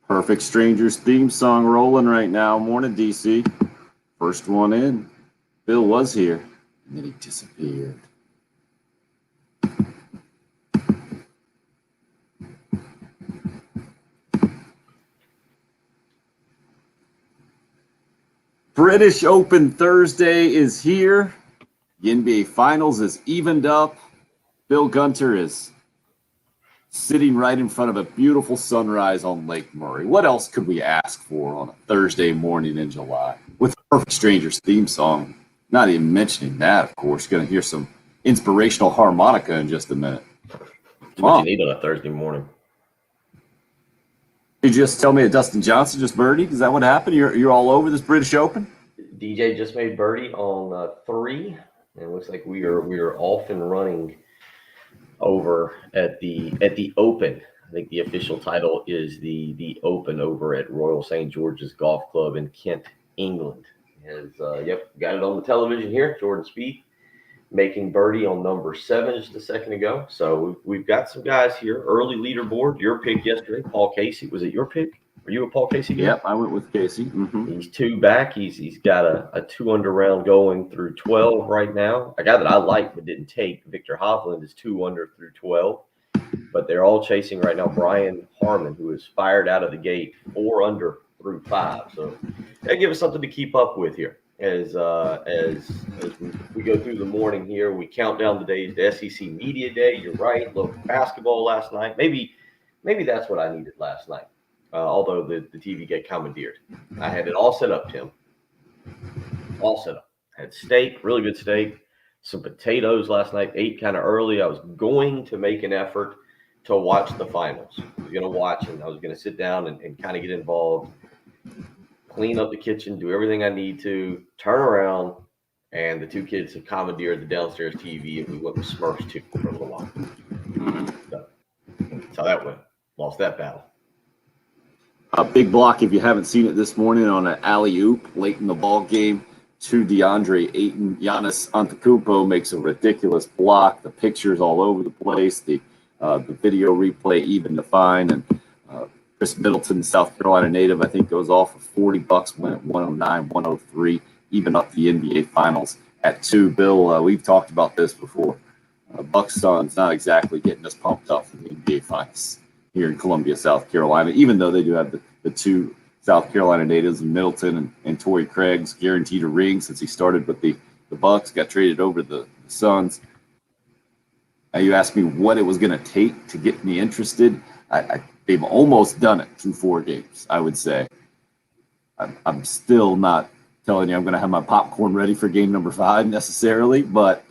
Perfect Strangers theme song rolling right now. Morning, DC. First one in. Bill was here, and then he disappeared. British Open Thursday is here. The NBA Finals is evened up. Bill Gunter is sitting right in front of a beautiful sunrise on Lake Murray. What else could we ask for on a Thursday morning in July? With Perfect Strangers theme song. Not even mentioning that, of course. Going to hear some inspirational harmonica in just a minute. What you need on a Thursday morning. You just tell me that Dustin Johnson just birdied? Is that what happened? You're all over this British Open? DJ just made birdie on 3, and it looks like we are off and running over at the Open. I think the official title is the Open over at Royal St. George's Golf Club in Kent, England. Got it on the television here. Jordan Spieth making birdie on number 7 just a second ago. So we've got some guys here. Early leaderboard. Your pick yesterday, Paul Casey. Was it your pick? Were you a Paul Casey guy? Yep, I went with Casey. Mm-hmm. He's 2 back. He's got a 2-under round going through 12 right now. A guy that I like but didn't take, Victor Hovland, is 2-under through 12. But they're all chasing right now Brian Harman, who is fired out of the gate 4-under through 5. So that gives us something to keep up with here. As we go through the morning here, we count down the days to SEC Media Day. You're right. A little basketball last night. Maybe that's what I needed last night. Although the TV get commandeered. I had it all set up, Tim. All set up. I had steak, really good steak, some potatoes last night, ate kind of early. I was going to make an effort to watch the finals. I was going to watch, and I was going to sit down and kind of get involved, clean up the kitchen, do everything I need to, turn around, and the 2 kids have commandeered the downstairs TV, and we went with Smurfs 2 for a little while. So that's how that went. Lost that battle. A big block, if you haven't seen it this morning, on an alley-oop late in the ball game to DeAndre Ayton. Giannis Antetokounmpo makes a ridiculous block. The pictures all over the place. The video replay even defined. And Chris Middleton, South Carolina native, I think goes off for $40, went at 109, 103, even up the NBA Finals at 2. Bill, we've talked about this before. Bucks Suns not exactly getting us pumped up for the NBA Finals here in Columbia, South Carolina, even though they do have the 2 South Carolina natives, Middleton and Torrey Craig's guaranteed a ring since he started with the Bucks, got traded over to the Suns. Now you asked me what it was going to take to get me interested. They've almost done it through 4 games, I would say. I'm still not telling you I'm going to have my popcorn ready for game number 5 necessarily, but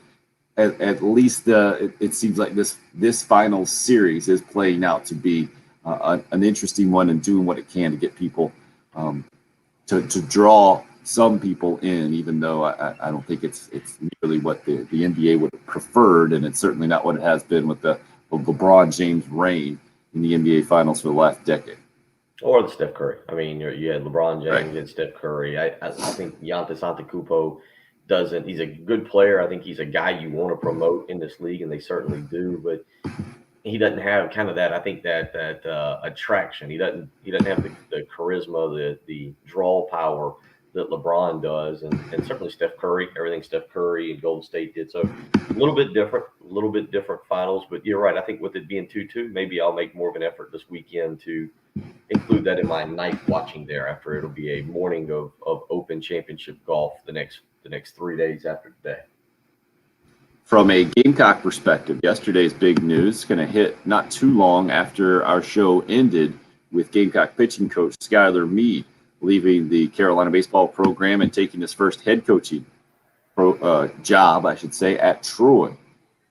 at least it seems like this final series is playing out to be an interesting one and doing what it can to get people to draw some people in, even though I don't think it's nearly what the NBA would have preferred, and it's certainly not what it has been with the LeBron James reign in the NBA Finals for the last decade. Or the Steph Curry. I mean, you had LeBron James and Steph Curry. I think Giannis Antetokounmpo he's a good player. I think he's a guy you want to promote in this league, and they certainly do. But he doesn't have kind of that. I think that attraction. He doesn't have the charisma, the draw power that LeBron does, and certainly Steph Curry. Everything Steph Curry and Golden State did. So a little bit different finals. But you're right. I think with it being 2-2, maybe I'll make more of an effort this weekend to include that in my night watching there. After it'll be a morning of Open Championship golf the next 3 days after today. From a Gamecock perspective, yesterday's big news going to hit not too long after our show ended with Gamecock pitching coach Skylar Meade leaving the Carolina baseball program and taking his first head coaching job, I should say, at Troy.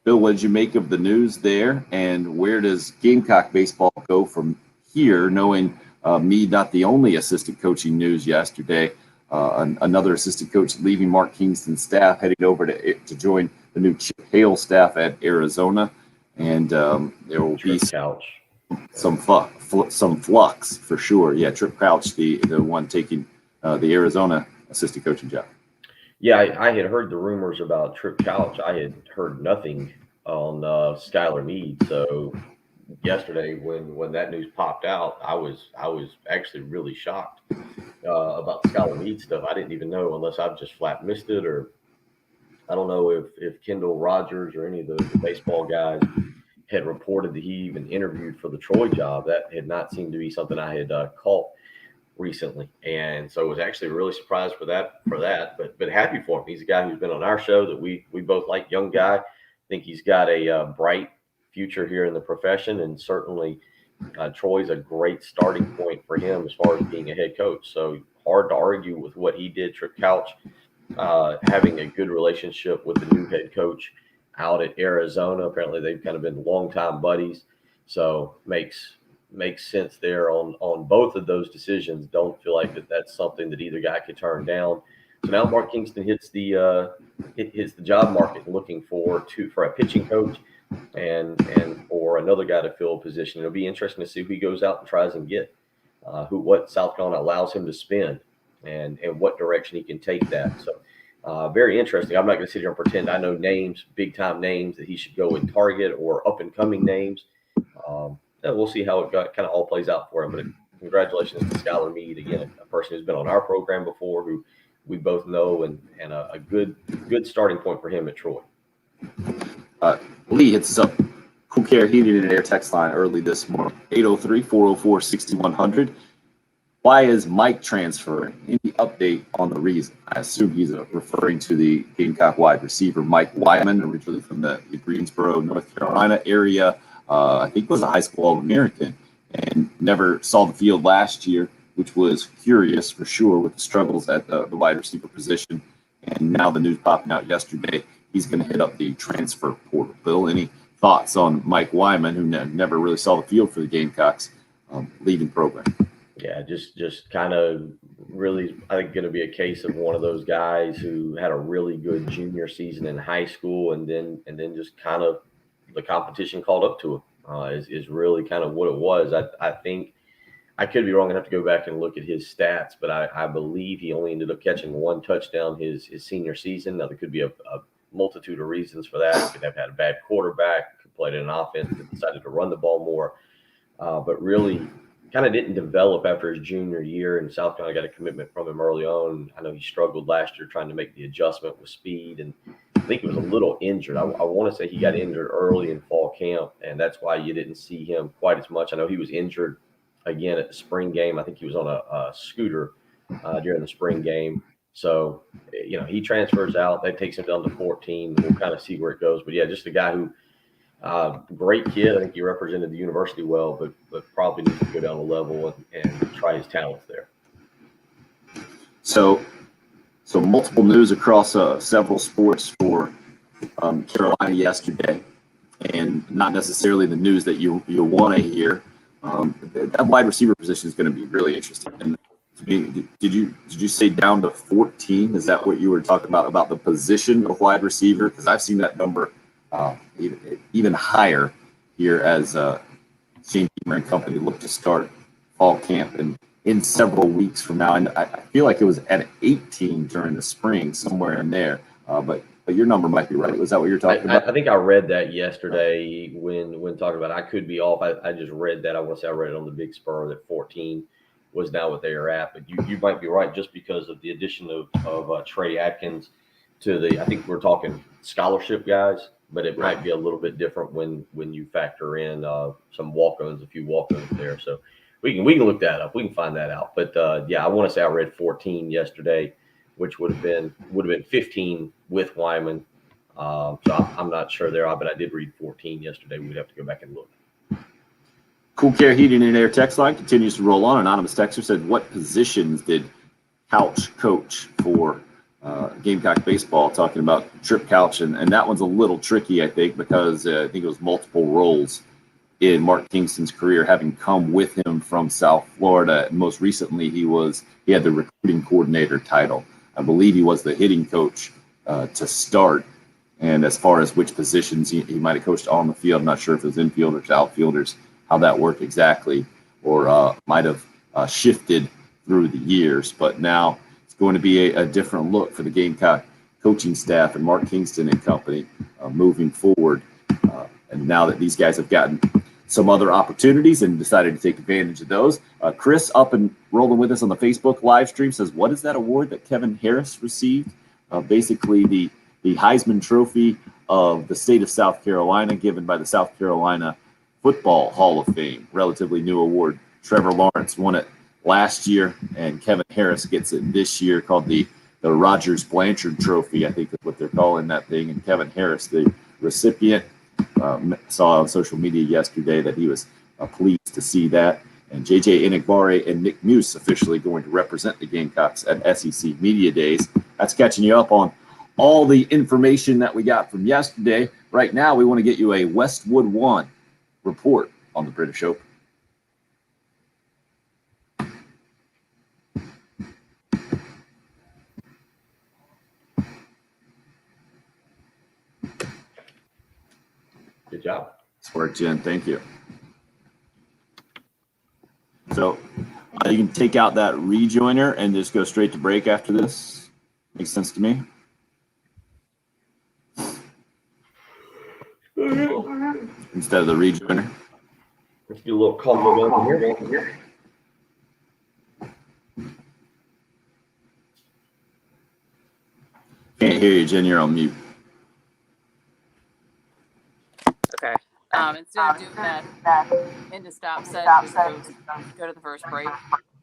Bill, what did you make of the news there, and where does Gamecock baseball go from here, knowing Meade not the only assistant coaching news yesterday? Another assistant coach leaving Mark Kingston's staff, heading over to join the new Chip Hale staff at Arizona, and there will be some flux for sure. Yeah, Trip Crouch, the one taking the Arizona assistant coaching job. Yeah, I had heard the rumors about Trip Couch. I had heard nothing on Skylar Meade. So yesterday when that news popped out, I was actually really shocked about the Skylar Meade stuff. I didn't even know, unless I've just flat missed it, or I don't know if Kendall Rogers or any of the baseball guys had reported that he even interviewed for the Troy job. That had not seemed to be something I had caught recently, and so I was actually really surprised for that. But happy for him. He's a guy who's been on our show that we both like. Young guy. I think he's got a bright future here in the profession, and certainly Troy's a great starting point for him as far as being a head coach. So hard to argue with what he did. Trip Couch having a good relationship with the new head coach out at Arizona. Apparently, they've kind of been longtime buddies, so makes sense there on both of those decisions. Don't feel like that's something that either guy could turn down. So now Mark Kingston hits the job market, looking for a pitching coach and for another guy to fill a position. It'll be interesting to see who he goes out and tries and get, what South Carolina allows him to spend, and what direction he can take that. So very interesting. I'm not going to sit here and pretend I know names, big time names that he should go and target, or up and coming names. We'll see how it kind of all plays out for him. But congratulations to Skylar Meade, again, a person who's been on our program before, who we both know, and a good starting point for him at Troy. Lee hits us up. Cool Care Heating and Air text line early this morning, 803-404-6100. Why is Mike transferring? Any update on the reason? I assume he's referring to the Gamecock wide receiver Mike Wyman, originally from the Greensboro, North Carolina area. I think was a high school All-American, and never saw the field last year, which was curious for sure with the struggles at the wide receiver position. And now the news popping out yesterday, he's going to hit up the transfer portal. Bill, any thoughts on Mike Wyman, who never really saw the field for the Gamecocks, leaving program? Yeah, just kind of really, I think, going to be a case of one of those guys who had a really good junior season in high school, and then just kind of the competition called up to him, is really kind of what it was. I think, I could be wrong. I have to go back and look at his stats, but I believe he only ended up catching one touchdown his senior season. Now, there could be a multitude of reasons for that. He could have had a bad quarterback, could played in an offense that decided to run the ball more, but really kind of didn't develop after his junior year. And South Carolina got a commitment from him early on. I know he struggled last year trying to make the adjustment with speed, and I think he was a little injured. I want to say he got injured early in fall camp, and that's why you didn't see him quite as much. I know he was injured again at the spring game. I think he was on a scooter during the spring game. So, he transfers out. That takes him down to 14. We'll kind of see where it goes. But, yeah, just a guy who great kid. I think he represented the university well, but probably needs to go down a level and try his talents there. So multiple news across several sports for Carolina yesterday, and not necessarily the news that you want to hear. That wide receiver position is going to be really interesting. And did you say down to 14? Is that what you were talking about the position of wide receiver? Because I've seen that number even higher here as Shane Beamer and company look to start fall camp in several weeks from now. And I feel like it was at 18 during the spring, somewhere in there. But your number might be right. Was that what you're talking about? I think I read that yesterday when talking about it. I could be off. I just read that. I want to say I read it on the Big Spur that 14 was now what they are at. But you might be right, just because of the addition of Trey Atkins to the, I think we're talking scholarship guys, but it might be a little bit different when you factor in some walk-ons, a few walk-ons there. So we can look that up. We can find that out. But yeah, I want to say I read 14 yesterday, which would have been 15 with Wyman. So I'm not sure there, but I did read 14 yesterday. We'd have to go back and look. Cool Care Heating and Air text line continues to roll on. Anonymous texter said, what positions did Couch coach for Gamecock baseball? Talking about Trip Couch, and that one's a little tricky, I think, because I think it was multiple roles in Mark Kingston's career, having come with him from South Florida. Most recently, he had the recruiting coordinator title. I believe he was the hitting coach to start. And as far as which positions he might have coached on the field, I'm not sure if it was infielders, outfielders, how that worked exactly, or might have shifted through the years. But now it's going to be a different look for the Gamecock coaching staff and Mark Kingston and company moving forward. And now that these guys have gotten some other opportunities and decided to take advantage of those. Chris, up and rolling with us on the Facebook live stream, says, what is that award that Kevin Harris received? Basically, the Heisman Trophy of the state of South Carolina, given by the South Carolina Football Hall of Fame. Relatively new award. Trevor Lawrence won it last year, and Kevin Harris gets it this year, called the Rogers Blanchard Trophy, I think is what they're calling that thing. And Kevin Harris, the recipient, saw on social media yesterday that he was pleased to see that. And JJ Enigbare and Nick Muse officially going to represent the Gamecocks at SEC Media Days. That's catching you up on all the information that we got from yesterday. Right now, we want to get you a Westwood One report on the British Open. Good job. Nice work, Jen. Thank you. So you can take out that rejoiner and just go straight to break after this. Makes sense to me. Instead of the rejoiner. Let's do a little compliment here. Can't hear you, Jen. You're on mute. Okay. Instead of doing that into stop set, just go to the first break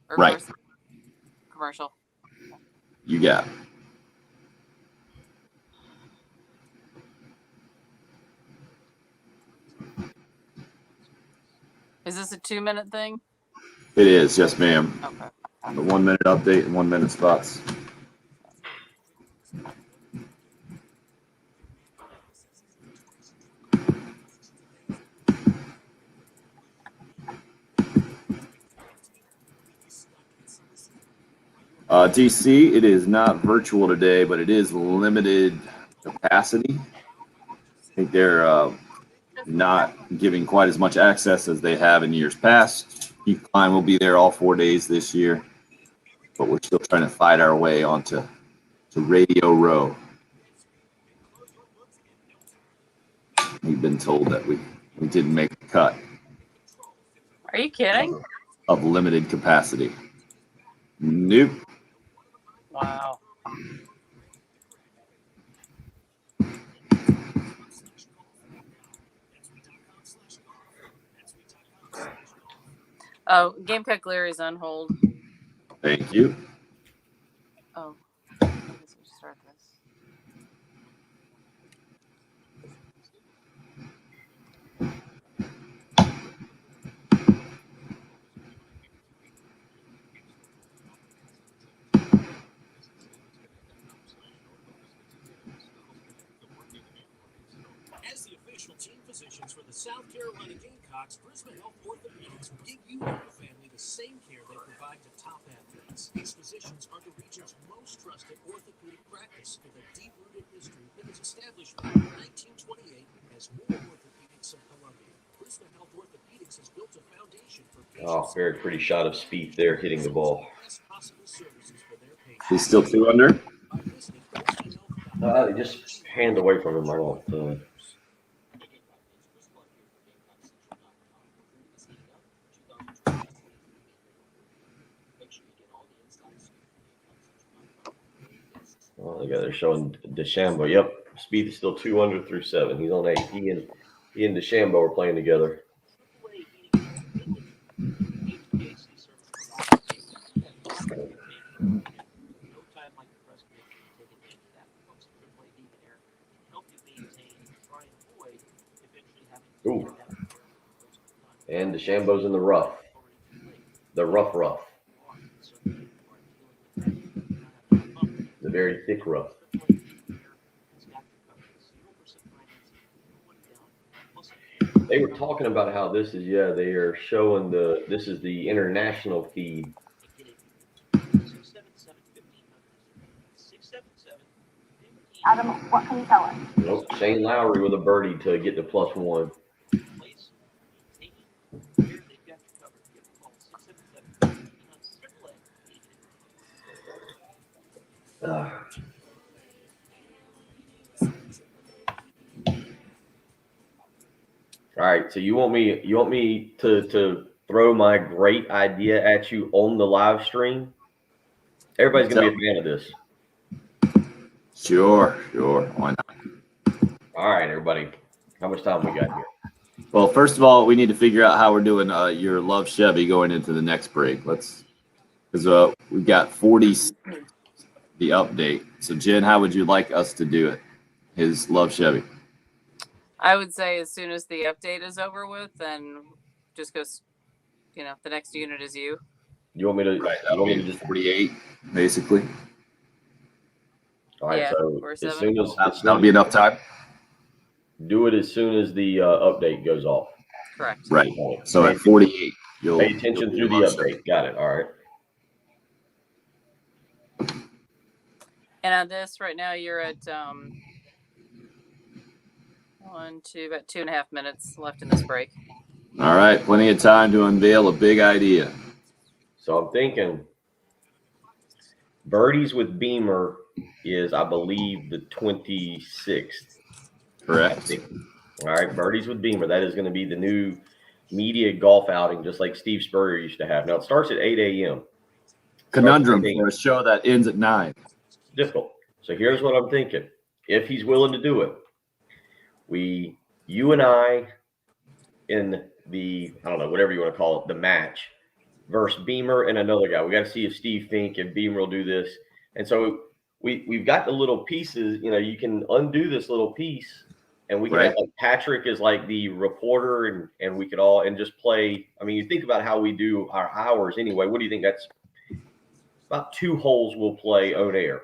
or Right. first commercial. You got it. Is this a 2-minute thing? It is, yes, ma'am. Okay. The 1 minute update and 1 minute spots. DC, it is not virtual today, but it is limited capacity. I think they're not giving quite as much access as they have in years past. Keith Klein will be there all 4 days this year, but we're still trying to fight our way onto Radio Row. We've been told that we didn't make the cut Are you kidding? of limited capacity. Nope. Wow. Oh, Gamecock Larry's on hold. Thank you. Oh, I guess we should start this. As the official team physicians for the South Carolina Gamecocks, Prisma Health Orthopedics will give you and your family the same care they provide to top athletes. These physicians are the region's most trusted orthopedic practice with a deep-rooted history that was established back in 1928 as Moore Orthopedics of Columbia. Prisma Health Orthopedics has built a foundation for patients. Oh, very pretty shot of Spieth there hitting the ball. Best possible services for their patients. He's still 2 under. By visiting prismahealth.com. Just hand away from him. I don't. Oh, they're showing DeChambeau. Yep, Spieth is still 2 under through 7. He's on 8. He and DeChambeau are playing together. Ooh. And DeChambeau's in the rough. The rough. The very thick rough. They were talking about how this is, they are showing this is the international feed. Adam, what can you tell us? Nope, Shane Lowry with a birdie to get to +1. All right. So you want me to throw my great idea at you on the live stream? Everybody's gonna be a fan of this. Sure. Why not? All right, everybody. How much time we got here? Well, first of all, we need to figure out how we're doing your Love Chevy going into the next break. Because we've got 40 the update. So, Jen, how would you like us to do it? His Love Chevy. I would say as soon as the update is over with, then just go. The next unit is you. You want me to? Right. You want me to Just just? 48, basically. All right. Yeah, So or as 7. soon as That'll be enough time. do it as soon as the update goes off. Correct. Right. So at 48, you'll Pay attention through the Love Chevy. update. Got it. All right. And on this right now, you're at about 2.5 minutes left in this break. All right, plenty of time to unveil a big idea. So I'm thinking Birdies with Beamer is, I believe, the 26th. Correct. All right, Birdies with Beamer. That is going to be the new media golf outing, just like Steve Spurrier used to have. Now, it starts at 8 a.m. Conundrum for a show that ends at 9. Difficult. So here's what I'm thinking. If he's willing to do it, you and I in the, I don't know, whatever you want to call it, the match versus Beamer and another guy. We got to see if Steve Fink and Beamer will do this. And so we've got the little pieces, you can undo this little piece and we can have like Patrick is like the reporter and we could all, and just play. I mean, you think about how we do our hours anyway. What do you think? That's about 2 holes we'll play on air.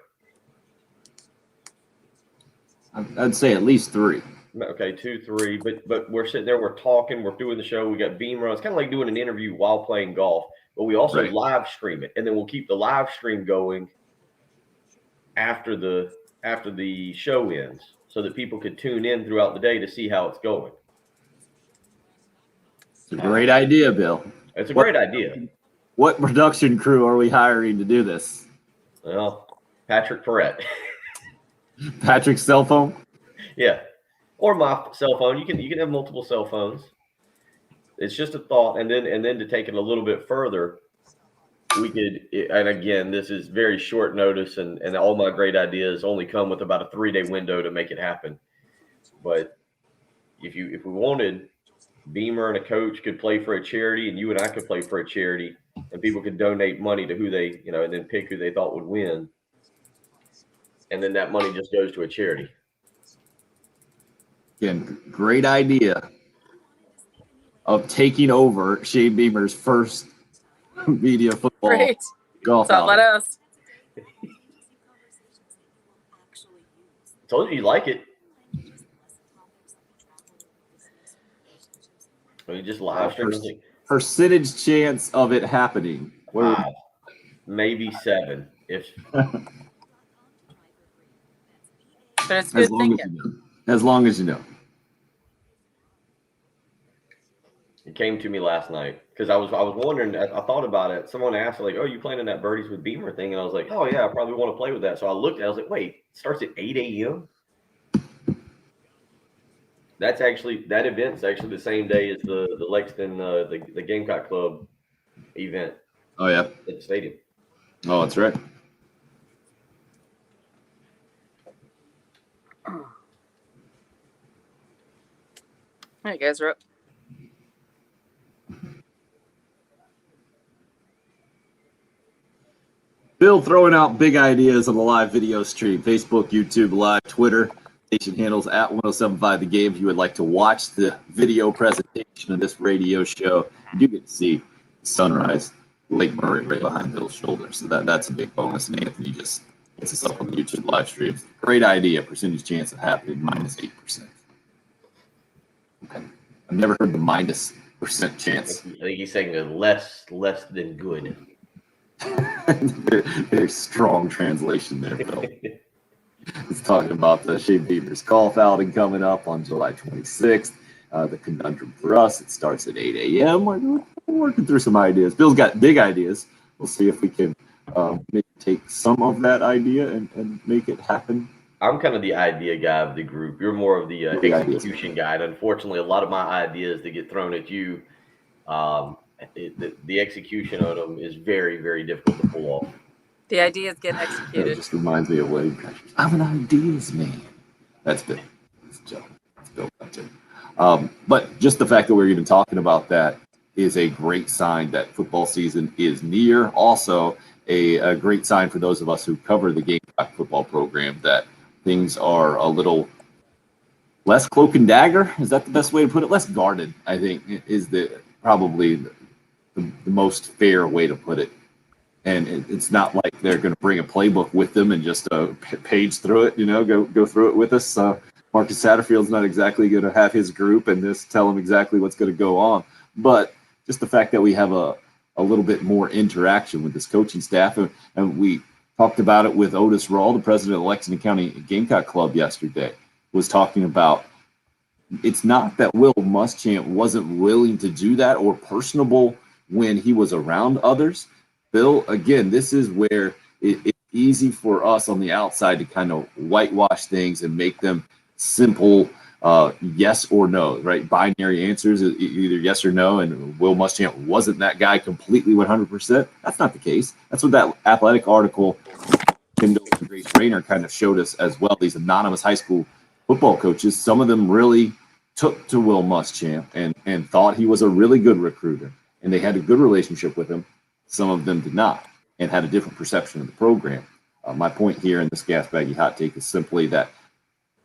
I'd say at least 3. Okay, 2, 3, but we're sitting there, we're talking, we're doing the show. We got Beamer. It's kind of like doing an interview while playing golf, but we also live stream it, and then we'll keep the live stream going after the show ends, so that people could tune in throughout the day to see how it's going. It's a great idea, Bill. It's a great idea. What production crew are we hiring to do this? Well, Patrick Perrette. Patrick's cell phone? Yeah. Or my cell phone. You can have multiple cell phones. It's just a thought. And then to take it a little bit further, we could, and again, this is very short notice, and all my great ideas only come with about a 3-day window to make it happen. But if we wanted, Beamer and a coach could play for a charity, and you and I could play for a charity, and people could donate money to who they, and then pick who they thought would win. And then that money just goes to a charity. Again, great idea of taking over Shane Beamer's first media football Great. golf So let outing. us. Told you like it. You just live stream. Percentage chance of it happening. 5, maybe 7. If But it's good thinking. As long as you know. it came to me last night, because I was wondering, I thought about it. Someone asked, like, "Oh, you playing in that Birdies with Beamer thing?" And I was like, "Oh yeah, I probably want to play with that." So I looked, I was like, "Wait, it starts at 8 a.m." That event's actually the same day as the Lexington the Gamecock Club event Oh, yeah. at the stadium. Oh, that's right. All right, guys, we're up. Bill throwing out big ideas on the live video stream. Facebook, YouTube Live, Twitter. Station handles at 1075 The Game. If you would like to watch the video presentation of this radio show, you do get to see sunrise, Lake Murray right behind Bill's shoulder. So that's a big bonus. And Anthony just gets us up on the YouTube live stream. Great idea. Percentage chance of happening -8%. Okay. I've never heard the -% chance. I think he's saying a less than good. Very strong translation there, Bill. It's talking about the Shane Beamer's golf outing coming up on July 26th. The conundrum for us, it starts at 8 a.m. We're working through some ideas. Bill's got big ideas. We'll see if we can maybe take some of that idea and make it happen I'm kind of the idea guy of the group. You're more of the The ideas. execution guy. And unfortunately, a lot of my ideas that get thrown at you, the execution on them is very, very difficult to pull off. The ideas get It executed. just reminds me of Wedding Crashers. I'm an ideas man. That's Bill. That's Joe. That's Bill Clinton. But just the fact that we're even talking about that is a great sign that football season is near. Also, a great sign for those of us who cover the Gamecock football program that things are a little less cloak and dagger. Is that the best way to put it? Less guarded, I think, is probably the most fair way to put it. And it's not like they're going to bring a playbook with them and just page through it, go through it with us. Marcus Satterfield's not exactly going to have his group and just tell them exactly what's going to go on. But just the fact that we have a little bit more interaction with this coaching staff. And we talked about it with Otis Rawl, the president of the Lexington County Gamecock Club yesterday, was talking about it's not that Will Muschamp wasn't willing to do that or personable when he was around others. Bill, again, this is where it's easy for us on the outside to kind of whitewash things and make them simple yes or no, right? Binary answers, either yes or no, and Will Muschamp wasn't that guy completely 100%. That's not the case. That's what that athletic article, Kendall and Grace Rayner, kind of showed us as well. These anonymous high school football coaches, some of them really took to Will Muschamp and thought he was a really good recruiter, and they had a good relationship with him. Some of them did not and had a different perception of the program. My point here in this Gas Baggy Hot Take is simply that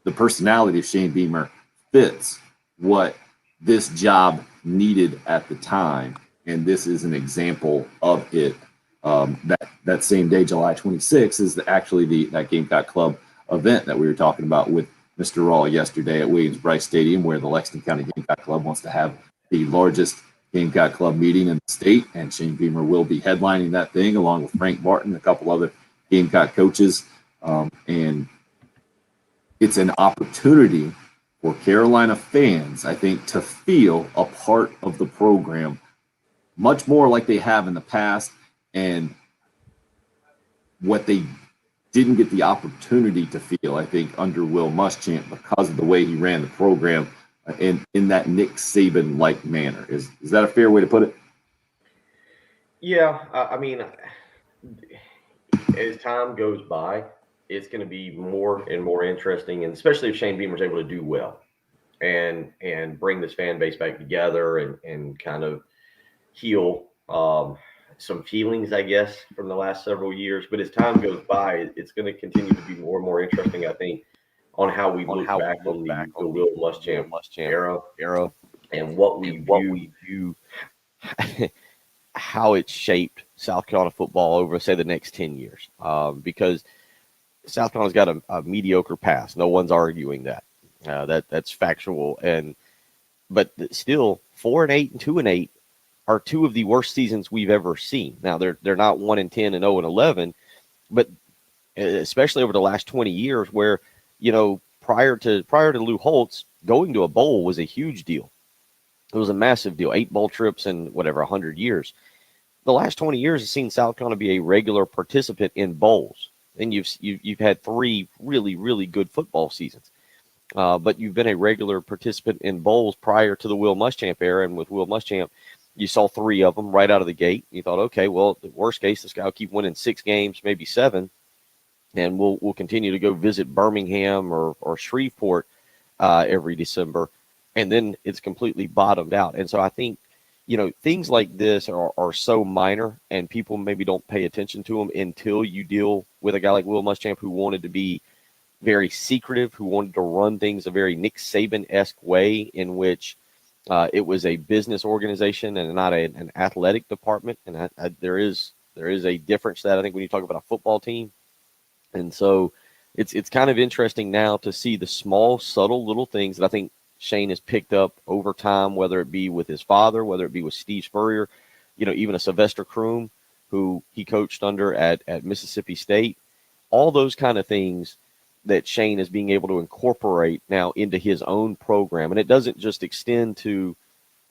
the personality of Shane Beamer fits what this job needed at the time, and this is an example of it. That same day, July 26th, is actually that Gamecock Club event that we were talking about with Mr. Rawl yesterday at Williams-Brice Stadium, where the Lexington County Gamecock Club wants to have the largest Gamecock Club meeting in the state, and Shane Beamer will be headlining that thing along with Frank Barton, a couple other Gamecock coaches, and it's an opportunity for Carolina fans, I think, to feel a part of the program much more like they have in the past, and what they didn't get the opportunity to feel, I think, under Will Muschamp because of the way he ran the program in that Nick Saban-like manner. Is that a fair way to put it? Yeah, I mean, as time goes by, it's going to be more and more interesting, and especially if Shane Beamer's able to do well and bring this fan base back together and kind of heal some feelings, I guess, from the last several years. But as time goes by, it's going to continue to be more and more interesting, I think, on how we look back on the Will Muschamp era and what we view how it shaped South Carolina football over, say, the next 10 years. Because South Carolina's got a mediocre past. No one's arguing that. That's factual. But still, 4-8 and 2-8 are two of the worst seasons we've ever seen. Now, they're not 1-10 and 0-11, but especially over the last 20 years, where prior to Lou Holtz, going to a bowl was a huge deal. It was a massive deal. 8 bowl trips in 100 years. The last 20 years has seen South Carolina be a regular participant in bowls, and you've had 3 really, really good football seasons. But you've been a regular participant in bowls prior to the Will Muschamp era, and with Will Muschamp, you saw 3 of them right out of the gate. You thought, okay, well, the worst case, this guy will keep winning 6 games, maybe 7, and we'll continue to go visit Birmingham or Shreveport every December, and then it's completely bottomed out. And so I think, things like this are so minor, and people maybe don't pay attention to them until you deal with a guy like Will Muschamp, who wanted to be very secretive, who wanted to run things a very Nick Saban-esque way, in which it was a business organization and not an athletic department. And there is a difference to that, I think, when you talk about a football team. And so it's kind of interesting now to see the small, subtle little things that I think Shane has picked up over time, whether it be with his father, whether it be with Steve Spurrier, even a Sylvester Croom, who he coached under at Mississippi State. All those kind of things that Shane is being able to incorporate now into his own program. And it doesn't just extend to,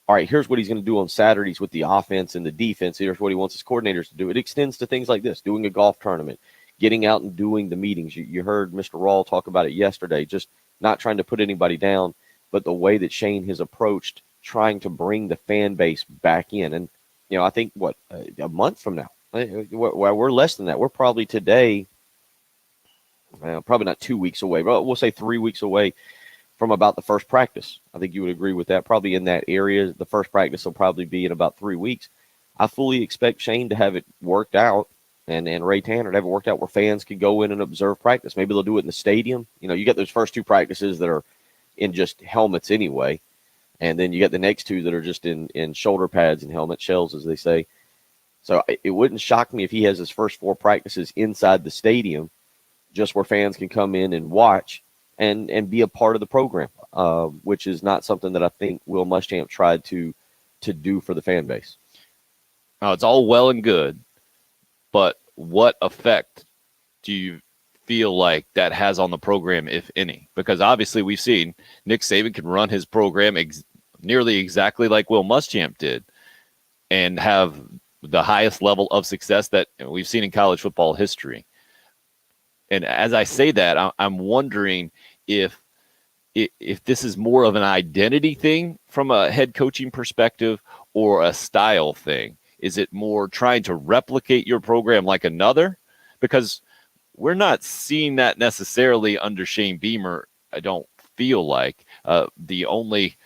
all right, here's what he's going to do on Saturdays with the offense and the defense. Here's what he wants his coordinators to do. It extends to things like this, doing a golf tournament, getting out and doing the meetings. You heard Mr. Rawl talk about it yesterday, just not trying to put anybody down, but the way that Shane has approached trying to bring the fan base back in. And, I think, a month from now, we're less than that. We're probably today, probably not 2 weeks away, but we'll say 3 weeks away from about the first practice. I think you would agree with that. Probably in that area, the first practice will probably be in about 3 weeks. I fully expect Shane to have it worked out and Ray Tanner to have it worked out where fans can go in and observe practice. Maybe they'll do it in the stadium. You get those first 2 practices that are in just helmets anyway. And then you get the next 2 that are just in shoulder pads and helmet shells, as they say. So it wouldn't shock me if he has his first 4 practices inside the stadium, just where fans can come in and watch and be a part of the program, which is not something that I think Will Muschamp tried to do for the fan base. Now, it's all well and good, but what effect do you feel like that has on the program, if any? Because obviously we've seen Nick Saban can run his program nearly exactly like Will Muschamp did and have the highest level of success that we've seen in college football history. And as I say that, I'm wondering if this is more of an identity thing from a head coaching perspective or a style thing. Is it more trying to replicate your program like another? Because we're not seeing that necessarily under Shane Beamer, I don't feel like. The only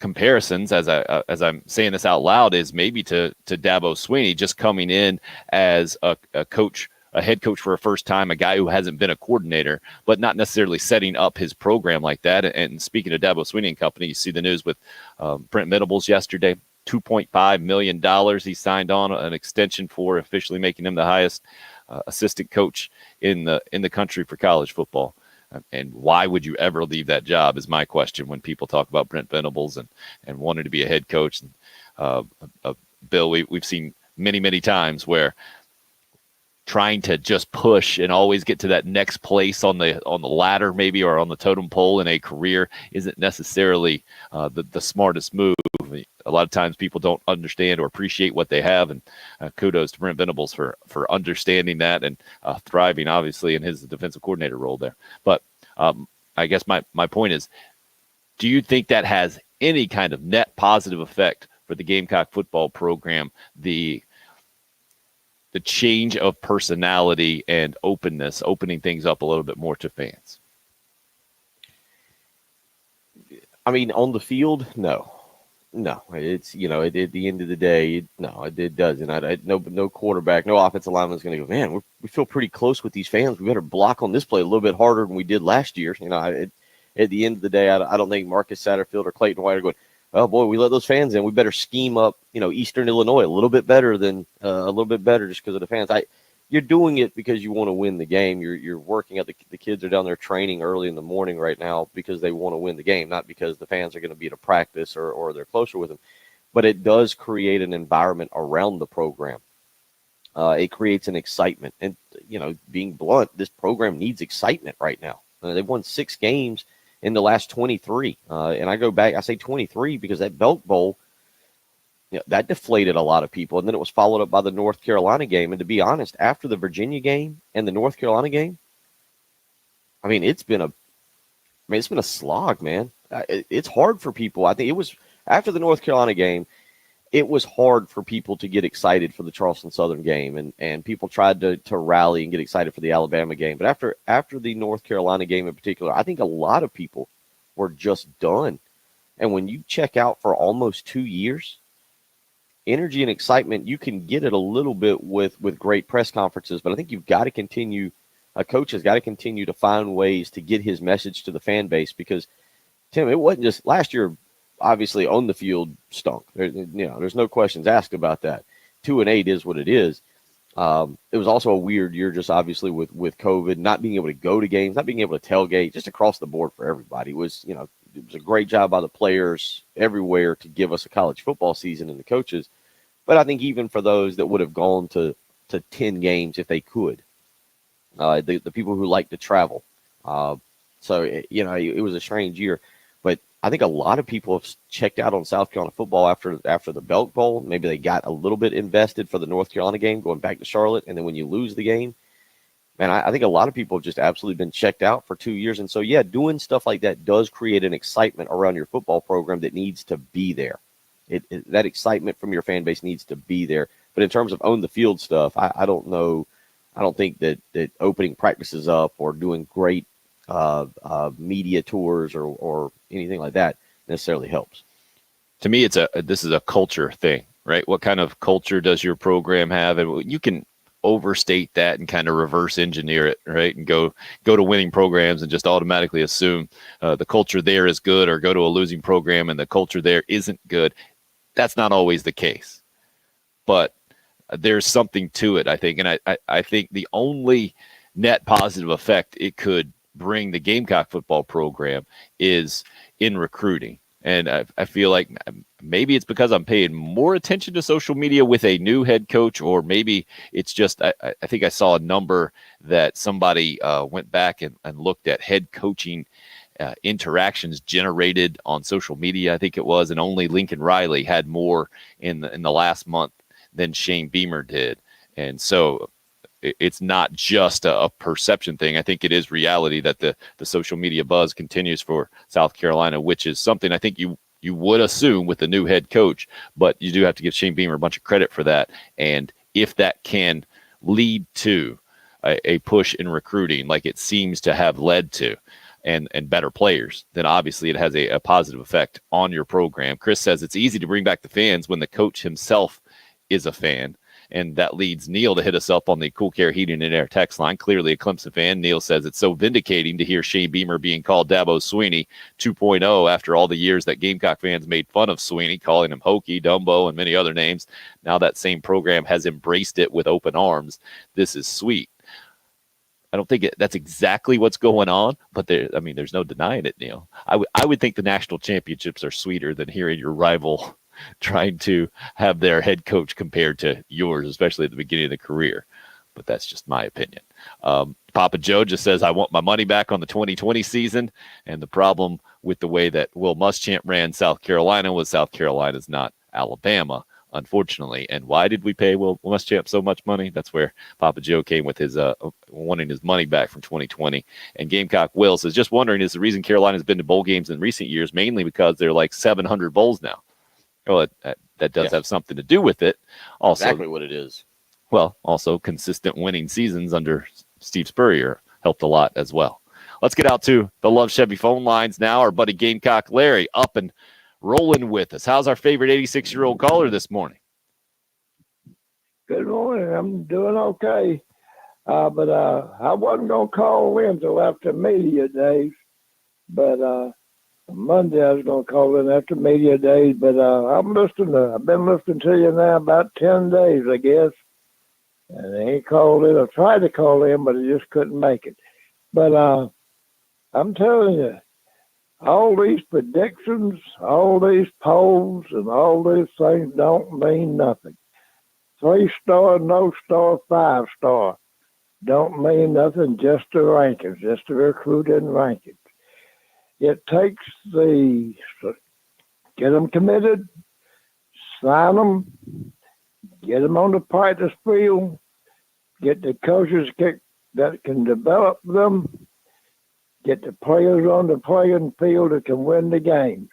comparisons, as I'm saying this out loud, is maybe to Dabo Swinney just coming in as a coach, a head coach for a first time, a guy who hasn't been a coordinator, but not necessarily setting up his program like that. And speaking of Dabo Swinney and company, you see the news with Brent Venables yesterday, $2.5 million he signed on an extension for, officially making him the highest assistant coach in the country for college football. And why would you ever leave that job is my question when people talk about Brent Venables and wanting to be a head coach. And Bill, we've seen many times where trying to just push and always get to that next place on the ladder, maybe, or on the totem pole in a career isn't necessarily the smartest move. A lot of times people don't understand or appreciate what they have, and kudos to Brent Venables for understanding that and thriving, obviously, in his defensive coordinator role there. But I guess my point is, do you think that has any kind of net positive effect for the Gamecock football program, the change of personality and openness, opening things up a little bit more to fans? I mean, on the field, no. It's, at the end of the day, it doesn't. No quarterback, no offensive lineman is going to go, man, we feel pretty close with these fans. We better block on this play a little bit harder than we did last year. At the end of the day, I don't think Marcus Satterfield or Clayton White are going, oh boy, we let those fans in. We better scheme up, Eastern Illinois a little bit better just because of the fans. You're doing it because you want to win the game. You're working out. The kids are down there training early in the morning right now because they want to win the game, not because the fans are going to be at a practice or they're closer with them. But it does create an environment around the program. It creates an excitement. And, being blunt, this program needs excitement right now. They've won 6 games in the last 23. And I go back, I say 23 because that Belk Bowl, that deflated a lot of people. And then it was followed up by the North Carolina game. And to be honest, after the Virginia game and the North Carolina game, it's been a slog, man. It's hard for people. I think it was after the North Carolina game, it was hard for people to get excited for the Charleston Southern game. And people tried to rally and get excited for the Alabama game. But after the North Carolina game in particular, I think a lot of people were just done. And when you check out for almost 2 years, energy and excitement, you can get it a little bit with great press conferences, but I think you've got to continue, a coach has got to continue to find ways to get his message to the fan base because, Tim, it wasn't just last year, obviously on the field stunk. There's no questions asked about that. 2-8 is what it is. It was also a weird year just obviously with COVID, not being able to go to games, not being able to tailgate, just across the board for everybody. It was a great job by the players everywhere to give us a college football season and the coaches. But I think even for those that would have gone to 10 games if they could, the people who like to travel. It was a strange year. But I think a lot of people have checked out on South Carolina football after the Belk Bowl. Maybe they got a little bit invested for the North Carolina game, going back to Charlotte. And then when you lose the game, man, I think a lot of people have just absolutely been checked out for 2 years. And so, yeah, doing stuff like that does create an excitement around your football program that needs to be there. That excitement from your fan base needs to be there. But in terms of own the field stuff, I don't know. I don't think that opening practices up or doing great media tours or anything like that necessarily helps. To me, this is a culture thing, right? What kind of culture does your program have? And you can overstate that and kind of reverse engineer it, right? And go to winning programs and just automatically assume the culture there is good, or go to a losing program and the culture there isn't good. That's not always the case, but there's something to it, I think. And I think the only net positive effect it could bring the Gamecock football program is in recruiting. And I feel like maybe it's because I'm paying more attention to social media with a new head coach, or maybe it's just I think I saw a number that somebody went back and looked at head coaching interactions generated on social media, I think it was, and only Lincoln Riley had more in the last month than Shane Beamer did. And so it's not just a perception thing. I think it is reality that the social media buzz continues for South Carolina, which is something I think you would assume with the new head coach, but you do have to give Shane Beamer a bunch of credit for that. And if that can lead to a push in recruiting, like it seems to have led to, and better players, then obviously it has a positive effect on your program. Chris says it's easy to bring back the fans when the coach himself is a fan. And that leads Neil to hit us up on the Cool Care Heating and Air text line. Clearly a Clemson fan. Neil says it's so vindicating to hear Shane Beamer being called Dabo Sweeney 2.0 after all the years that Gamecock fans made fun of Sweeney, calling him Hokey, Dumbo, and many other names. Now that same program has embraced it with open arms. This is sweet. I don't think that's exactly what's going on, but there's no denying it, Neil. I would think the national championships are sweeter than hearing your rival trying to have their head coach compared to yours, especially at the beginning of the career. But that's just my opinion. Papa Joe just says, I want my money back on the 2020 season. And the problem with the way that Will Muschamp ran South Carolina was South Carolina's not Alabama, unfortunately. And why did we pay Will Muschamp so much money? That's where Papa Joe came with his wanting his money back from 2020. And Gamecock Will says, just wondering, is the reason Carolina's been to bowl games in recent years mainly because they're like 700 bowls now? Well, that does have something to do with it. Also, Exactly what it is. Well, also consistent winning seasons under Steve Spurrier helped a lot as well. Let's get out to the Love Chevy phone lines now. Our buddy Gamecock Larry up and rolling with us. How's our favorite 86-year-old caller this morning? Good morning. I'm doing okay. But I wasn't going to call in till after media days. But Monday I was going to call in after media days. But I've been listening to you now about 10 days, I guess. And I ain't called in. I tried to call in, but I just couldn't make it. But I'm telling you, all these predictions, all these polls, and all these things don't mean nothing. 3-star, no star, 5-star don't mean nothing, just the rankings, just the recruiting rankings. It takes get them committed, sign them, get them on the practice field, get the coaches that can develop them, get the players on the playing field that can win the games.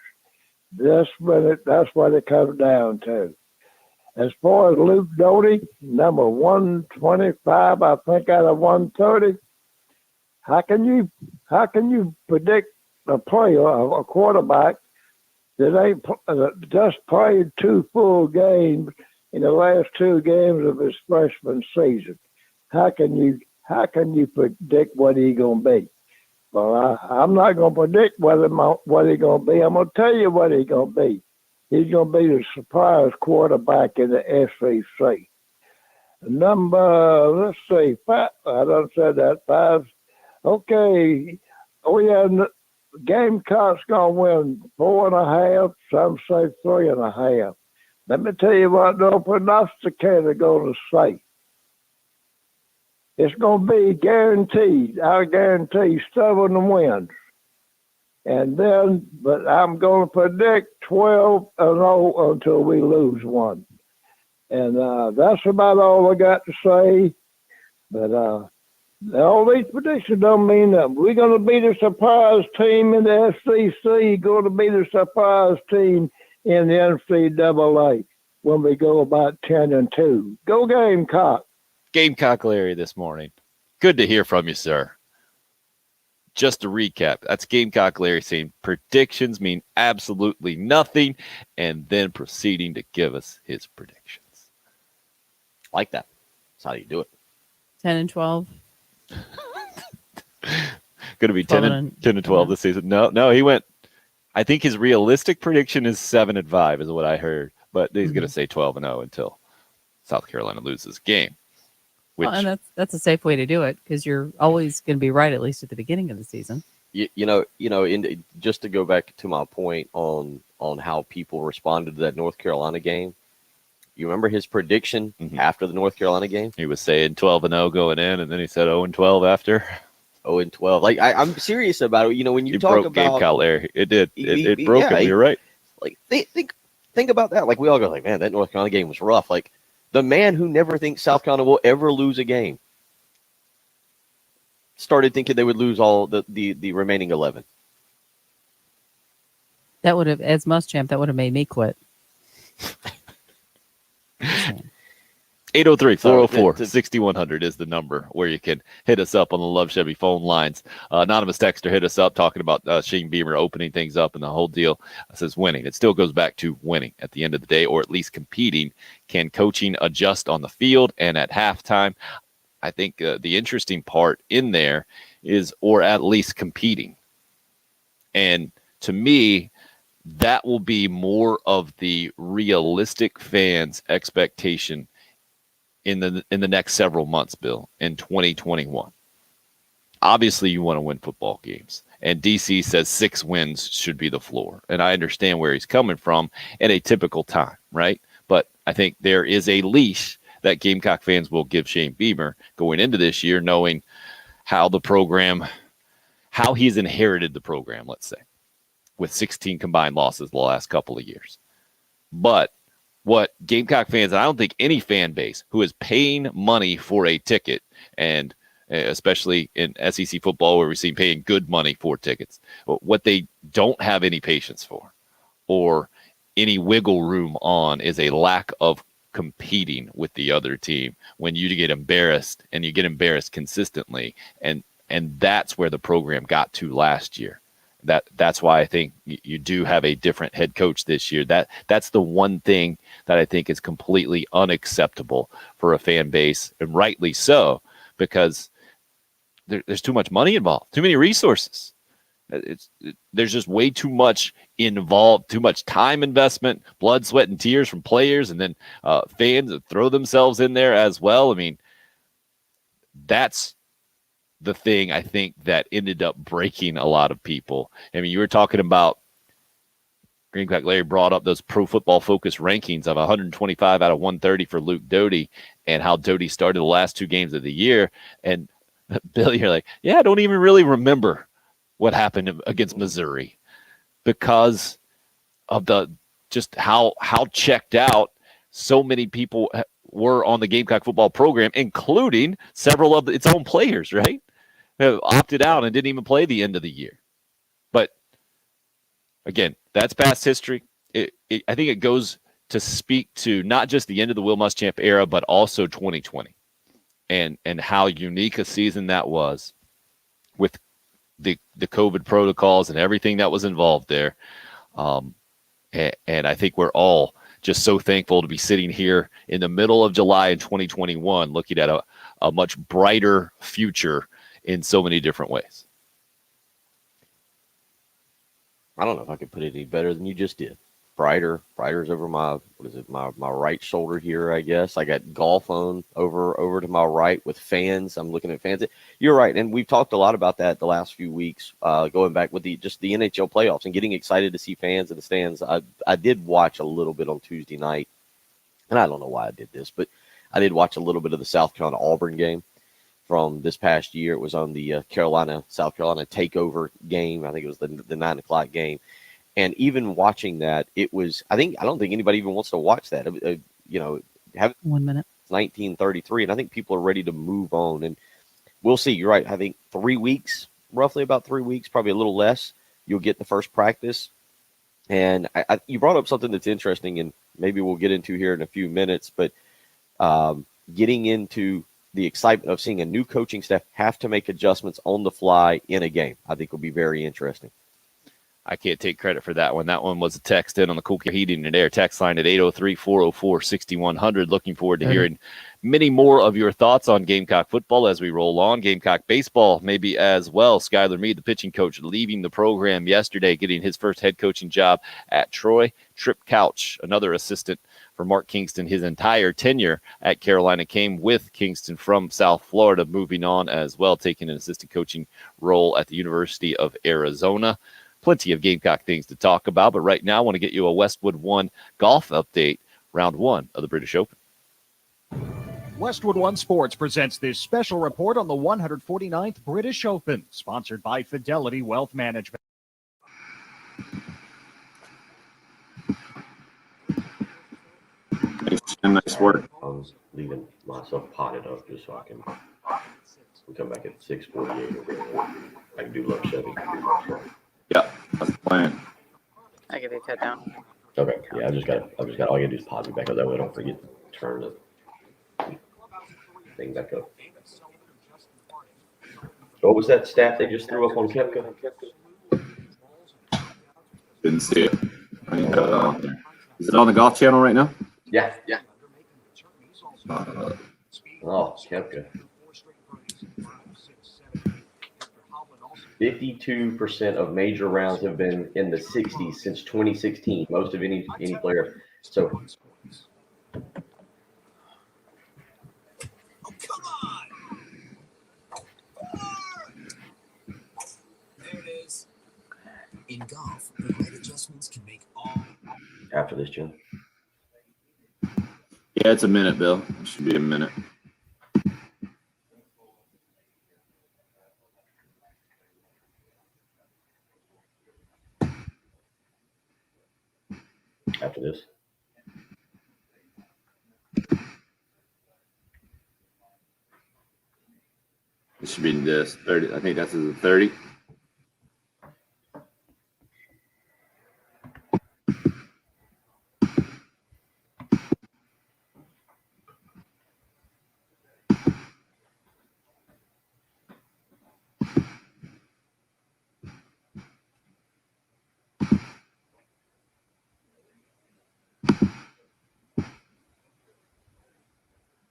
That's what it comes down to. As far as Luke Doty, number 125, I think, out of 130, how can you predict a player, a quarterback that ain't just played 2 full games in the last 2 games of his freshman season? How can you predict what he's gonna be? Well, I'm not gonna predict what he's gonna be. I'm gonna tell you what he's gonna be. He's gonna be the surprise quarterback in the SEC. Let's see, 5. I done said that 5. Okay, Gamecock's gonna win 4.5. Some say 3.5. Let me tell you what the prognosticator gonna say. It's gonna be guaranteed. I guarantee 7 wins. And then, but I'm gonna predict 12-0 until we lose one. And that's about all I got to say. But All these predictions don't mean nothing. We're going to be the surprise team in the SEC, going to be the surprise team in the NCAA when we go about 10-2. Go Gamecock. Gamecock Larry this morning. Good to hear from you, sir. Just to recap, that's Gamecock Larry saying predictions mean absolutely nothing and then proceeding to give us his predictions. Like that. That's how you do it. 10 and 12. Going to be 10 and 12 this season. No, he went. I think his realistic prediction is 7-5 is what I heard, but he's going to say 12-0 until South Carolina loses a game. Which, Well, and that's a safe way to do it because you're always going to be right, at least at the beginning of the season. Just to go back to my point on how people responded to that North Carolina game. You remember his prediction after the North Carolina game? he was saying 12-0 going in, and then he said 0-12 after. 0-12. Like I'm serious about it. When you He talk broke about Gamecock Larry. It did. It He- broke yeah, him. You're right. like think about that. Like we all go like, man, that North Carolina game was rough. Like the man who never thinks South Carolina will ever lose a game started thinking they would lose all the remaining 11. That would have, as Muschamp, that would have made me quit. 803-404-6100 is the number where you can hit us up on the Love Chevy phone lines. Anonymous texter hit us up talking about Shane Beamer opening things up and the whole deal. Says winning. It still goes back to winning at the end of the day, or at least competing. Can coaching adjust on the field and at halftime? I think the interesting part in there is, or at least competing. And to me, that will be more of the realistic fans' expectation in the next several months, Bill, in 2021. Obviously, you want to win football games. And DC says 6 wins should be the floor. And I understand where he's coming from at a typical time, right? But I think there is a leash that Gamecock fans will give Shane Beamer going into this year, knowing how the program, how he's inherited the program, let's say, with 16 combined losses the last couple of years. But what Gamecock fans, and I don't think any fan base who is paying money for a ticket, and especially in SEC football where we see paying good money for tickets, what they don't have any patience for or any wiggle room on is a lack of competing with the other team when you get embarrassed, and you get embarrassed consistently. And that's where the program got to last year. That's why I think you do have a different head coach this year. That's the one thing that I think is completely unacceptable for a fan base, and rightly so, because there's too much money involved, too many resources. There's just way too much involved, too much time investment, blood, sweat, and tears from players, and then fans that throw themselves in there as well. I mean, that's the thing I think that ended up breaking a lot of people. I mean, you were talking about, Gamecock Larry brought up those Pro Football Focus rankings of 125 out of 130 for Luke Doty, and how Doty started the last 2 games of the year. And Bill, you're like, yeah, I don't even really remember what happened against Missouri because of just how checked out so many people were on the Gamecock football program, including several of its own players, right? Who opted out and didn't even play the end of the year. But again, that's past history. I think it goes to speak to not just the end of the Will Muschamp era, but also 2020 and how unique a season that was with the COVID protocols and everything that was involved there. And I think we're all just so thankful to be sitting here in the middle of July in 2021, looking at a much brighter future in so many different ways. I don't know if I could put it any better than you just did. Brighter's over my my right shoulder here, I guess. I got golf on over to my right with fans. I'm looking at fans. You're right, and we've talked a lot about that the last few weeks, going back with the NHL playoffs and getting excited to see fans in the stands. I did watch a little bit on Tuesday night, and I don't know why I did this, but I did watch a little bit of the South Carolina Auburn game from this past year. It was on the South Carolina takeover game. I think it was the 9 o'clock game. And even watching that, it was, I don't think anybody even wants to watch that. Have 1 minute. 1933, and I think people are ready to move on. And we'll see. You're right. I think 3 weeks, roughly about 3 weeks, probably a little less. You'll get the first practice. And you brought up something that's interesting, and maybe we'll get into here in a few minutes, but getting into the excitement of seeing a new coaching staff have to make adjustments on the fly in a game, I think will be very interesting. I can't take credit for that one. That one was a text in on the Cool Care Heating and Air text line at 803-404-6100. Looking forward to hearing many more of your thoughts on Gamecock football as we roll on. Gamecock baseball maybe as well. Skylar Meade, the pitching coach, leaving the program yesterday, getting his first head coaching job at Troy. Trip Couch, another assistant for Mark Kingston, his entire tenure at Carolina came with Kingston from South Florida, moving on as well, taking an assistant coaching role at the University of Arizona. Plenty of Gamecock things to talk about, but right now I want to get you a Westwood One golf update, round one of the British Open. Westwood One Sports presents this special report on the 149th British Open, sponsored by Fidelity Wealth Management. Thanks, Jim. Nice work. I was leaving myself potted up just so I can come back at 6:48. I can do Love Chevy. Yeah, that's the plan. I give you a cut down. Okay. Yeah, I just got all I gotta do is pause me back up. That way I don't forget to turn the thing back up. What was that stat they just threw up on Koepka? Didn't see it. I didn't have it on there. Is it on the Golf Channel right now? Yeah. Oh, Koepka. 52% of major rounds have been in the 60s since 2016. Most of any player. So. Oh, come on! There it is. In golf, the right adjustments can make all. After this, Jim. Yeah, it's a minute, Bill. It should be a minute. After this. It should be this 30. I think that's the 30.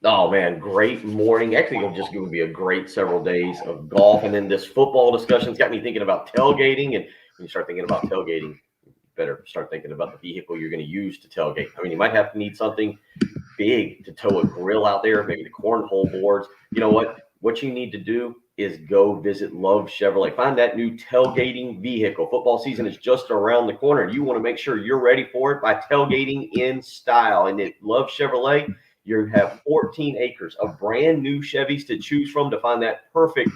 Oh man, great morning. Actually, it's just going to be a great several days of golf, and then this football discussion's got me thinking about tailgating. And when you start thinking about tailgating, you better start thinking about the vehicle you're going to use to tailgate. I mean, you might have to need something big to tow a grill out there, maybe the cornhole boards. You know what? What you need to do is go visit Love Chevrolet. Find that new tailgating vehicle. Football season is just around the corner. You want to make sure you're ready for it by tailgating in style. And at Love Chevrolet, you have 14 acres of brand new Chevys to choose from to find that perfect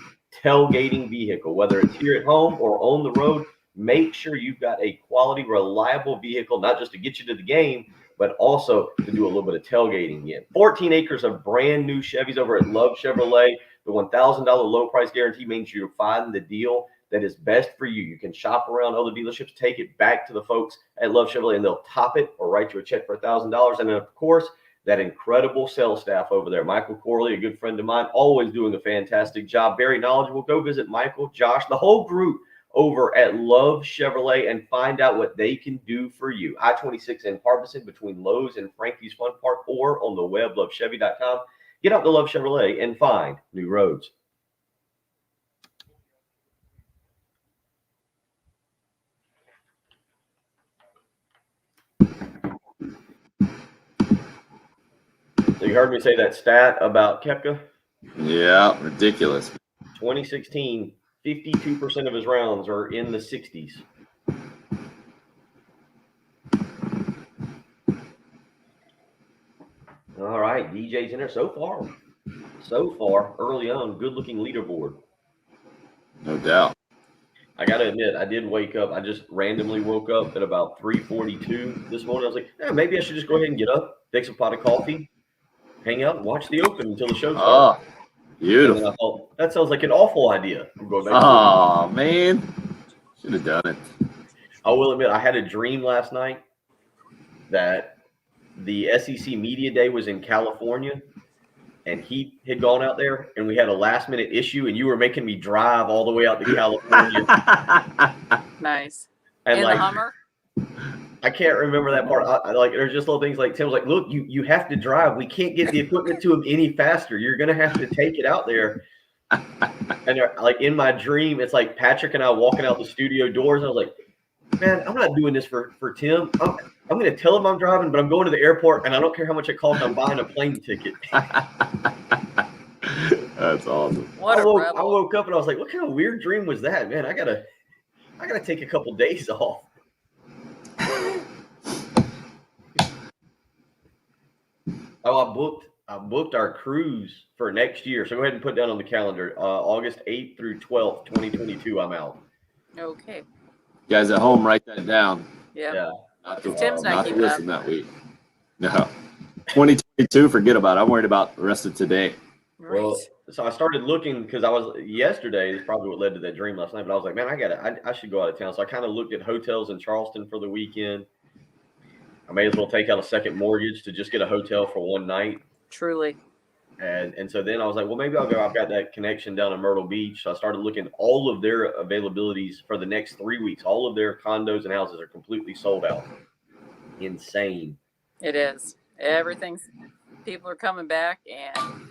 tailgating vehicle. Whether it's here at home or on the road, make sure you've got a quality, reliable vehicle, not just to get you to the game, but also to do a little bit of tailgating in. 14 acres of brand new Chevys over at Love Chevrolet. The $1,000 low price guarantee means you're finding the deal that is best for you. You can shop around other dealerships, take it back to the folks at Love Chevrolet, and they'll top it or write you a check for $1,000. And then, of course, that incredible sales staff over there. Michael Corley, a good friend of mine, always doing a fantastic job. Very knowledgeable. Go visit Michael, Josh, the whole group over at Love Chevrolet and find out what they can do for you. I-26 in Harbison between Lowe's and Frankie's Fun Park, or on the web, lovechevy.com. Get out to Love Chevrolet and find new roads. So you heard me say that stat about Koepka? Yeah, ridiculous. 2016, 52% of his rounds are in the 60s. All right, DJ's in there so far, early on, good-looking leaderboard. No doubt. I got to admit, I did wake up. I just randomly woke up at about 3:42 this morning. I was like, maybe I should just go ahead and get up, fix a pot of coffee, hang out, and watch the Open until the show starts. And Beautiful. then I thought, that sounds like an awful idea. I'm going back to Oh man, should have done it. I will admit, I had a dream last night that the SEC Media Day was in California, and he had gone out there, and we had a last-minute issue, and you were making me drive all the way out to California. Nice. And In like, the Hummer? I can't rememner that part. I like, there's just little things like Tim was like, "Look, you have to drive. We can't get the equipment to him any faster. You're gonna have to take it out there." And like in my dream, it's like Patrick and I walking out the studio doors. And I was like, "Man, I'm not doing this for Tim. I'm going to tell him I'm driving, but I'm going to the airport, and I don't care how much it costs. I'm buying a plane ticket." That's awesome. What I a rebel. woke up and I was like, "What kind of weird dream was that, man? I gotta take a couple days off." Oh, I booked our cruise for next year. So go ahead and put down on the calendar. August 8th through 12th, 2022. I'm out. Okay. Guys at home, write that down. Yeah. Yeah. Not to, Tim's not not to keeping up. listen that week. No. 2022, forget about it. I'm worried about the rest of today. Right. Well, so I started looking because yesterday is probably what led to that dream last night. But I was like, man, I should go out of town. So I kind of looked at hotels in Charleston for the weekend. I may as well take out a second mortgage to just get a hotel for one night. Truly. And so then I was like, well, maybe I'll go. I've got that connection down in Myrtle Beach. So I started looking at all of their availabilities for the next 3 weeks. All of their condos and houses are completely sold out. Insane. It is. People are coming back, and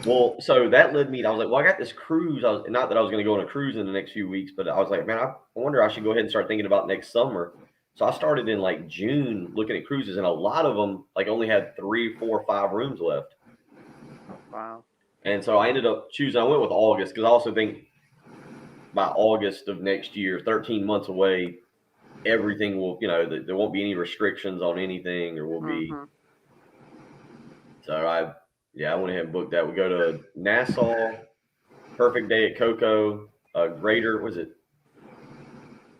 Well, so that led me. I was like, well, I got this cruise. Not that I was going to go on a cruise in the next few weeks, but I was like, man, I wonder I should go ahead and start thinking about next summer. So I started in like June looking at cruises, and a lot of them like only had 3, 4, 5 rooms left. wow. And so I ended up choosing. I went with August because I also think by August of next year, 13 months away, everything will, there won't be any restrictions on anything, or will be. Mhm. So I went ahead and booked that. We go to Nassau, perfect day at Coco, Greater.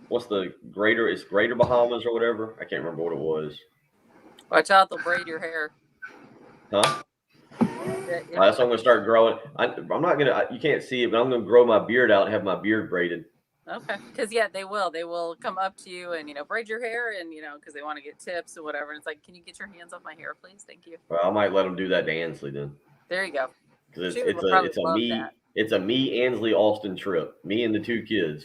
What's the Greater? It's Greater Bahamas or whatever. I can't remember what it was. Watch out, they'll braid your hair. Huh? Yeah. That's what I'm gonna start growing. I'm not gonna. You can't see it, but I'm gonna grow my beard out and have my beard braided. Okay. Because, they will. They will come up to you and, braid your hair and, because they want to get tips or whatever. And it's like, can you get your hands off my hair, please? Thank you. Well, I might let them do that to Ansley then, There you go. because She would probably love that. it's a me Ansley Austin trip. Me and the 2 kids.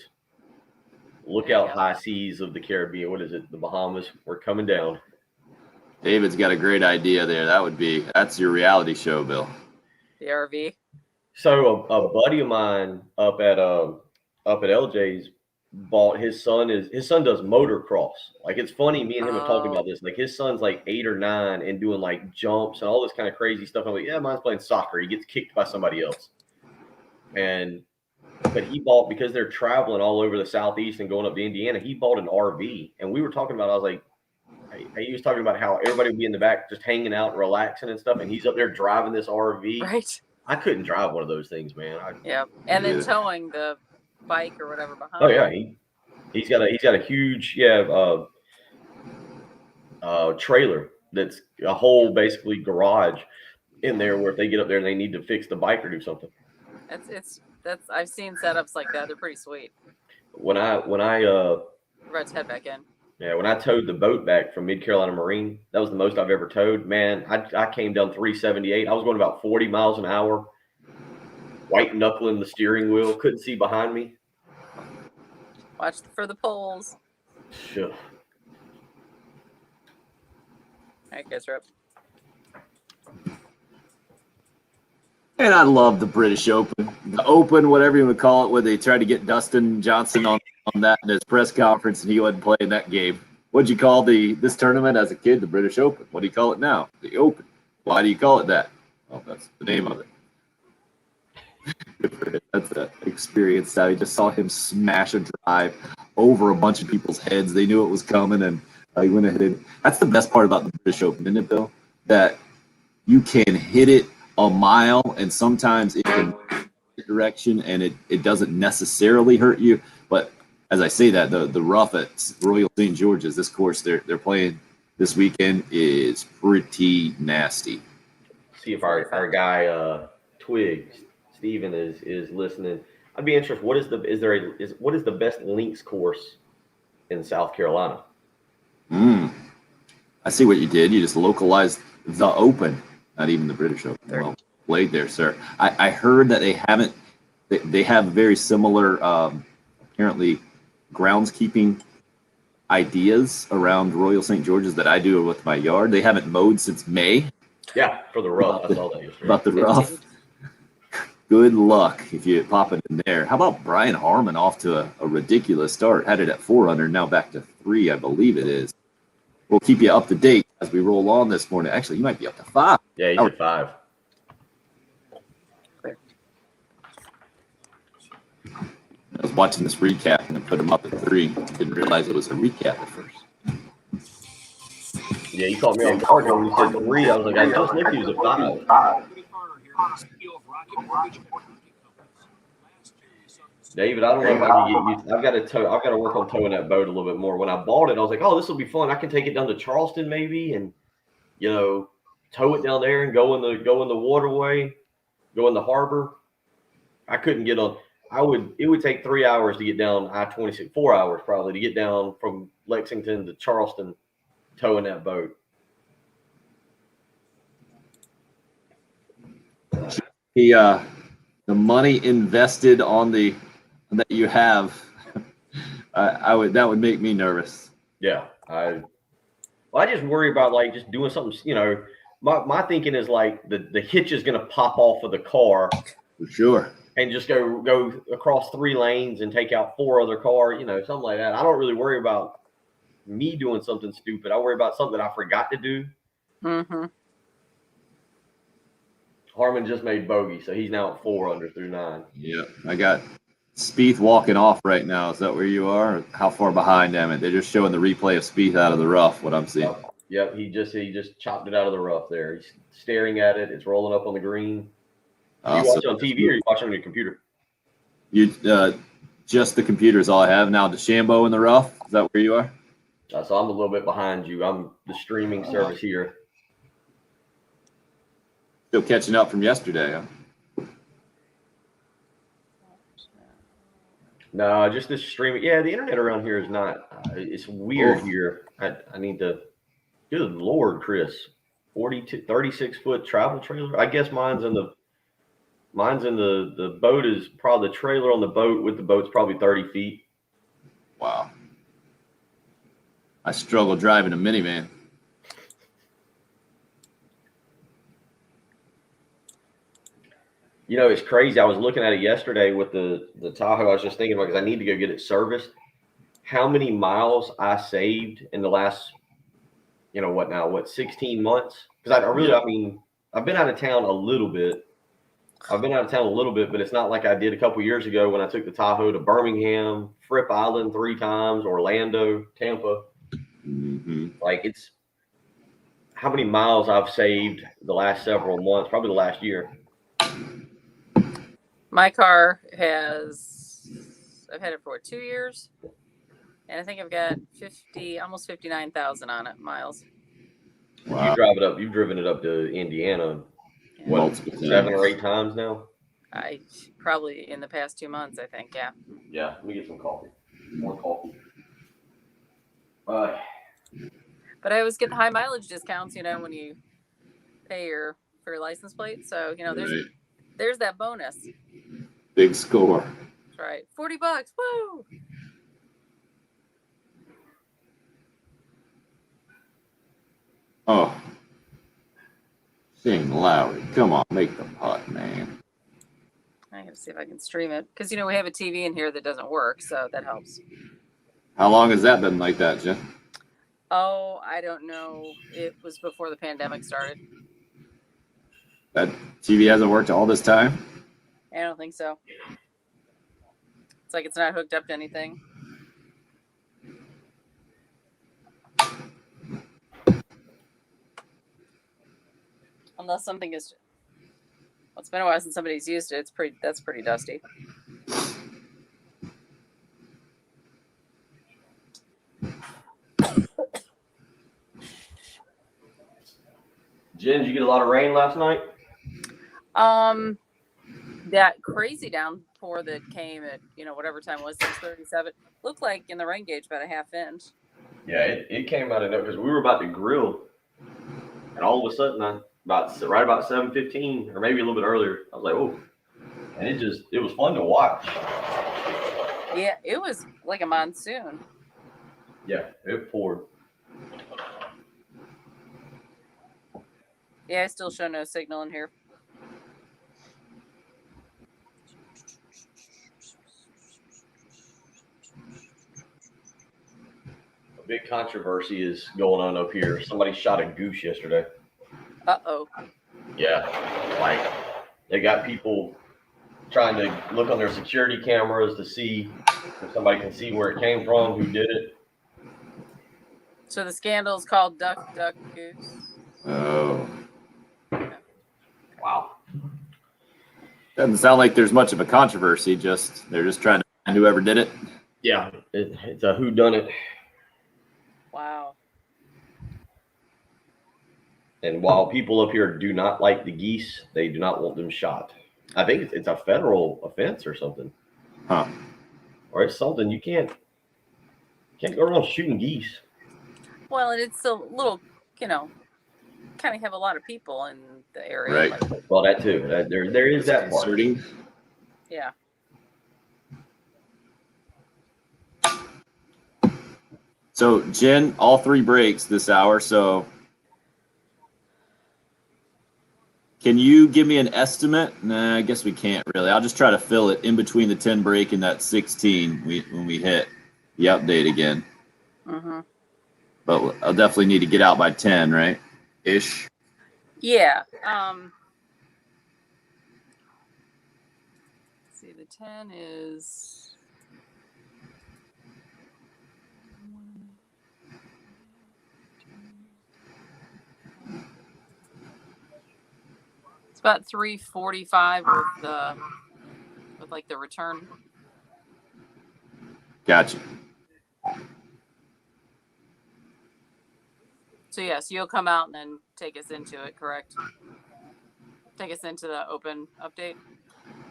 Look There you out, go. high seas of the Caribbean. What is it? The Bahamas. We're coming down. David's got a great idea there. That's your reality show, Bill. The RV. So a buddy of mine up at LJ's bought his son does motocross. Like, it's funny, me and him are talking about this. Like, his son's like 8 or 9 and doing like jumps and all this kind of crazy stuff. I'm like, yeah, mine's playing soccer. He gets kicked by somebody else. But he bought, because they're traveling all over the Southeast and going up to Indiana, he bought an RV. And we were talking about, I was like, he was talking about how everybody would be in the back just hanging out and relaxing and stuff. And he's up there driving this RV. Right. I couldn't drive one of those things, man. Yeah. And then Yeah. towing the bike or whatever behind. Oh yeah, he's got a huge trailer that's a whole basically garage in there, where if they get up there and they need to fix the bike or do something. That's I've seen setups like that. They're pretty sweet. When I Let's head back in. when I towed the boat back from Mid Carolina Marine, that was the most I've ever towed. Man, I came down 378. I was going about 40 miles an hour, white knuckling the steering wheel, couldn't see behind me. Watch for the poles. Sure. All right, guys, we're up. And I love the British Open. The Open, whatever you would call it, where they tried to get Dustin Johnson on that in his press conference, and he wasn't playing that game. What'd you call this tournament as a kid? The British Open. What do you call it now? The Open. Why do you call it that? Well, that's the name of it. That's an experience. I just saw him smash a drive over a bunch of people's heads. They knew it was coming, and he went ahead. And that's the best part about the British Open, isn't it, Bill? That you can hit it a mile, and sometimes it can direction, and it doesn't necessarily hurt you. But as I say that, the rough at Royal St. George's, this course they're playing this weekend, is pretty nasty. See if our guy Twig Steven is listening. I'd be interested. What is the best links course in South Carolina? I see what you did. You just localized the Open, not even the British Open. Well played there, sir. I heard that they have very similar, apparently, groundskeeping ideas around Royal St. George's that I do with my yard. They haven't mowed since May. Yeah, for the rough. I saw that yesterday. About the rough. Good luck if you pop it in there. How about Brian Harmon off to a ridiculous start? Had it at 4 under, now back to 3, I believe it is. We'll keep you up to date as we roll on this morning. Actually, you might be up to 5. Yeah, he's at 5. I was watching this recap and I put him up at 3. Didn't realize it was a recap at first. Yeah, you caught me on guard when you said 3. I was like, I just looked, he was at 5. David, I don't know if I can get used. I've got to work on towing that boat a little bit more. When I bought it, I was like, oh, this will be fun. I can take it down to Charleston maybe, and tow it down there and go in the waterway, go in the harbor. I couldn't get on. It would take 3 hours to get down I-26, 4 hours probably to get down from Lexington to Charleston, towing that boat. The money invested that you have, that would make me nervous. Yeah, I just worry about just doing something. My thinking is the hitch is going to pop off of the car For sure. and just go across 3 lanes and take out 4 other cars, something like that. I don't really worry about me doing something stupid. I worry about something I forgot to do. Mm-hmm. Harmon just made bogey, so he's now at 4 under through 9. Yeah, I got Spieth walking off right now. Is that where you are? Or how far behind am I? They're just showing the replay of Spieth out of the rough, what I'm seeing. Yep, he just chopped it out of the rough there. He's staring at it. It's rolling up on the green. You watch it on TV or you watch it on your computer? Just the computer is all I have now. DeChambeau in the rough. Is that where you are? So I'm a little bit behind you. I'm the streaming service here. Still catching up from yesterday, huh? No, just this streaming. Yeah, the internet around here is not. It's weird here. I need to. Good Lord, Chris. 36-foot travel trailer. I guess mine's in the boat is probably the trailer on the boat with the boat's probably 30 feet. Wow. I struggle driving a minivan. It's crazy. I was looking at it yesterday with the Tahoe. I was just thinking about because I need to go get it serviced. How many miles I saved in the last, 16 months? Because I've been out of town a little bit. But it's not like I did a couple years ago when I took the Tahoe to Birmingham, Fripp Island 3 times, Orlando, Tampa. Mm-hmm. It's how many miles I've saved the last several months, probably the last year. My car I've had it for 2 years, and I think I've got almost 59,000 on it miles. Wow. You've driven it up to Indiana, Yeah. 7 or 8 times now? I probably in the past 2 months, I think. Yeah. Yeah. Let me get some coffee. More coffee. But I always get the high mileage discounts, when you pay for your license plate. So, there's that bonus. Big score. That's right. $40. Woo! Oh. Shane Lowry. Come on, make the putt, man. I gotta see if I can stream it. Because, we have a TV in here that doesn't work, so that helps. How long has that been like that, Jen? Oh, I don't know. It was before the pandemic started. That TV hasn't worked all this time? I don't think so. It's like it's not hooked up to anything. Unless something is. Well, it's been a while since somebody's used it. That's pretty dusty. Jen, did you get a lot of rain last night? that crazy downpour that came at, whatever time it was, 6:37, looked like in the rain gauge about a half inch. Yeah, it came out of nowhere because we were about to grill, and all of a sudden, right about 7:15, or maybe a little bit earlier, I was like, oh, and it was fun to watch. Yeah, it was like a monsoon. Yeah, it poured. Yeah, I still show no signal in here. A big controversy is going on up here. Somebody shot a goose yesterday. Uh-oh. Yeah, like they got people trying to look on their security cameras to see if somebody can see where it came from, who did it. So the scandal is called Duck, Duck, Goose. Oh, Wow. doesn't sound like there's much of a controversy. They're just trying to find whoever did it. Yeah, it's a whodunit. Wow. And while people up here do not like the geese, they do not want them shot. I think it's a federal offense or something. Huh. Or it's something you can't go around shooting geese. Well, and it's a little, kind of have a lot of people in the area. Right. Like, Well, that too. There is that part. Concerning. yeah. So, Jen, all 3 breaks this hour. So, can you give me an estimate? Nah, I guess we can't really. I'll just try to fill it in between the 10 break and that 16 when we hit the update again. Mm-hmm. But I'll definitely need to get out by 10, right? Ish. Yeah. Let's see, the 10 is. It's about 3:45 with like the return. Gotcha. So yes, you'll come out and then take us into it, correct? Take us into the open update.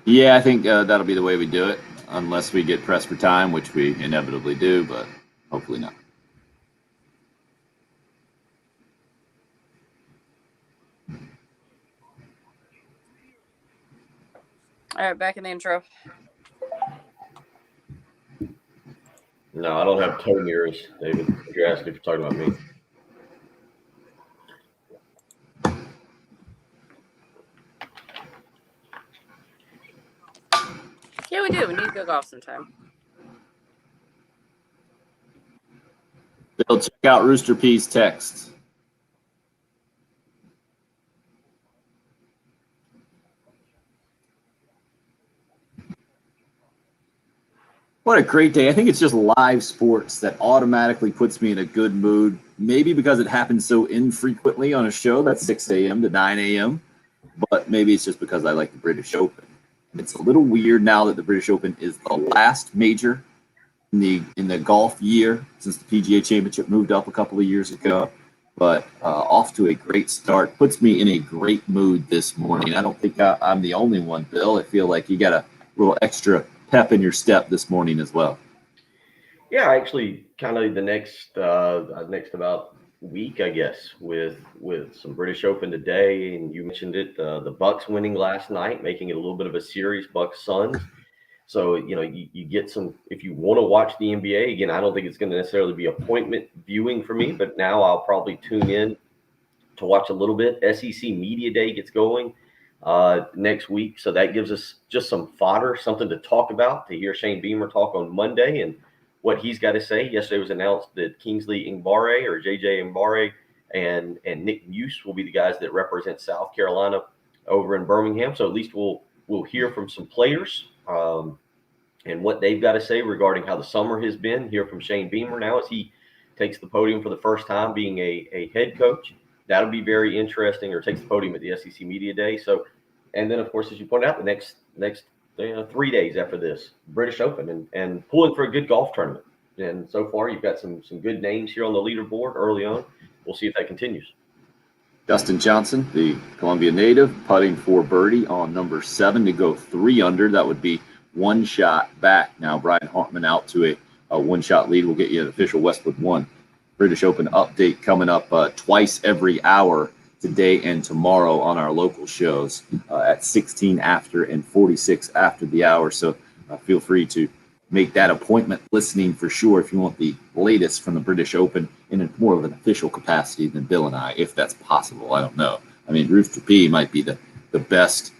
Yeah, I think that'll be the way we do it, unless we get pressed for time, which we inevitably do, but hopefully not. All right, back in the intro. No, I don't have toe mirrors, David. If you're asking if you're talking about me. Yeah, we do. We need to go golf sometime. Bill, check out Rooster P's text. What a great day. I think it's just live sports that automatically puts me in a good mood. Maybe because it happens so infrequently on a show that's 6 a.m. to 9 a.m. But maybe it's just because I like the British Open. It's a little weird now that the British Open is the last major in the golf year since the PGA Championship moved up a couple of years ago. But off to a great start. Puts me in a great mood this morning. I don't think I'm the only one, Bill. I feel like you got a little extra pep in your step this morning as well. Yeah, actually, kind of the next about week, I guess, with some British Open today, and you mentioned it, the Bucks winning last night, making it a little bit of a series, Bucks Suns. So you get some. If you want to watch the NBA again, I don't think it's going to necessarily be appointment viewing for me, but now I'll probably tune in to watch a little bit. SEC Media Day gets going next week, so that gives us just some fodder, something to talk about, to hear Shane Beamer talk on Monday and what he's got to say. Yesterday was announced that Kingsley Mbaré, or JJ Mbaré, and Nick Muse will be the guys that represent South Carolina over in Birmingham. So at least we'll hear from some players and what they've got to say regarding how the summer has been. Hear from Shane Beamer now as he takes the podium for the first time being a head coach. That'll be very interesting, or takes the podium at the SEC Media Day. So, and then, of course, as you pointed out, the next 3 days after this, British Open, and pulling for a good golf tournament. And so far, you've got some good names here on the leaderboard early on. We'll see if that continues. Dustin Johnson, the Columbia native, putting for birdie on number 7 to go 3 under. That would be 1 shot back. Now Brian Hartman out to a 1-shot lead will get you an official Westwood 1 British Open update coming up twice every hour today and tomorrow on our local shows at 16 after and 46 after the hour. So feel free to make that appointment listening for sure if you want the latest from the British Open in more of an official capacity than Bill and I, if that's possible. I don't know. I mean, Rooster P might be the best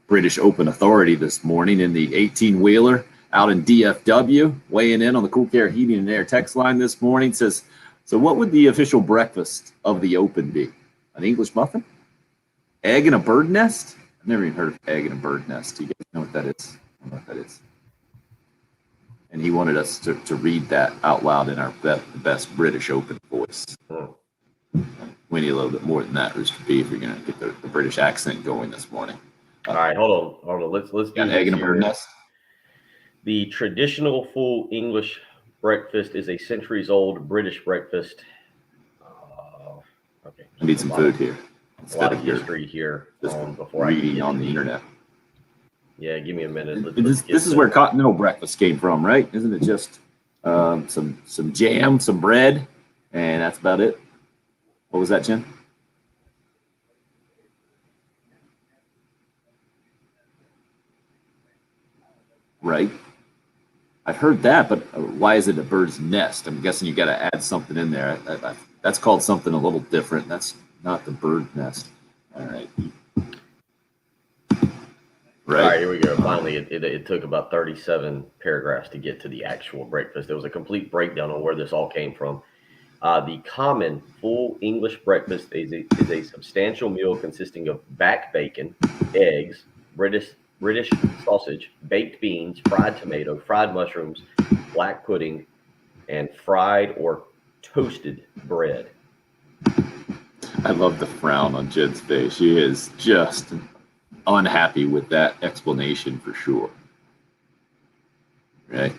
British Open authority this morning in the 18-wheeler out in DFW, weighing in on the Cool Care Heating and Air text line this morning. Says, so what would the official breakfast of the Open be? An English muffin? Egg in a bird nest? I've never even heard of egg in a bird nest. Do you guys know what that is? I don't know what that is. And he wanted us to read that out loud in our best British Open voice. We need a little bit more than that, Rooster P, if you're going to get the British accent going this morning. All right, hold on. Let's do An egg in a this bird here. nest? The traditional full English breakfast is a centuries-old British breakfast. Okay. I need some food here. A Instead lot of of your history here just before I reading get on the into internet. Yeah, give me a minute. This is where continental breakfast came from, right? Isn't it just some jam, some bread, and that's about it? What was that, Jen? Right. I've heard that, but why is it a bird's nest? I'm guessing you got to add something in there. That's called something a little different. That's not the bird nest. All right. All right, here we go. Finally, it took about 37 paragraphs to get to the actual breakfast. There was a complete breakdown on where this all came from. The common full English breakfast is a substantial meal consisting of back bacon, eggs, British sausage, baked beans, fried tomato, fried mushrooms, black pudding, and fried or toasted bread. I love the frown on Jen's face. She is just unhappy with that explanation for sure. Right?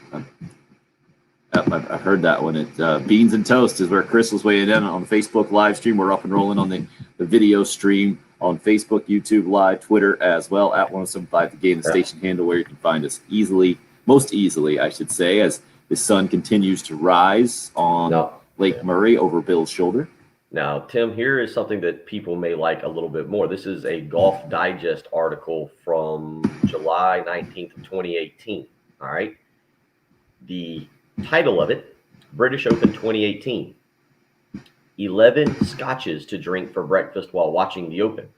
I've heard that one. Beans and Toast is where Chris was weighing in on the Facebook live stream. We're up and rolling on the video stream on Facebook, YouTube Live, Twitter as well, at 1075 The Game, the station handle where you can find us most easily, I should say, as the sun continues to rise on Lake Murray over Bill's shoulder. Now, Tim, here is something that people may like a little bit more. This is a Golf Digest article from July 19th of 2018. All right. The title of it, British Open 2018. 11 scotches to drink for breakfast while watching the Open.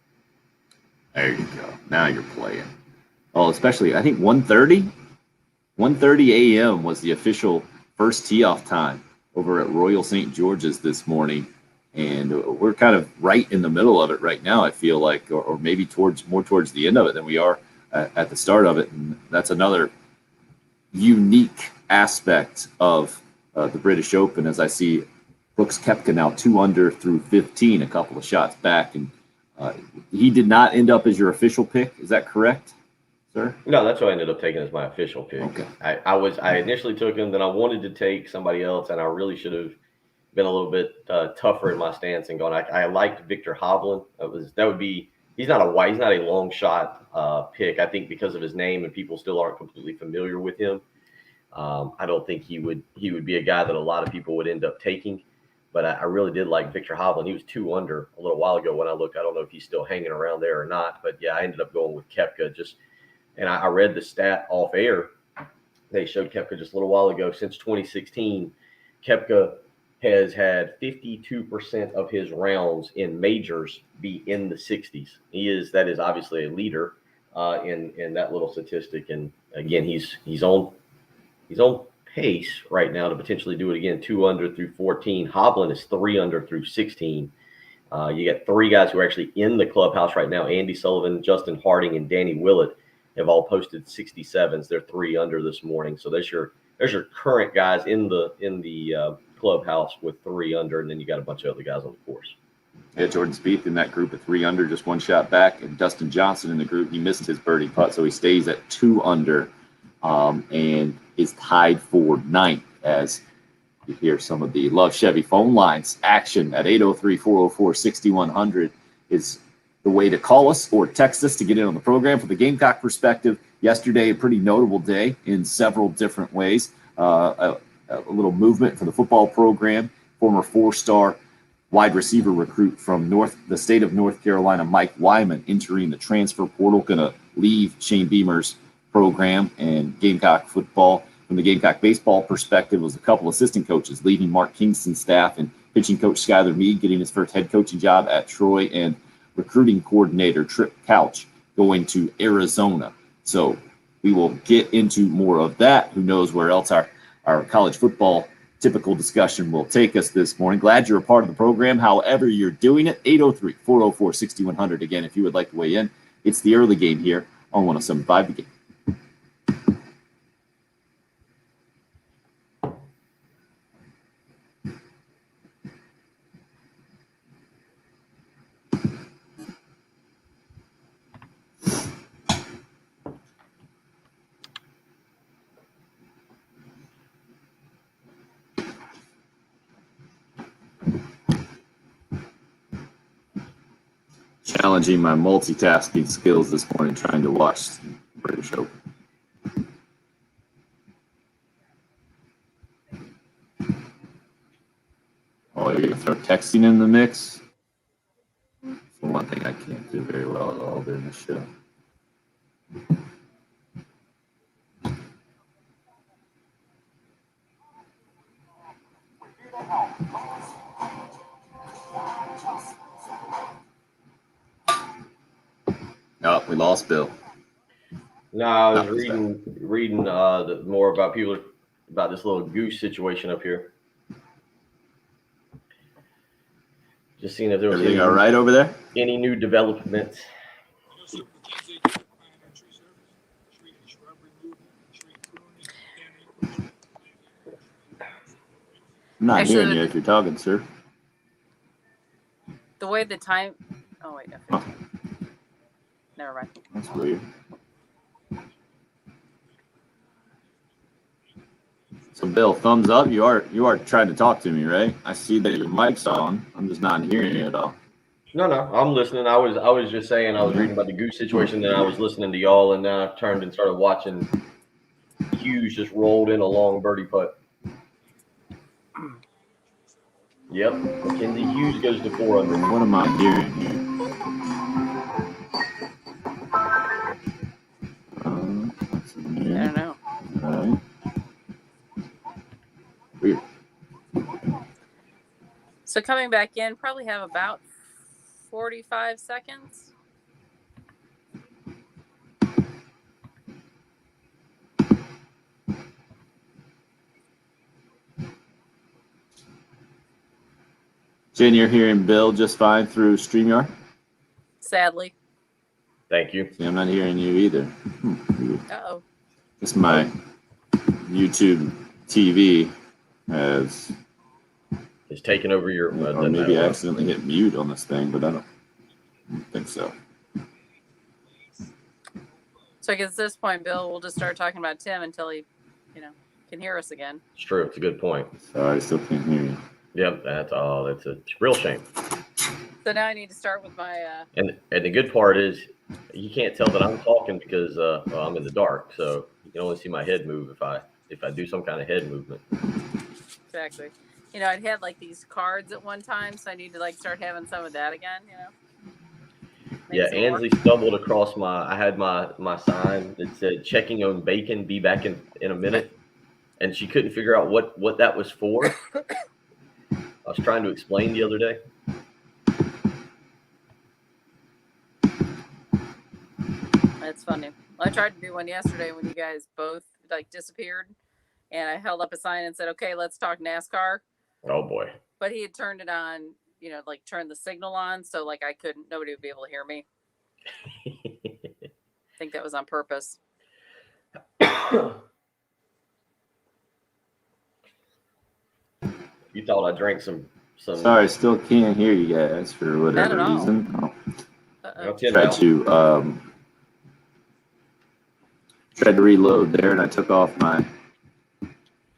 There you go. Now you're playing. Oh, especially, I think 1:30 a.m. was the official first tee-off time over at Royal St. George's this morning. And we're kind of right in the middle of it right now, I feel like, or maybe more towards the end of it than we are at the start of it. And that's another unique aspect of the British Open, as I see Brooks Koepka now 2 under through 15, a couple of shots back. And he did not end up as your official pick. Is that correct, sir? No, that's what I ended up taking as my official pick. Okay. I initially took him, then I wanted to take somebody else, and I really should have been a little bit tougher in my stance and gone. I liked Victor Hovland. He's not a long shot pick. I think because of his name and people still aren't completely familiar with him. I don't think he would be a guy that a lot of people would end up taking. But I really did like Victor Hovland. He was 2 under a little while ago when I looked. I don't know if he's still hanging around there or not. But yeah, I ended up going with Koepka. And I read the stat off air. They showed Koepka just a little while ago. Since 2016, Koepka has had 52% of his rounds in majors be in the 60s. That is obviously a leader in that little statistic. And again, he's on pace right now to potentially do it again. 2 under through 14. Hovland is 3 under through 16. You got 3 guys who are actually in the clubhouse right now. Andy Sullivan, Justin Harding, and Danny Willett have all posted 67s. They're 3 under this morning. So there's your current guys in the clubhouse with 3 under, and then you got a bunch of other guys on the course. Yeah, Jordan Spieth in that group at 3 under, just 1 shot back, and Dustin Johnson in the group, he missed his birdie putt, so he stays at 2 under, and is tied for 9th as you hear some of the Love Chevy phone lines action at 803-404-6100 is the way to call us or text us to get in on the program. For the Gamecock perspective, yesterday, a pretty notable day in several different ways. A little movement for the football program. Former 4-star wide receiver recruit from the state of North Carolina, Mike Wyman, entering the transfer portal, going to leave Shane Beamer's program. And Gamecock football, from the Gamecock baseball perspective, was a couple assistant coaches leaving Mark Kingston's staff, and pitching coach Skyler Mead getting his first head coaching job at Troy, and recruiting coordinator Trip Couch going to Arizona. So we will get into more of that. Who knows where else our college football typical discussion will take us this morning. Glad you're a part of the program, however you're doing it. 803-404-6100. Again, if you would like to weigh in, it's the early game here on 107.5 The Game. Challenging my multitasking skills this morning, trying to watch British Open. Oh, you're gonna throw texting in the mix? That's the one thing I can't do very well at all during the show. Oh, we lost Bill. No, I was reading more about people about this little goose situation up here. Just seeing if there was Everything all right over there? any new developments. I'm not Actually, hearing you if you're talking, sir. The way the time. Oh wait, no. Oh. Never mind. That's weird. So, Bill, thumbs up. You are trying to talk to me, right? I see that your mic's on. I'm just not hearing you at all. No, I'm listening. I was just saying I was reading about the goose situation, then I was listening to y'all, and then I turned and started watching Hughes just rolled in a long birdie putt. Yep, Mackenzie Hughes goes to 4 under. What am I hearing here? I don't know. All right. Weird. So coming back in, probably have about 45 seconds. Jen, you're hearing Bill just fine through StreamYard? Sadly. Thank you. See, I'm not hearing you either. Uh-oh. It's my YouTube TV has, It's taking over your. or maybe I accidentally hit mute on this thing, but I don't think so. So I guess at this point, Bill, we'll just start talking about Tim until he, can hear us again. It's true. It's a good point. Sorry, I still can't hear you. Yep, that's a real shame. So now I need to start with my. And the good part is you can't tell that I'm talking because I'm in the dark, so you can only see my head move if I do some kind of head movement. Exactly. I'd had like these cards at one time, so I need to like start having some of that again. Make Yeah, some more. Ansley stumbled across I had my sign that said checking on bacon, be back in a minute. And she couldn't figure out what that was for. I was trying to explain the other day. That's funny. Well, I tried to do one yesterday when you guys both like disappeared, and I held up a sign and said, "Okay, let's talk NASCAR." Oh boy. But he had turned it on, like turned the signal on, so like nobody would be able to hear me. I think that was on purpose. You thought I drank some. Sorry, still can't hear you guys for whatever Not at all. reason. Oh. Uh-oh. Tried to reload there, and I took off my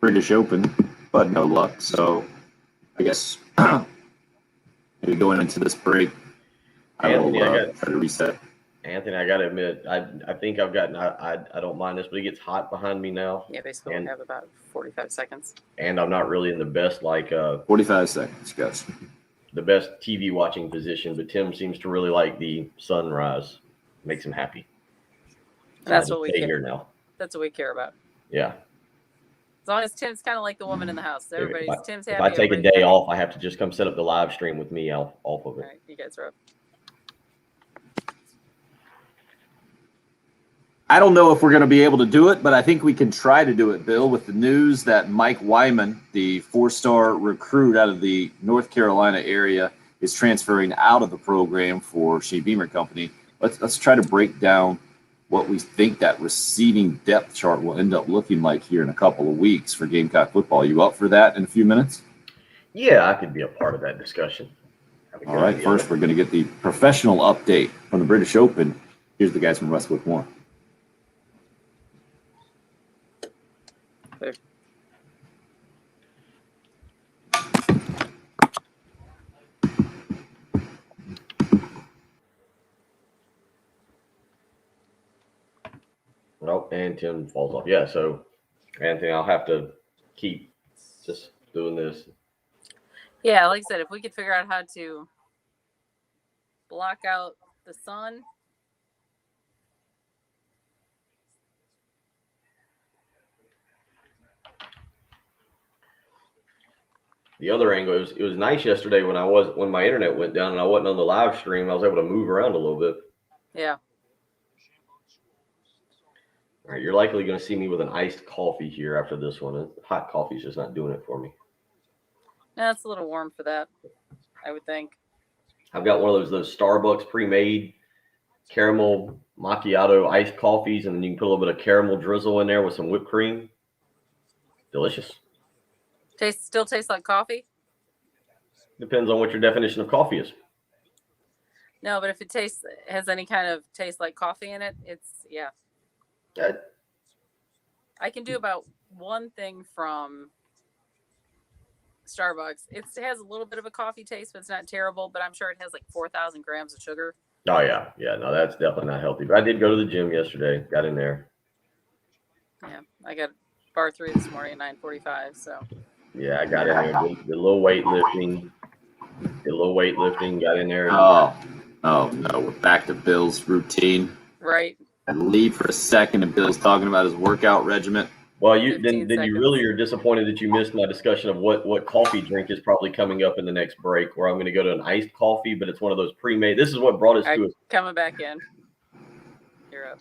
British Open, but no luck. So I guess maybe going into this break, I will Anthony, I try to reset. Anthony, I got to admit, I think I've gotten, I don't mind this, but it gets hot behind me now. Yeah, they still have about 45 seconds. And I'm not really in the best, 45 seconds, guys. The best TV watching position, but Tim seems to really like the sunrise. Makes him happy. So That's what we stay care. here now. That's what we care about. Yeah. As long as Tim's kind of like the woman in the house. Tim's happy. If I take a day off, I have to just come set up the live stream with me off of it. All right, you guys are up. I don't know if we're going to be able to do it, but I think we can try to do it, Bill, with the news that Mike Wyman, the 4-star recruit out of the North Carolina area, is transferring out of the program for Shea Beamer Company. Let's try to break down what we think that receiving depth chart will end up looking like here in a couple of weeks for Gamecock football. You up for that in a few minutes? Yeah, I could be a part of that discussion. All right, first we're going to get the professional update from the British Open. Here's the guys from Westwood One. Nope, and Tim falls off. Yeah, so Anthony, I'll have to keep just doing this. Yeah, like I said, if we could figure out how to block out the sun. The other angle, it was nice yesterday when my internet went down and I wasn't on the live stream. I was able to move around a little bit. Yeah. All right, you're likely going to see me with an iced coffee here after this one. Hot coffee is just not doing it for me. No, it's a little warm for that, I would think. I've got one of those Starbucks pre-made caramel macchiato iced coffees, and then you can put a little bit of caramel drizzle in there with some whipped cream. Delicious. Still tastes like coffee? Depends on what your definition of coffee is. No, but if it has any kind of taste like coffee in it, yeah. I can do about one thing from Starbucks. It has a little bit of a coffee taste, but it's not terrible. But I'm sure it has like 4,000 grams of sugar. Oh, yeah. Yeah, no, that's definitely not healthy. But I did go to the gym yesterday. Got in there. Yeah, I got bar 3 this morning at 9:45. So. Yeah, I got in there. Did a little weightlifting. Got in there. Oh, no. We're back to Bill's routine. Right. And leave for a second, and Bill's talking about his workout regimen. Well, you really are disappointed that you missed my discussion of what coffee drink is probably coming up in the next break, where I'm going to go to an iced coffee, but it's one of those pre-made. This is what brought us to it. Coming back in. You're up.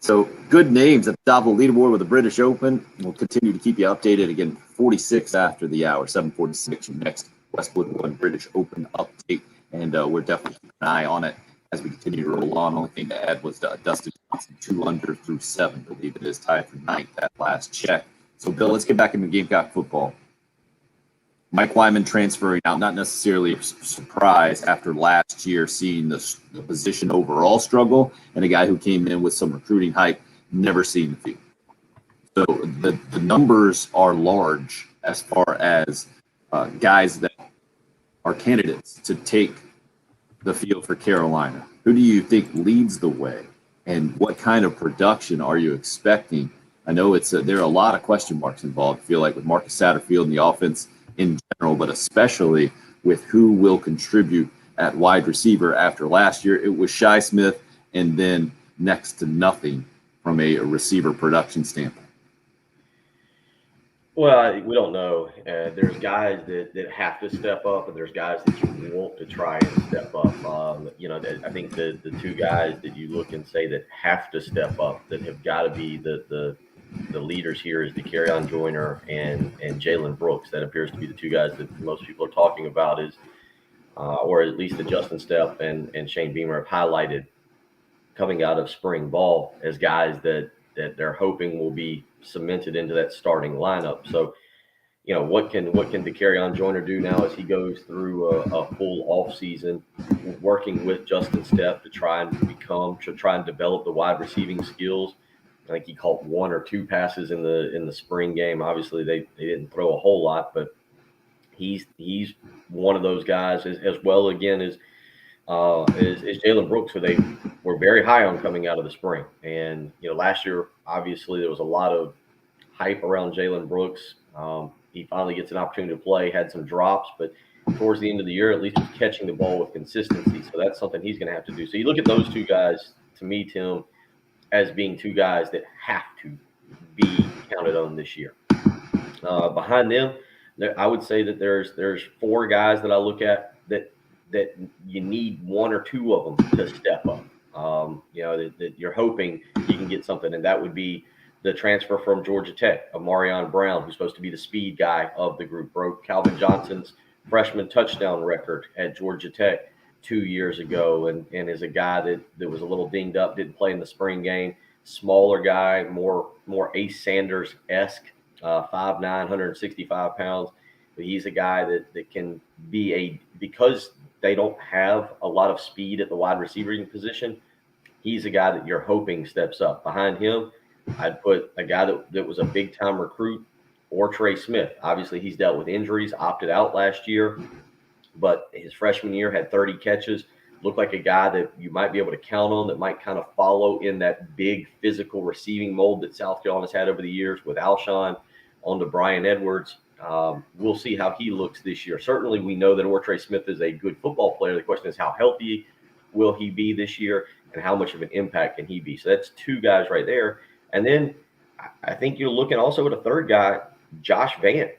So good names at the top of the leaderboard with the British Open. We'll continue to keep you updated. Again, 46 after the hour, 7:46. Your next Westwood One British Open update, and we're definitely keeping an eye on it as we continue to roll on. Only thing to add was Dustin Johnson, 2 under through 7. I believe it is tied for 9th at last check. So, Bill, let's get back into Gamecock football. Mike Wyman transferring out, not necessarily a surprise after last year seeing the position overall struggle, and a guy who came in with some recruiting hype, never seen the field. So the numbers are large as far as guys that are candidates to take the field for Carolina. Who do you think leads the way, and what kind of production are you expecting? I know there are a lot of question marks involved. I feel like with Marcus Satterfield and the offense in general, but especially with who will contribute at wide receiver. After last year, it was Shi Smith, and then next to nothing from a receiver production standpoint. Well, we don't know. There's guys that have to step up, and there's guys that you want to try and step up. I think the two guys that you look and say that have to step up, that have got to be the leaders here, is DeCarrion Joyner and Jalen Brooks. That appears to be the two guys that most people are talking about, or at least the Justin Stepp and Shane Beamer have highlighted coming out of spring ball as guys that they're hoping will be cemented into that starting lineup. So, what can DeCarrion Joyner do now as he goes through a full off season, working with Justin Stepp to try and develop the wide receiving skills. I think he caught 1 or 2 passes in the spring game. Obviously, they didn't throw a whole lot, but he's one of those guys as well. Again, as is Jalen Brooks, who they were very high on coming out of the spring. And, last year, obviously, there was a lot of hype around Jalen Brooks. He finally gets an opportunity to play, had some drops, but towards the end of the year, at least was catching the ball with consistency. So that's something he's going to have to do. So you look at those two guys, to me, Tim, as being two guys that have to be counted on this year. Behind them, I would say that there's four guys that I look at that you need one or two of them to step up. That you're hoping you can get something, and that would be the transfer from Georgia Tech, Amarion Brown, who's supposed to be the speed guy of the group, broke Calvin Johnson's freshman touchdown record at Georgia Tech 2 years ago, and is a guy that was a little dinged up, didn't play in the spring game. Smaller guy, more Ace Sanders-esque, 5'9", 165 pounds. But he's a guy that can be because they don't have a lot of speed at the wide receiving position, he's a guy that you're hoping steps up. Behind him, I'd put a guy that was a big-time recruit, Ortre Smith. Obviously, he's dealt with injuries, opted out last year, but his freshman year had 30 catches. Looked like a guy that you might be able to count on, that might kind of follow in that big physical receiving mold that South Carolina's had over the years with Alshon on to Brian Edwards. We'll see how he looks this year. Certainly, we know that Ortre Smith is a good football player. The question is, how healthy will he be this year, and how much of an impact can he be? So that's two guys right there. And then I think you're looking also at a third guy, Josh Vann.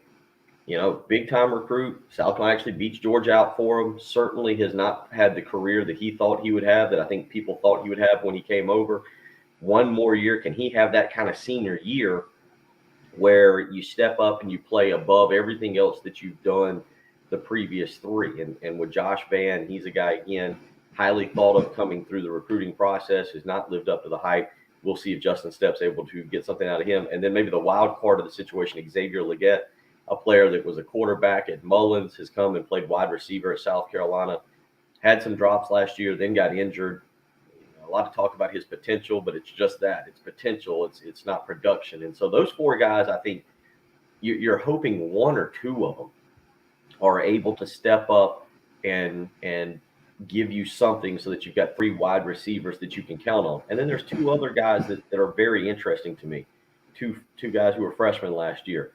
Big-time recruit. South Carolina actually beats Georgia out for him. Certainly has not had the career that he thought he would have, that I think people thought he would have when he came over. One more year. Can he have that kind of senior year where you step up and you play above everything else that you've done the previous three? And with Josh Vann, he's a guy, again, highly thought of coming through the recruiting process, has not lived up to the hype. We'll see if Justin Stepp's able to get something out of him. And then maybe the wild card of the situation, Xavier Legette, a player that was a quarterback at Mullins, has come and played wide receiver at South Carolina, had some drops last year, then got injured. A lot of talk about his potential, but it's just that. It's potential. It's not production. And so those four guys, I think you're hoping one or two of them are able to step up and give you something so that you've got three wide receivers that you can count on. And then there's two other guys that are very interesting to me, two guys who were freshmen last year,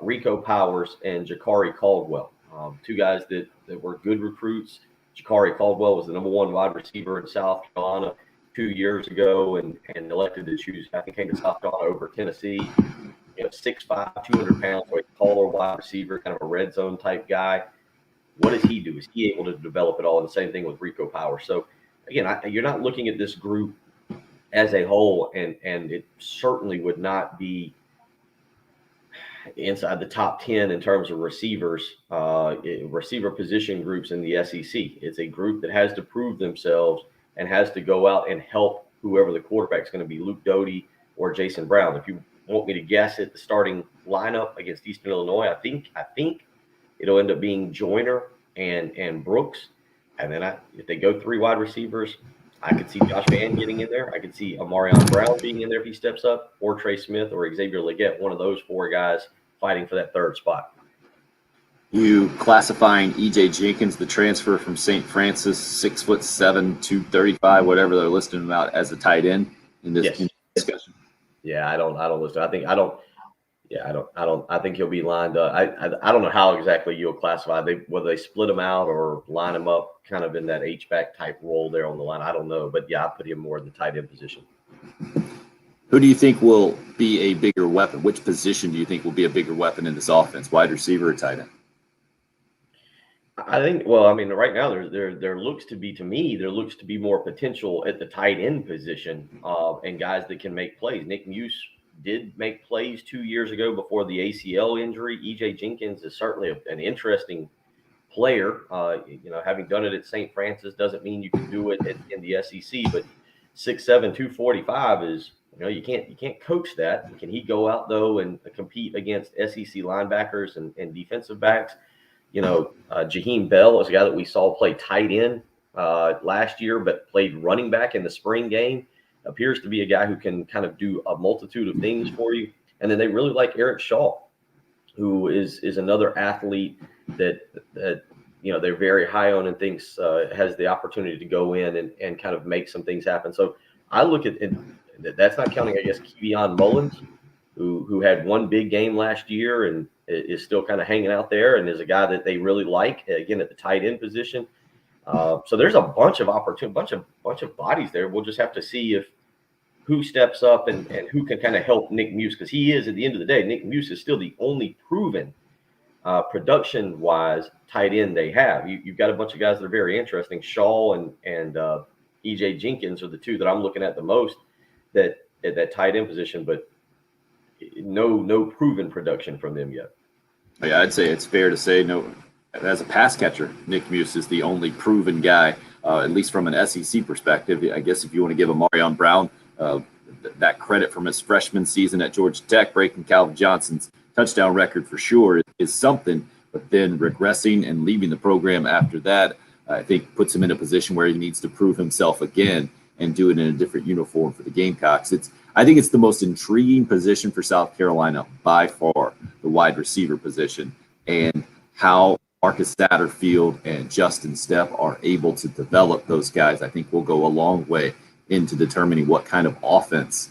Rico Powers and Jakari Caldwell, two guys that were good recruits. Jakari Caldwell was the number one wide receiver in South Carolina 2 years ago and elected to choose, I think, came to South Carolina over Tennessee. 6'5", 200 pounds, so a taller wide receiver, kind of a red zone type guy. What does he do? Is he able to develop it all? And the same thing with Rico Powers. So, again, you're not looking at this group as a whole, and it certainly would not be inside the top 10 in terms of receivers, receiver position groups in the SEC. It's a group that has to prove themselves and has to go out and help whoever the quarterback is going to be, Luke Doty or Jason Brown. If you want me to guess at the starting lineup against Eastern Illinois, I think it'll end up being Joyner and Brooks. And then if they go three wide receivers, I could see Josh Vann getting in there. I could see Amarion Brown being in there if he steps up, or Trey Smith or Xavier Legette, one of those four guys fighting for that third spot. You classifying E.J. Jenkins, the transfer from St. Francis, 6'7", 235, whatever they're listing him out, as a tight end in this discussion? Yeah, I don't listen. I think he'll be lined up. I don't know how exactly you'll classify whether they split him out or line him up kind of in that H-back type role there on the line. I don't know, but yeah, I put him more in the tight end position. Who do you think will be a bigger weapon? Which position do you think will be a bigger weapon in this offense, wide receiver or tight end? I think, right now there looks to be more potential at the tight end position and guys that can make plays. Nick Muse did make plays 2 years ago before the ACL injury. E.J. Jenkins is certainly an interesting player. Having done it at St. Francis doesn't mean you can do it in the SEC, but 6'7", 245 is, you can't coach that. Can he go out though and compete against SEC linebackers and defensive backs? Jaheim Bell is a guy that we saw play tight end last year, but played running back in the spring game. Appears to be a guy who can kind of do a multitude of things for you. And then they really like Eric Shaw, who is another athlete that they're very high on and thinks has the opportunity to go in and kind of make some things happen. So I look at and that's not counting, I guess, Kevion Mullins, who had one big game last year and is still kind of hanging out there and is a guy that they really like, again, at the tight end position. So there's a bunch of opportunity, bunch of bodies there. We'll just have to see if who steps up and who can kind of help Nick Muse, because he is, at the end of the day, Nick Muse is still the only proven production-wise tight end they have. You've got a bunch of guys that are very interesting. Shaw and E.J. Jenkins are the two that I'm looking at the most that at that tight end position, but no proven production from them yet. Yeah, I'd say it's fair to say no. As a pass catcher, Nick Muse is the only proven guy, at least from an SEC perspective. I guess if you want to give Amarion Brown that credit from his freshman season at Georgia Tech, breaking Calvin Johnson's touchdown record for sure is something, but then regressing and leaving the program after that, I think puts him in a position where he needs to prove himself again and do it in a different uniform for the Gamecocks. I think it's the most intriguing position for South Carolina by far, the wide receiver position, and how Marcus Satterfield and Justin Stepp are able to develop those guys, I think will go a long way into determining what kind of offense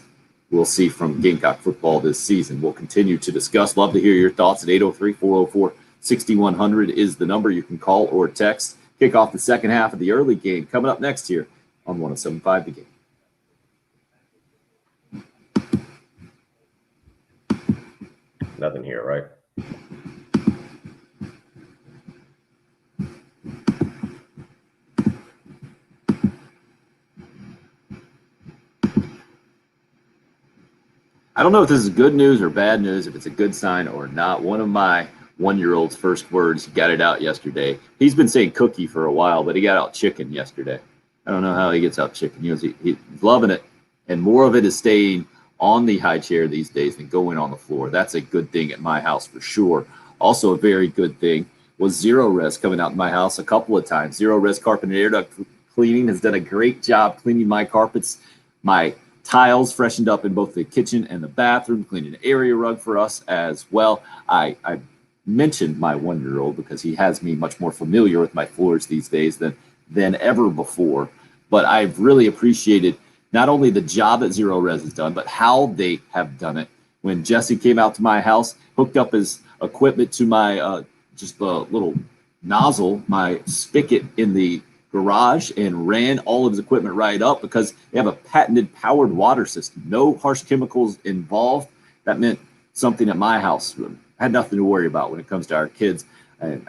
we'll see from Gamecock football this season. We'll continue to discuss. Love to hear your thoughts at 803-404-6100 is the number you can call or text. Kick off the second half of the early game coming up next here on 107.5 The Game. Nothing here, right? I don't know if this is good news or bad news, if it's a good sign or not. One of my one-year-old's first words, he got it out yesterday. He's been saying cookie for a while, but he got out chicken yesterday. I don't know how he gets out chicken. He's loving it, and more of it is staying on the high chair these days than going on the floor. That's a good thing at my house for sure. Also a very good thing was Zero Res coming out in my house a couple of times. Zero Res Carpet and Air Duct Cleaning has done a great job cleaning my carpets, my tiles freshened up in both the kitchen and the bathroom, cleaning an area rug for us as well. I mentioned my one-year-old because he has me much more familiar with my floors these days than ever before. But I've really appreciated not only the job that Zero Res has done, but how they have done it. When Jesse came out to my house, hooked up his equipment to my just a little nozzle, my spigot in the garage, and ran all of his equipment right up because they have a patented powered water system. No harsh chemicals involved. That meant something at my house. I had nothing to worry about when it comes to our kids. And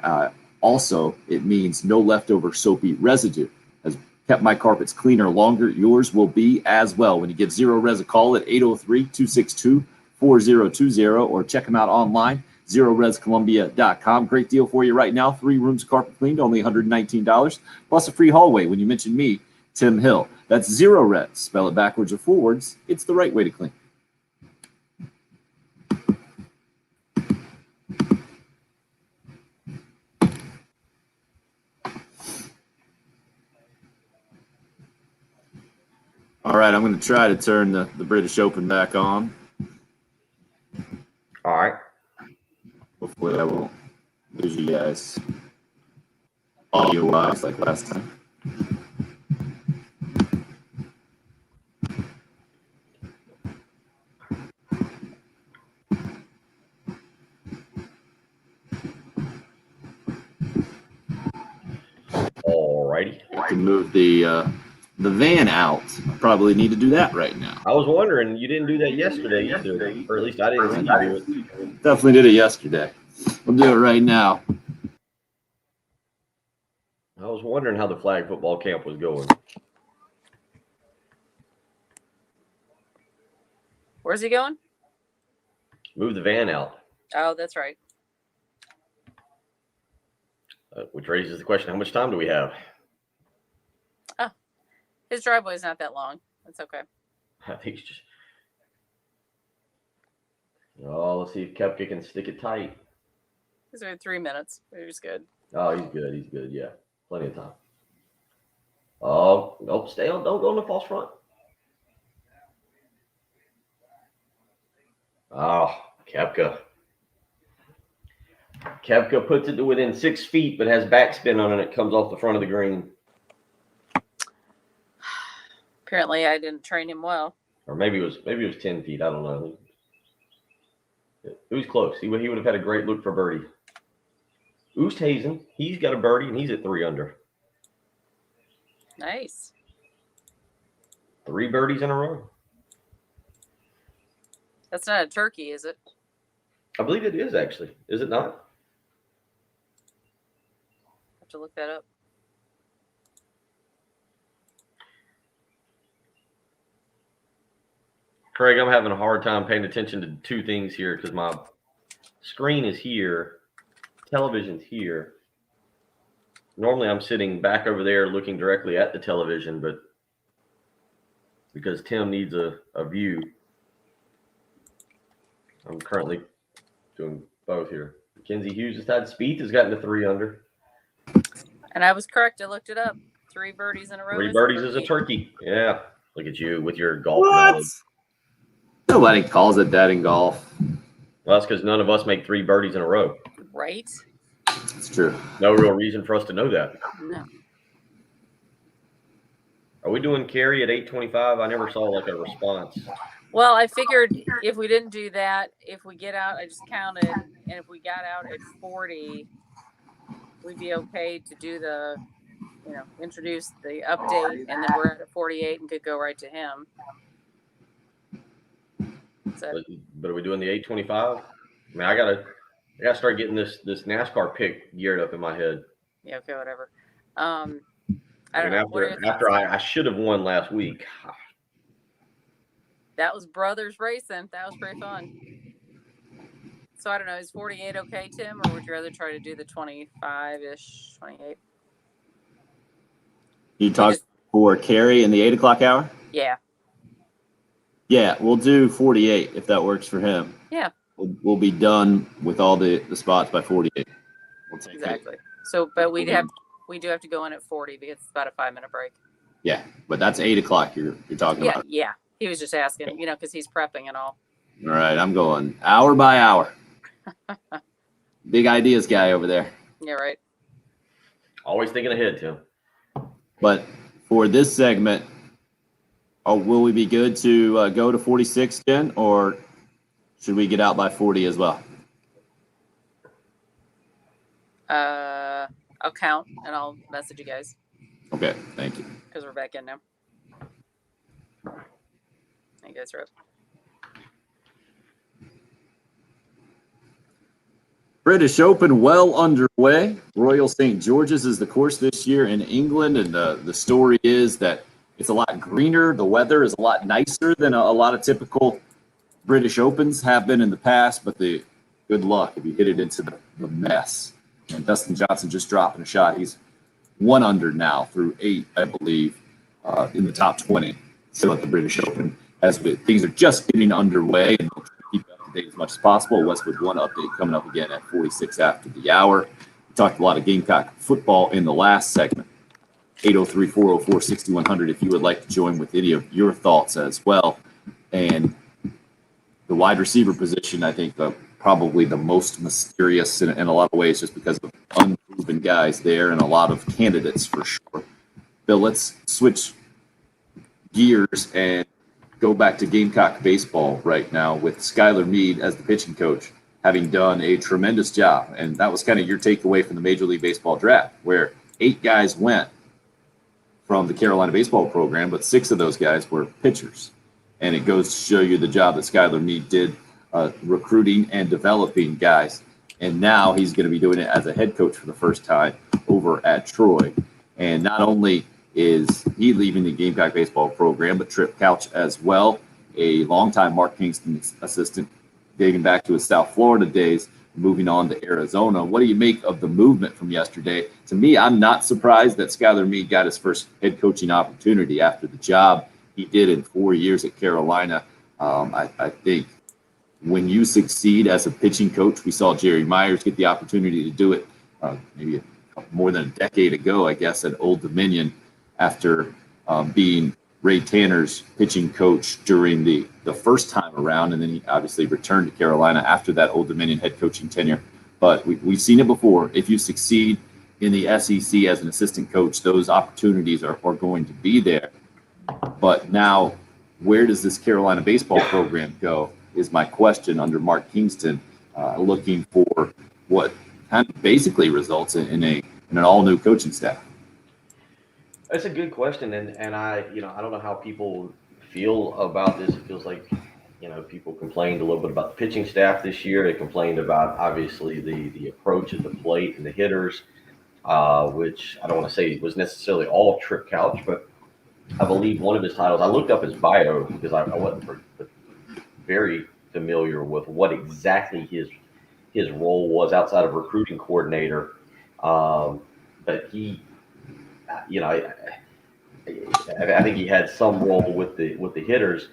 also, it means no leftover soapy residue. Has kept my carpets cleaner longer. Yours will be as well when you give Zero Res a call at 803-262-4020 or check them out online, ZeroResColumbia.com. Great deal for you right now. 3 rooms of carpet cleaned, only $119, plus a free hallway when you mention me, Tim Hill. That's Zero Res. Spell it backwards or forwards. It's the right way to clean. All right, I'm going to try to turn the British Open back on. All right. Hopefully I won't lose you guys audio-wise like last time. All righty. I can move the van out. I probably need to do that right now. I was wondering, you didn't do that yesterday either, or at least I didn't see you do it. Definitely did it yesterday. We'll do it right now. I was wondering how the flag football camp was going. Where's he going? Move the van out, Oh, that's right. which raises the question, how much time do we have? His driveway's not that long. That's okay. I think it's just... Oh, let's see if Koepka can stick it tight. He's only 3 minutes. He's good. Oh, he's good. He's good. Yeah, plenty of time. Oh, nope. Stay on. Don't go on the false front. Oh, Koepka. Kepka puts it to within 6 feet, but has backspin on it. It comes off the front of the green. Apparently, I didn't train him well. Or maybe it was 10 feet. I don't know. It was close. He would have had a great look for birdie. Oosthuizen, he's got a birdie, and he's at 3 under. Nice. 3 birdies in a row. That's not a turkey, is it? I believe it is, actually. Is it not? Have to look that up. Craig, I'm having a hard time paying attention to 2 things here because my screen is here, television's here. Normally I'm sitting back over there looking directly at the television, but because Tim needs a view, I'm currently doing both here. Mackenzie Hughes has had Spieth has gotten to 3 under. And I was correct. I looked it up. 3 birdies in a row. 3 birdies is a turkey. Yeah. Look at you with your golf What? knowledge. Nobody calls it that in golf. Well, that's because none of us make 3 birdies in a row. Right? It's true. No real reason for us to know that. No. Are we doing carry at 8:25? I never saw like a response. Well, I figured if we didn't do that, if we get out, I just counted, and if we got out at 40, we'd be okay to do the, introduce the update, and then we're at 48 and could go right to him. So, But are we doing the 8:25? I mean, I gotta start getting this NASCAR pick geared up in my head. yeah, okay, whatever. I don't know. What are your After thoughts? I should have won last week. That was brothers racing. That was pretty fun. So I don't know. Is 48 okay, Tim, or would you rather try to do the 25-ish, 28? You talk for carry in the 8 o'clock hour? Yeah. Yeah, we'll do 48 if that works for him. Yeah. We'll be done with all the spots by 48. We'll take it. Exactly. So, but we do have to go in at 40 because it's about a 5-minute break. Yeah, but that's 8 o'clock you're talking Yeah, about. yeah. He was just asking, because he's prepping and all. All right, I'm going hour by hour. Big ideas guy over there. Yeah, right. Always thinking ahead, Tim. But for this segment, will we be good to go to 46, Jen, or should we get out by 40 as well? I'll count and I'll message you guys Okay, thank you. because we're back in now. You guys are up. British Open well underway. Royal St. George's is the course this year in England, and the story is that it's a lot greener. The weather is a lot nicer than a lot of typical British Opens have been in the past, but the good luck if you hit it into the mess. And Dustin Johnson just dropping a shot. He's 1 under now through 8, I believe, in the top 20. Still at the British Open. As things are just getting underway, and we'll keep up to date as much as possible. Westwood One update coming up again at 46 after the hour. We talked a lot of Gamecock football in the last segment. 803-404-6100 if you would like to join with any of your thoughts as well. And the wide receiver position, I think, probably the most mysterious in a lot of ways, just because of unproven guys there and a lot of candidates for sure. Bill, let's switch gears and go back to Gamecock baseball right now with Skylar Meade as the pitching coach, having done a tremendous job. And that was kind of your takeaway from the Major League Baseball draft, where 8 guys went from the Carolina baseball program, but 6 of those guys were pitchers. And it goes to show you the job that Skylar Meade did recruiting and developing guys. And now he's going to be doing it as a head coach for the first time over at Troy. And not only is he leaving the Gamecock baseball program, but Trip Couch as well, a longtime Mark Kingston assistant, dating back to his South Florida days, moving on to Arizona. What do you make of the movement from yesterday? To me, I'm not surprised that Skylar Meade got his first head coaching opportunity after the job he did in 4 years at Carolina. I think when you succeed as a pitching coach, we saw Jerry Myers get the opportunity to do it maybe more than a decade ago, I guess, at Old Dominion, after being Ray Tanner's pitching coach during the first time around. And then he obviously returned to Carolina after that Old Dominion head coaching tenure but we've seen it before. If you succeed in the SEC as an assistant coach, those opportunities are going to be there. But now, where does this Carolina baseball program go is my question under Mark Kingston, looking for what kind of basically results in an all-new coaching staff. That's a good question, and I don't know how people feel about this. It feels like people complained a little bit about the pitching staff this year. They complained about obviously the approach at the plate and the hitters, which I don't want to say was necessarily all Tripp Couch, but I believe one of his titles. I looked up his bio because I wasn't very familiar with what exactly his role was outside of recruiting coordinator, but he. I think he had some role with the hitters.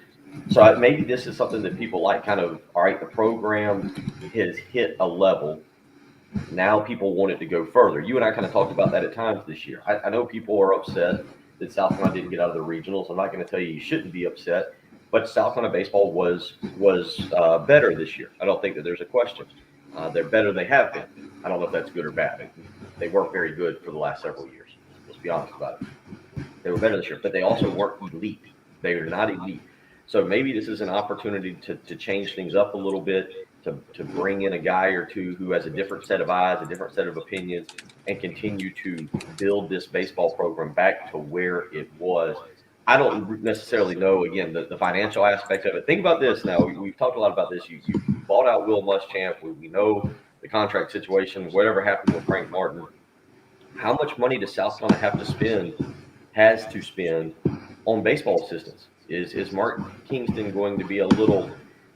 So maybe this is something that people like. Kind of, all right, the program has hit a level. Now people want it to go further. You and I kind of talked about that at times this year. I know people are upset that South Carolina didn't get out of the regionals. I'm not going to tell you shouldn't be upset, but South Carolina baseball was better this year. I don't think that there's a question. They're better than they have been. I don't know if that's good or bad. They weren't very good for the last several years. Let's be honest about it. They were better this year, but they also weren't elite. They are not elite. So maybe this is an opportunity to change things up a little bit, to bring in a guy or two who has a different set of eyes, a different set of opinions, and continue to build this baseball program back to where it was. I don't necessarily know, again, the financial aspect of it. Think about this now. We've talked a lot about this. You bought out Will Muschamp. We know the contract situation, whatever happened with Frank Martin. How much money does South Carolina has to spend on baseball assistants? Is Mark Kingston going to be a little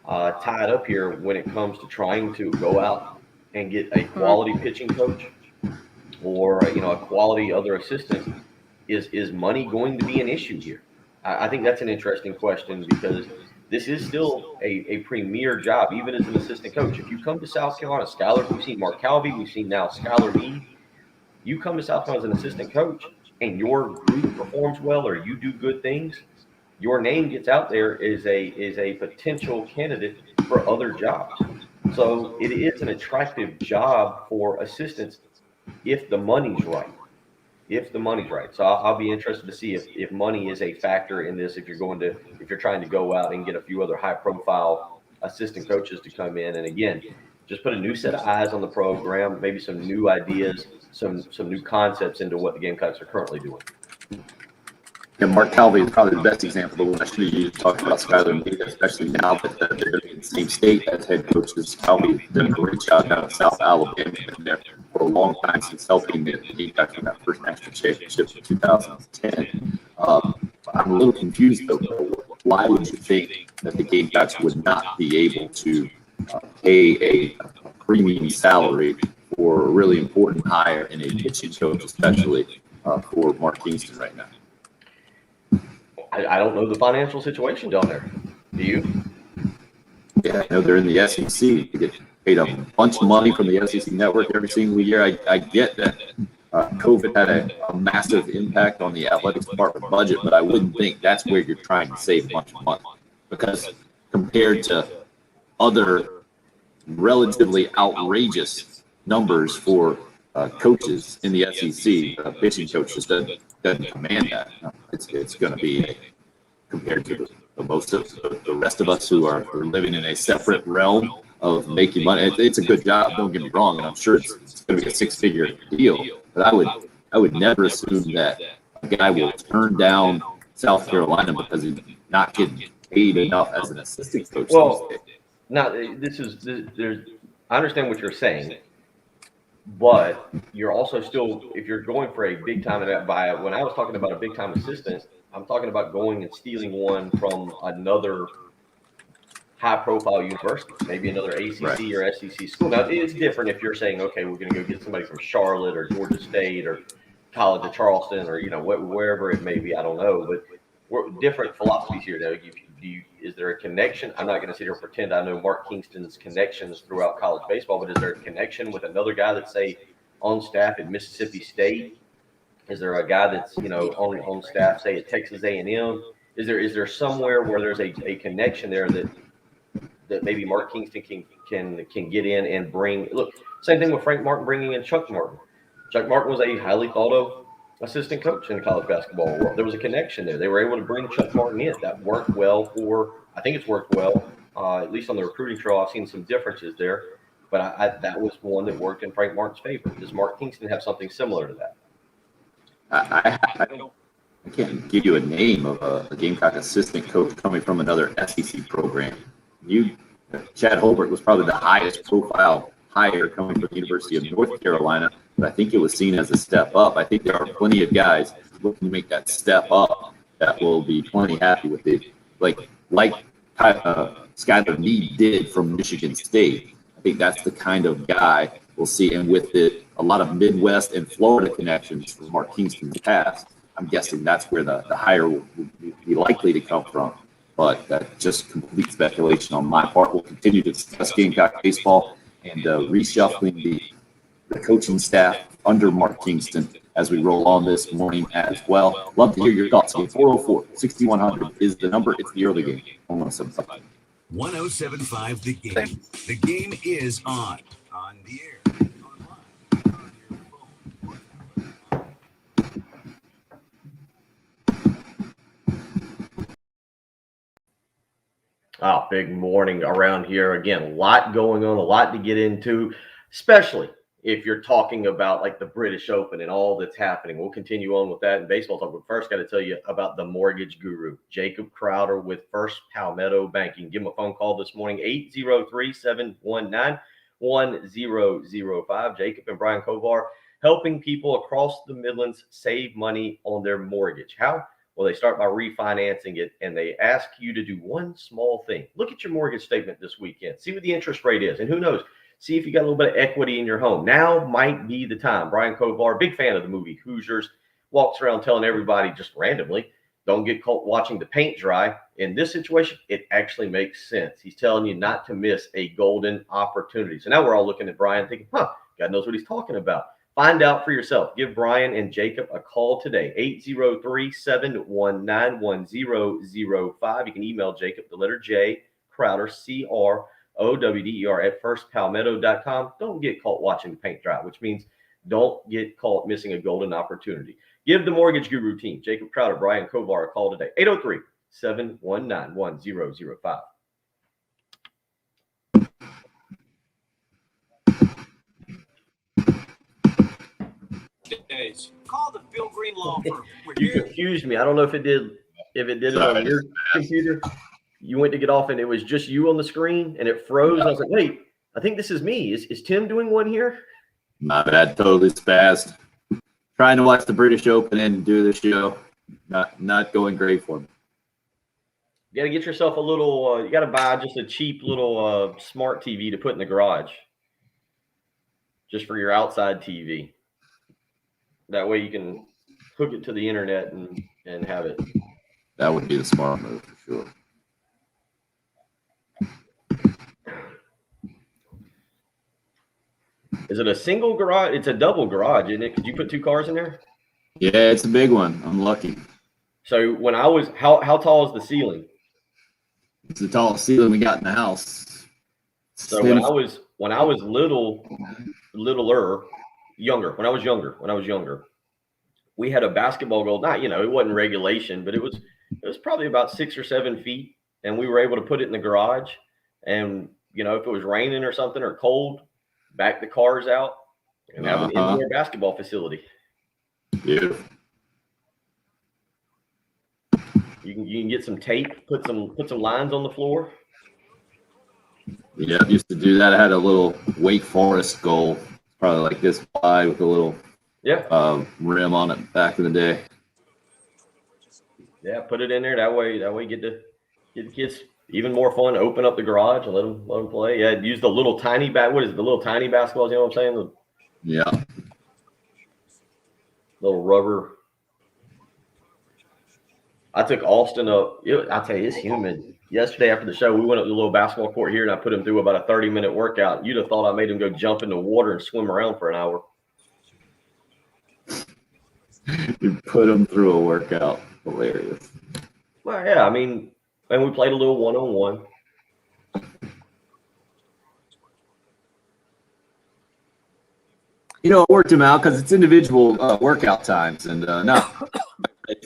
tied up here when it comes to trying to go out and get a quality pitching coach or a quality other assistant? Is money going to be an issue here? I think that's an interesting question because this is still a premier job, even as an assistant coach. If you come to South Carolina, Skylar, we've seen Mark Calvey, we've seen now Skylar Meade. You come to South Carolina as an assistant coach and your group performs well or you do good things, your name gets out there as a potential candidate for other jobs. So it is an attractive job for assistants if the money's right. So I'll be interested to see if money is a factor in this. If you're trying to go out and get a few other high profile assistant coaches to come in, and again, just put a new set of eyes on the program, maybe some new ideas, some new concepts into what the Gamecocks are currently doing. Yeah, Mark Calvey is probably the best example of what I should have used talking about Skylar Meade, especially now that they're going to be in the same state as head coaches. Calvey has done a great job down in South Alabama. Been there for a long time since helping the Gamecocks win that first national championship in 2010. I'm a little confused, though. Why would you think that the Gamecocks would not be able to pay a premium salary for a really important hire in a pitching coach, especially for Mark Kingston right now? I don't know the financial situation down there. Do you? Yeah, I know they're in the SEC. They get paid a bunch of money from the SEC network every single year. I get that COVID had a massive impact on the athletics department budget, but I wouldn't think that's where you're trying to save a bunch of money, because compared to other relatively outrageous numbers for coaches in the SEC, pitching coaches doesn't command that. It's going to be compared to the most of the rest of us who are living in a separate realm of making money. It's a good job, don't get me wrong, and I'm sure it's going to be a six-figure deal. But I would never assume that a guy will turn down South Carolina because he's not getting paid enough as an assistant coach. Well, now I understand what you're saying, but you're also still, if you're going for a big time, when I was talking about a big time assistant, I'm talking about going and stealing one from another high profile university, maybe another ACC or SEC school. Now it's different if you're saying, okay, we're going to go get somebody from Charlotte or Georgia State or College of Charleston or wherever it may be. I don't know, but we're different philosophies here. Now, is there a connection? I'm not going to sit here and pretend I know Mark Kingston's connections throughout college baseball, but is there a connection with another guy that's, say, on staff at Mississippi State? Is there a guy that's on staff, say, at Texas A&M? Is there somewhere where there's a connection there that maybe Mark Kingston can get in and bring? Look, Same thing with Frank Martin bringing in Chuck Martin. Chuck Martin was a highly thought of assistant coach in the college basketball world. There was a connection there. They were able to bring Chuck Martin in. That worked well I think it's worked well, at least on the recruiting trail. I've seen some differences there, but that was one that worked in Frank Martin's favor. Does Mark Kingston have something similar to that? I can't give you a name of a Gamecock assistant coach coming from another SEC program. Chad Holbert was probably the highest profile hire coming from the University of North Carolina, but I think it was seen as a step up. I think there are plenty of guys looking to make that step up that will be plenty happy with it. Like Skylar Meade did from Michigan State. I think that's the kind of guy we'll see. And with it, a lot of Midwest and Florida connections from Mark Kingston's past, I'm guessing that's where the hire will be likely to come from. But that's just complete speculation on my part. We'll continue to discuss Gamecock baseball and reshuffling the coaching staff under Mark Kingston as we roll on this morning as well. Love to hear your thoughts. 404-6100 is the number. It's the early game on 107.5. 107.5 The Game. The game is on the air, online, on your phone. Oh, big morning around here. Again, a lot going on, a lot to get into, especially if you're talking about like the British Open and all that's happening. We'll continue on with that in baseball talk. But first, got to tell you about the mortgage guru, Jacob Crowder with First Palmetto Bank. You can give him a phone call this morning, 803-719-1005. Jacob and Brian Kovar helping people across the Midlands save money on their mortgage. How? Well, they start by refinancing it, and they ask you to do one small thing. Look at your mortgage statement this weekend. See what the interest rate is, and who knows, see if you got a little bit of equity in your home. Now might be the time. Brian Kovar, big fan of the movie Hoosiers, walks around telling everybody just randomly, don't get caught watching the paint dry. In this situation, it actually makes sense. He's telling you not to miss a golden opportunity. So now we're all looking at Brian thinking, God knows what he's talking about. Find out for yourself. Give Brian and Jacob a call today, 803-719-1005. You can email Jacob, the letter J, Crowder, CROWDER at firstpalmetto.com. Don't get caught watching the paint dry, which means don't get caught missing a golden opportunity. Give the Mortgage Guru team, Jacob Crowder, Brian Kovar, a call today, 803-719-1005. Days. Call the Bill Green Law Firm. You confused me. I don't know if it did it on your computer. You went to get off and it was just you on the screen and it froze. I was like, wait, I think this is me. Is Tim doing one here? My bad, totally spazzed. Trying to watch the British Open and do the show. Not going great for me. You got to get yourself a little, you got to buy just a cheap little smart TV to put in the garage. Just for your outside TV. That way you can hook it to the internet and have it. That would be the smart move for sure. Is it a single garage? It's a double garage, isn't it? Could you put two cars in there? Yeah, it's a big one. I'm lucky. So when I was, how tall is the ceiling? It's the tallest ceiling we got in the house. So when I was younger, we had a basketball goal. Not, it wasn't regulation, but it was probably about 6 or 7 feet, and we were able to put it in the garage. And if it was raining or something or cold, back the cars out and have an indoor basketball facility. Beautiful. You can get some tape, put some lines on the floor. Yeah, used to do that. I had a little Wake Forest goal, probably like this wide with a little rim on it back in the day. Yeah, put it in there. That way get the kids even more fun. Open up the garage and let them play. Yeah, use the little tiny the little tiny basketballs. You know what I'm saying? Yeah. Little rubber. I took Austin up. I'll tell you, it's humid. Yesterday after the show, we went up to the little basketball court here, and I put him through about a 30-minute workout. You'd have thought I made him go jump in the water and swim around for an hour. You put him through a workout. Hilarious. Well, yeah, and we played a little one-on-one. You know, it worked him out because it's individual workout times and not for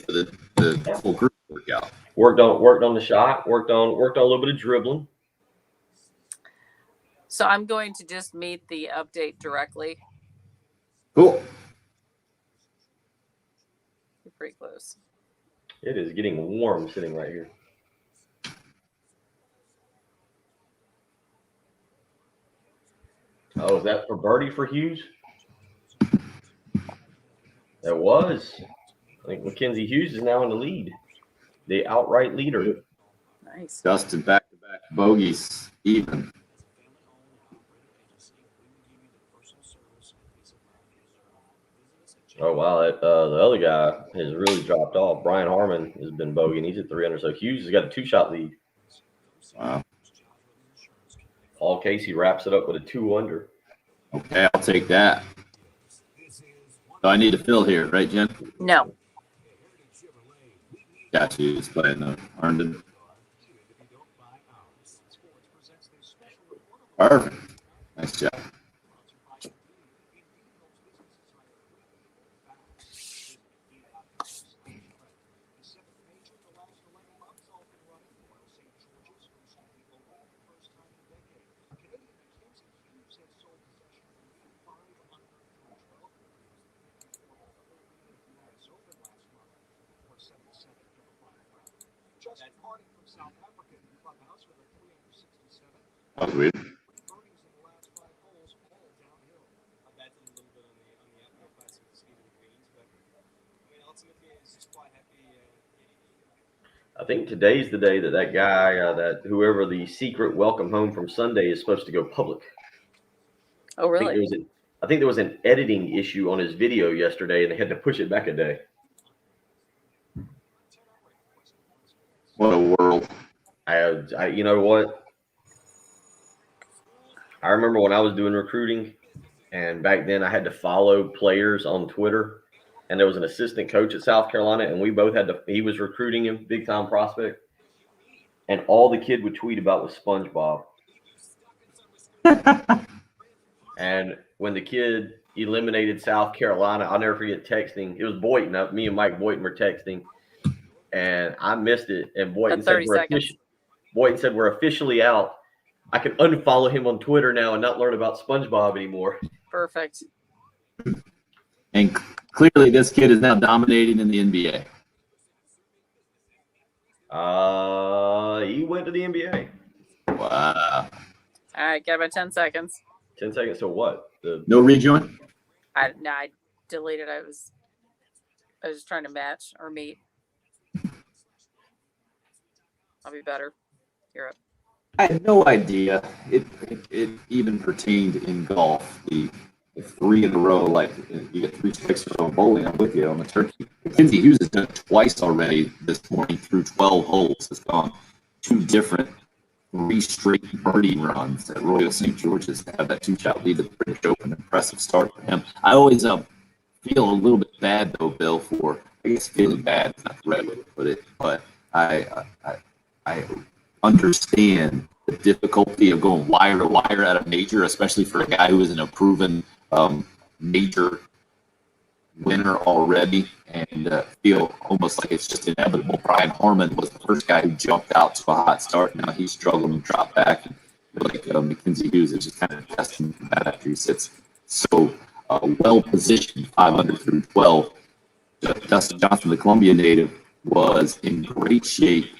the full group workout. Worked on the shot. Worked on a little bit of dribbling. So I'm going to just meet the update directly. Cool. We're pretty close. It is getting warm sitting right here. Oh, is that for birdie for Hughes? That was. I think Mackenzie Hughes is now in the lead. The outright leader. Nice. Dustin back-to-back bogeys even. Oh, wow. The other guy has really dropped off. Brian Harmon has been bogeying. He's at 300. So Hughes has got a 2-shot lead. Wow. Paul Casey wraps it up with a 2-under. Okay, I'll take that. So I need to fill here, right, Jen? No. Got you. Just playing the Herndon. Perfect. Nice job. That was weird. I think today's the day that guy, that whoever the secret welcome home from Sunday is supposed to go public. Oh, really? I think there was an editing issue on his video yesterday, and they had to push it back a day. What a world. I you know what? I remember when I was doing recruiting, and back then I had to follow players on Twitter, and there was an assistant coach at South Carolina, and we both had to. He was recruiting him, big time prospect, and all the kid would tweet about was SpongeBob. And when the kid eliminated South Carolina, I'll never forget texting. It was Boynton. Me and Mike Boynton were texting, and I missed it. And Boynton said, we're officially out. I can unfollow him on Twitter now and not learn about SpongeBob anymore. Perfect. And clearly this kid is now dominating in the NBA. He went to the NBA. Wow. All right, got about 10 seconds. 10 seconds to what? No rejoin? I deleted. I was just trying to match or meet. I'll be better. You're up. I had no idea it even pertained in golf. The 3 in a row, like you get 3 strikes from bowling. I'm with you on the turkey. Mackenzie Hughes has done it twice already this morning through 12 holes. Has gone 2 different 3 straight birdie runs at Royal St. George's to have that 2-shot lead at the British Open. Impressive start for him. I always feel a little bit bad though, Bill, for I guess feeling bad is not the right way to put it, but I understand the difficulty of going wire to wire at a major, especially for a guy who isn't a proven major winner already, and feel almost like it's just inevitable. Brian Harmon was the first guy who jumped out to a hot start. Now he's struggling to drop back. And I feel like Mackenzie Hughes is just kind of testing that after he sits so well positioned, 500 through 12. Dustin Johnson, the Columbia native, was in great shape.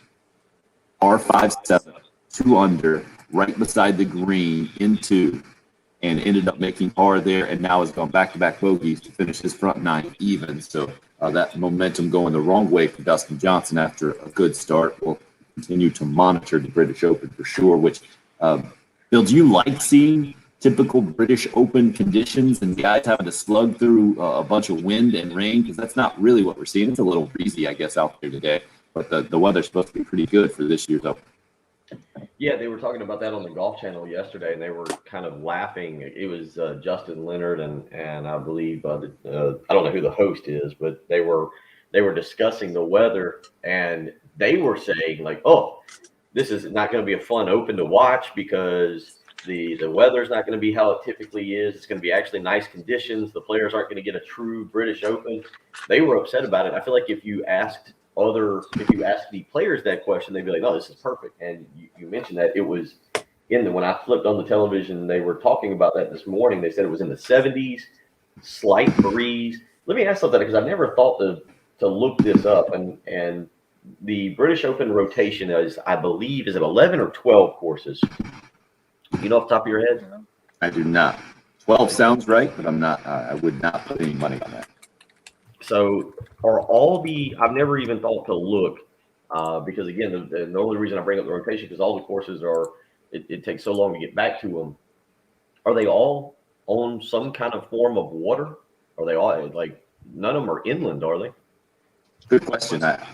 R5-7, 2 under, right beside the green in 2, and ended up making par there, and now has gone back-to-back bogeys to finish his front 9 even. So that momentum going the wrong way for Dustin Johnson after a good start. We'll continue to monitor the British Open for sure, which, Bill, do you like seeing typical British Open conditions and guys having to slug through a bunch of wind and rain? Because that's not really what we're seeing. It's a little breezy, I guess, out there today. But the weather's supposed to be pretty good for this year's Open. Yeah, they were talking about that on the Golf Channel yesterday, and they were kind of laughing. It was Justin Leonard and I believe I don't know who the host is, but they were discussing the weather, and they were saying like, "Oh, this is not going to be a fun Open to watch because The weather's not going to be how it typically is. It's going to be actually nice conditions. The players aren't going to get a true British Open. They were upset about it. I feel like if you asked the players that question, they'd be like, "No, this is perfect." And you mentioned that it was when I flipped on the television, they were talking about that this morning. They said it was in the 70s, slight breeze. Let me ask something, because I've never thought to look this up. And the British Open rotation is, I believe, is it 11 or 12 courses? You know off the top of your head? I do not. 12 sounds right, but I'm not. I would not put any money on that. So I've never even thought to look, because again, the only reason I bring up the rotation, because all the courses it takes so long to get back to them. Are they all on some kind of form of water? Are they all, like, none of them are inland, are they? Good question. I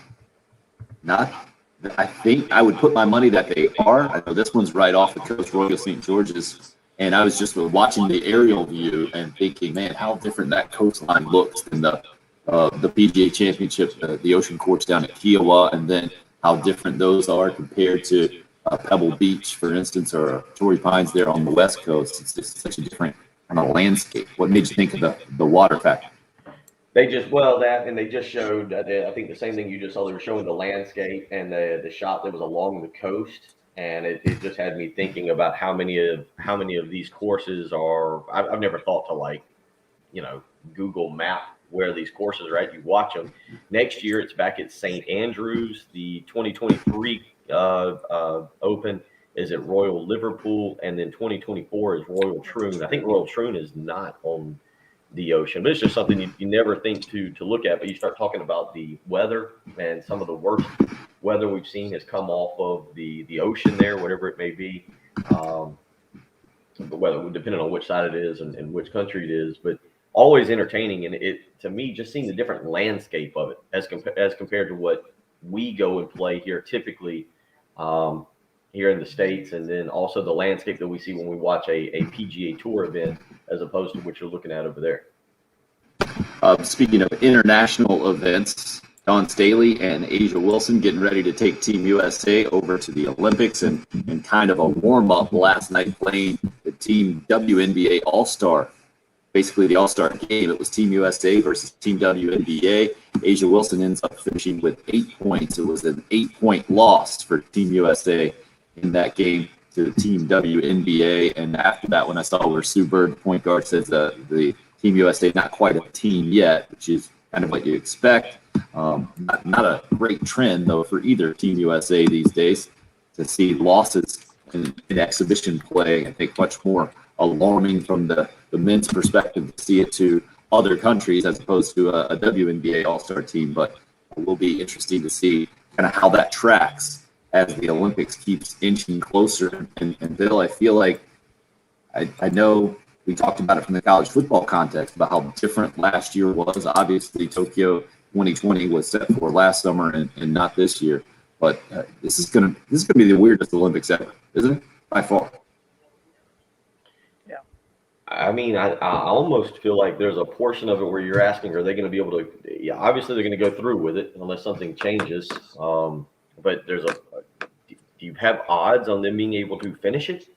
think I would put my money that they are. I know this one's right off the coast, Royal St. George's, and I was just watching the aerial view and thinking, man, how different that coastline looks than the PGA Championship, the ocean course down at Kiowa, and then how different those are compared to Pebble Beach, for instance, or Torrey Pines there on the West Coast. It's just such a different kind of landscape. What made you think of the water factor? They just showed, I think the same thing you just saw. They were showing the landscape and the shot that was along the coast, and it just had me thinking about how many of these courses are. I've never thought to Google Map where these courses are at. You watch them. Next year it's back at St. Andrews. The 2023 Open is at Royal Liverpool, and then 2024 is Royal Troon. I think Royal Troon is not on the ocean, but it's just something you never think to look at. But you start talking about the weather, and some of the worst weather we've seen has come off of the ocean there, whatever it may be. The weather, depending on which side it is and which country it is, but always entertaining. And it, to me, just seeing the different landscape of it as compared to what we go and play here typically here in the States, and then also the landscape that we see when we watch a PGA Tour event as opposed to what you're looking at over there. Speaking of international events, Dawn Staley and Asia Wilson getting ready to take Team USA over to the Olympics, and kind of a warm-up last night playing the Team WNBA All-Star. Basically, the All-Star game. It was Team USA versus Team WNBA. Asia Wilson ends up finishing with 8 points. It was an 8-point loss for Team USA in that game to Team WNBA. And after that, when I saw where Sue Bird, the point guard, says the Team USA not quite a team yet, which is kind of what you expect. Not a great trend, though, for either Team USA these days to see losses in exhibition play. I think much more alarming from the men's perspective to see it to other countries as opposed to a WNBA All-Star team. But it will be interesting to see kind of how that tracks as the Olympics keeps inching closer. And Bill, I feel like I know we talked about it from the college football context about how different last year was. Obviously, Tokyo 2020 was set for last summer and not this year. But this is gonna be the weirdest Olympics ever, isn't it? By far. I mean, I almost feel like there's a portion of it where you're asking, are they going to be able to? Yeah, obviously they're going to go through with it unless something changes. But do you have odds on them being able to finish it?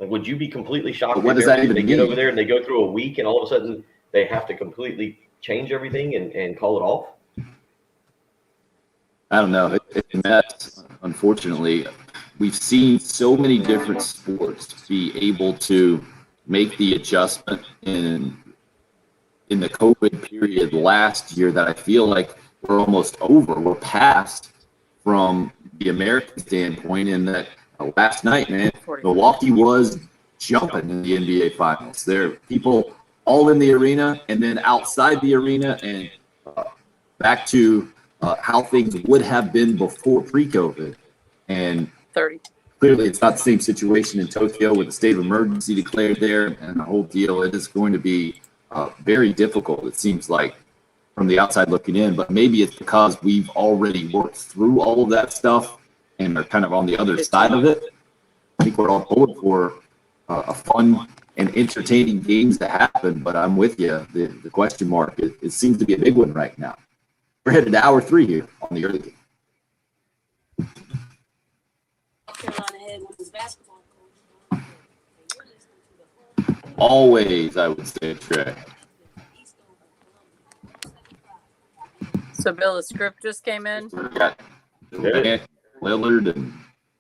Like, would you be completely shocked what does that even they mean? Get over there and they go through a week and all of a sudden they have to completely change everything and call it off? I don't know. It's a mess, unfortunately. We've seen so many different sports be able to make the adjustment in the COVID period last year that I feel like we're almost over. We're past from the American standpoint, in that last night, man, Milwaukee was jumping in the NBA Finals. There are people all in the arena and then outside the arena, and back to how things would have been before pre-COVID. And 30. Clearly, it's not the same situation in Tokyo with the state of emergency declared there and the whole deal. It is going to be very difficult, it seems like, from the outside looking in. But maybe it's because we've already worked through all of that stuff and are kind of on the other side of it. I think we're all pulling for a fun and entertaining games to happen. But I'm with you. The question mark, it seems to be a big one right now. We're headed to hour 3 here on the early game. Carolina had women's basketball coach. Always, I would say, Trey. So Bill, the script just came in. We got Durant, Lillard, and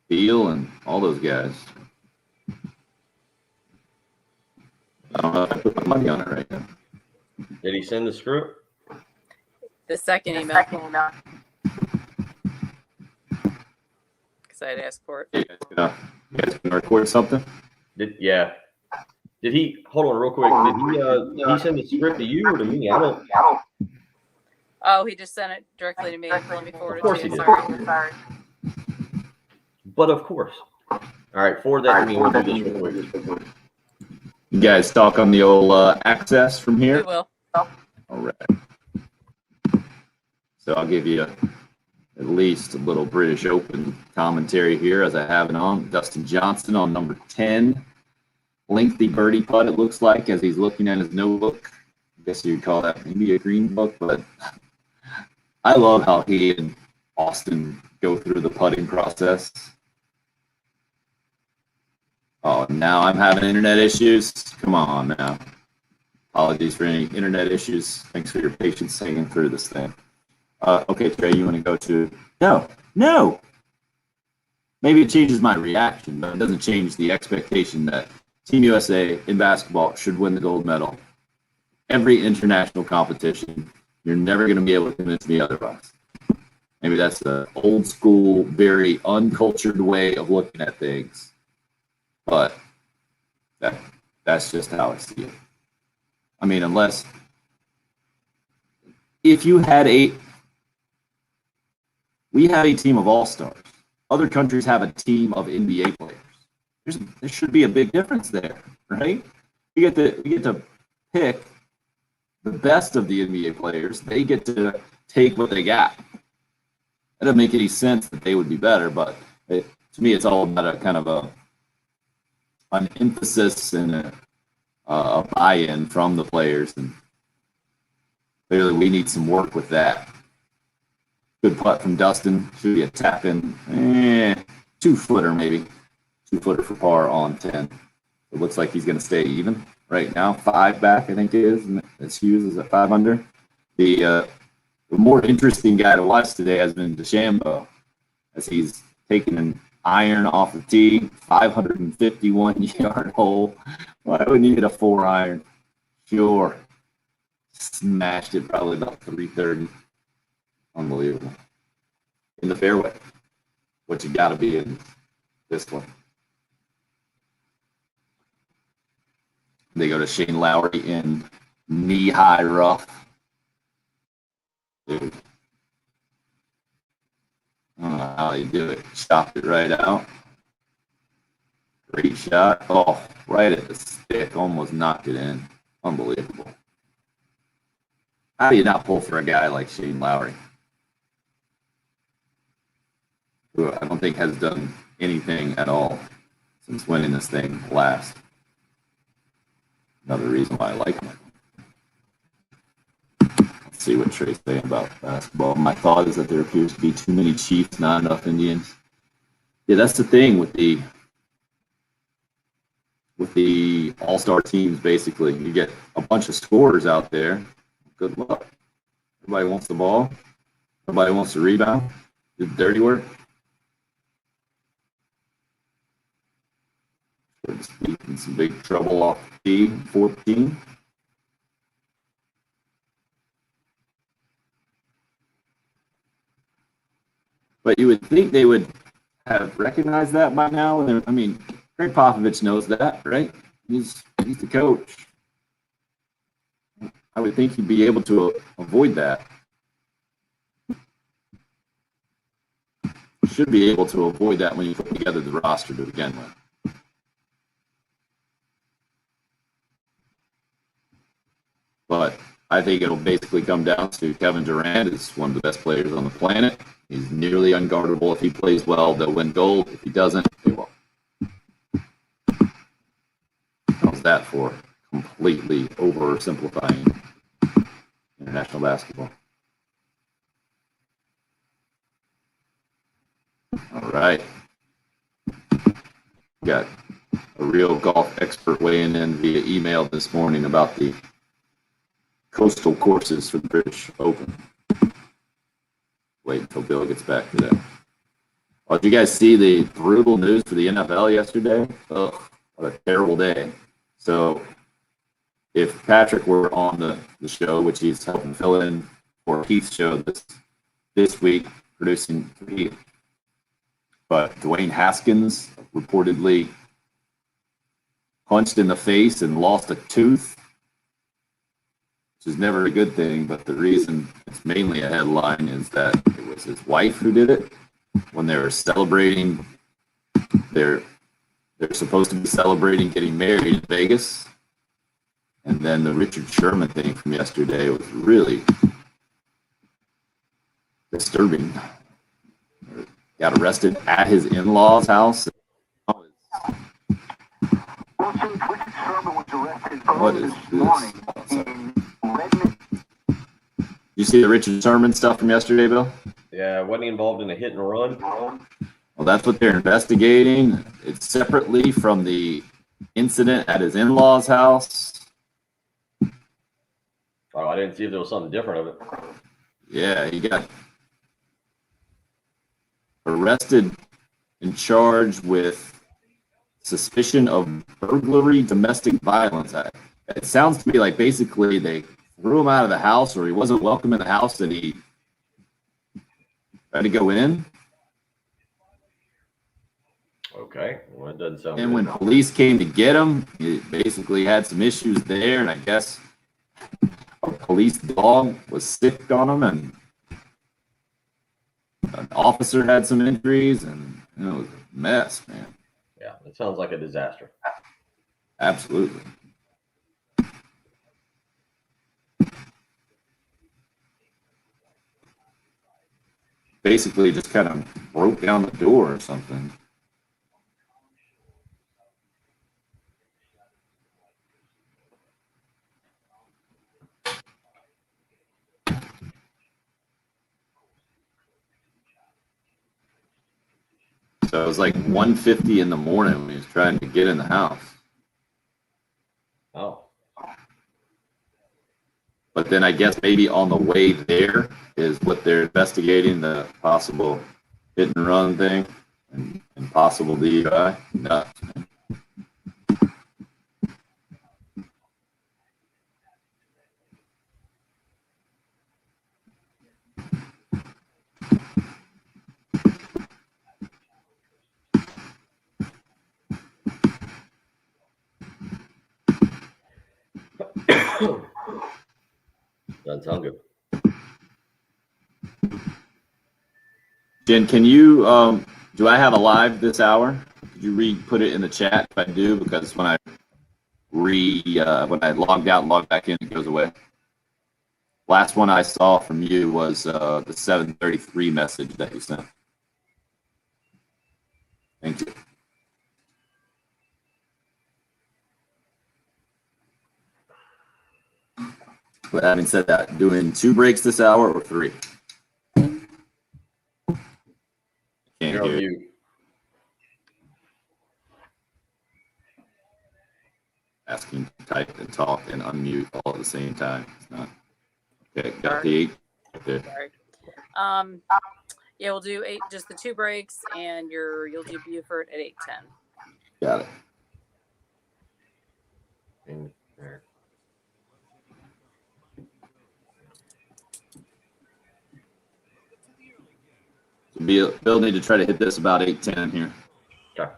Beal, and all those guys. I don't know if I put my money on it right now. Did he send the script? The second email. Because I'd asked for it. You guys gonna record something? Did he hold on real quick? Did he send the script to you or to me? I don't. Oh, he just sent it directly to me. Let me forward Of course it to he you. did. Sorry. But of course. All right, forward that to me. We'll do this real quick. You guys talk on the old access from We here? will. All right. So I'll give you at least a little British Open commentary here as I have it on. Dustin Johnson on number 10. Lengthy birdie putt, it looks like, as he's looking at his notebook. I guess you'd call that maybe a green book, but I love how he and Austin go through the putting process. Oh, now I'm having internet issues. Come on now. Apologies for any internet issues. Thanks for your patience hanging through this thing. Okay, Trey, you want to go to... No. Maybe it changes my reaction, but it doesn't change the expectation that Team USA in basketball should win the gold medal. Every international competition, you're never going to be able to convince me otherwise. Maybe that's the old school, very uncultured way of looking at things. But that's just how I see it. I mean, unless if you had we have a team of all-stars. Other countries have a team of NBA players. There should be a big difference there, right? We get to pick the best of the NBA players. They get to take what they got. It doesn't make any sense that they would be better, but to me, it's all about a kind of an emphasis and a buy-in from the players, and clearly we need some work with that. Good putt from Dustin. Should be a tap in. 2-footer maybe. 2-footer for par on 10. It looks like he's going to stay even right now. 5 back, I think it is. And it's Hughes is at 5 under. The more interesting guy to watch today has been DeChambeau, as he's taken an iron off the tee, 551-yard hole. Why wouldn't you hit a 4-iron? Sure. Smashed it probably about 330. Unbelievable. In the fairway. What you got to be in this one. They go to Shane Lowry in knee-high rough. Dude. I don't know how they do it. Chopped it right out. Great shot. Oh, right at the stick. Almost knocked it in. Unbelievable. How do you not pull for a guy like Shane Lowry, who I don't think has done anything at all since winning this thing last? Another reason why I like him. Let's see what Trey's saying about basketball. My thought is that there appears to be too many Chiefs, not enough Indians. Yeah, that's the thing with the all-star teams, basically. You get a bunch of scorers out there. Good luck. Everybody wants the ball. Everybody wants to rebound. Do the dirty work. In some big trouble off the tee, 14. But you would think they would have recognized that by now. I mean, Greg Popovich knows that, right? He's the coach. I would think he'd be able to avoid that. Should be able to avoid that when you put together the roster to begin with. But I think it'll basically come down to Kevin Durant is one of the best players on the planet. He's nearly unguardable. If he plays well, they'll win gold. If he doesn't, they won't. How's that for completely oversimplifying international basketball? All right. Got a real golf expert weighing in via email this morning about the coastal courses for the British Open. Wait until Bill gets back to that. Oh, did you guys see the brutal news for the NFL yesterday? Ugh, what a terrible day. So if Patrick were on the show, which he's helping fill in for Keith's show this week, producing Keith, but Dwayne Haskins reportedly punched in the face and lost a tooth, which is never a good thing, but the reason it's mainly a headline is that it was his wife who did it when they were celebrating. They're supposed to be celebrating getting married in Vegas. And then the Richard Sherman thing from yesterday was really disturbing. Got arrested at his in-laws' house. What is this? You see the Richard Sherman stuff from yesterday, Bill? Yeah, wasn't he involved in a hit and run? Well, that's what they're investigating. It's separately from the incident at his in-laws' house. Oh, I didn't see if there was something different of it. Yeah, he got arrested and charged with suspicion of burglary, domestic violence. It sounds to me like basically they threw him out of the house, or he wasn't welcome in the house and he tried to go in. Okay, well, it doesn't sound And good. when police came to get him, he basically had some issues there, and I guess a police dog was sick on him, and an officer had some injuries, and it was a mess, man. Yeah, it sounds like a disaster. Absolutely. Basically just kind of broke down the door or something. So it was like 1:50 in the morning when he was trying to get in the house. Oh, But then I guess maybe on the way there is what they're investigating, the possible hit and run thing and possible DUI. Nuts, man. doesn't sound good. Jen, can you, do I have a live this hour? Could you put it in the chat if I do? Because when I when I logged out and logged back in, it goes away. Last one I saw from you was the 7:33 message that you sent. Thank you. But having said that, doing 2 breaks this hour or 3? Can't You're on hear you. mute. Asking to type and talk and unmute all at the same time. It's not. Okay, got the 8 right there. Sorry. Yeah, we'll do 8, just the 2 breaks, and you'll do Buford at 8:10. Got it. In there. Bill need to try to hit this about 8:10 here. Okay.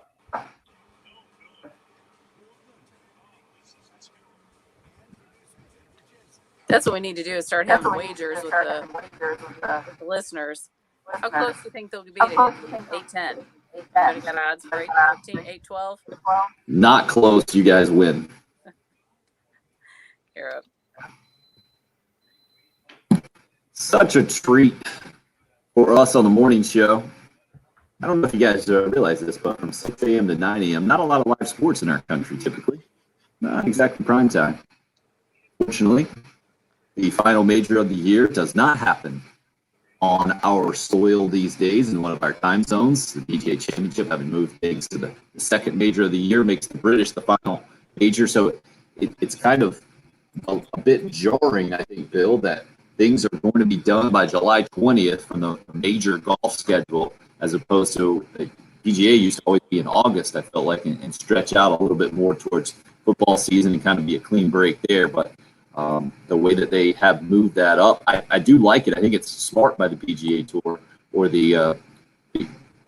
That's what we need to do is start having wagers with the listeners. How close do you think they'll be to 8:10? Anybody got odds for 8:15, 8:12? Not close. You guys win. You're up. Such a treat for us on the morning show. I don't know if you guys realize this, but from 6 a.m. to 9 a.m., not a lot of live sports in our country typically. Not exactly prime time. Fortunately, the final major of the year does not happen on our soil these days in one of our time zones. The PGA Championship, having moved things to the second major of the year, makes the British the final major. So it's kind of a bit jarring, I think, Bill, that things are going to be done by July 20th from the major golf schedule, as opposed to the PGA used to always be in August, I felt like, and stretch out a little bit more towards football season and kind of be a clean break there. But the way that they have moved that up, I do like it. I think it's smart by the PGA Tour or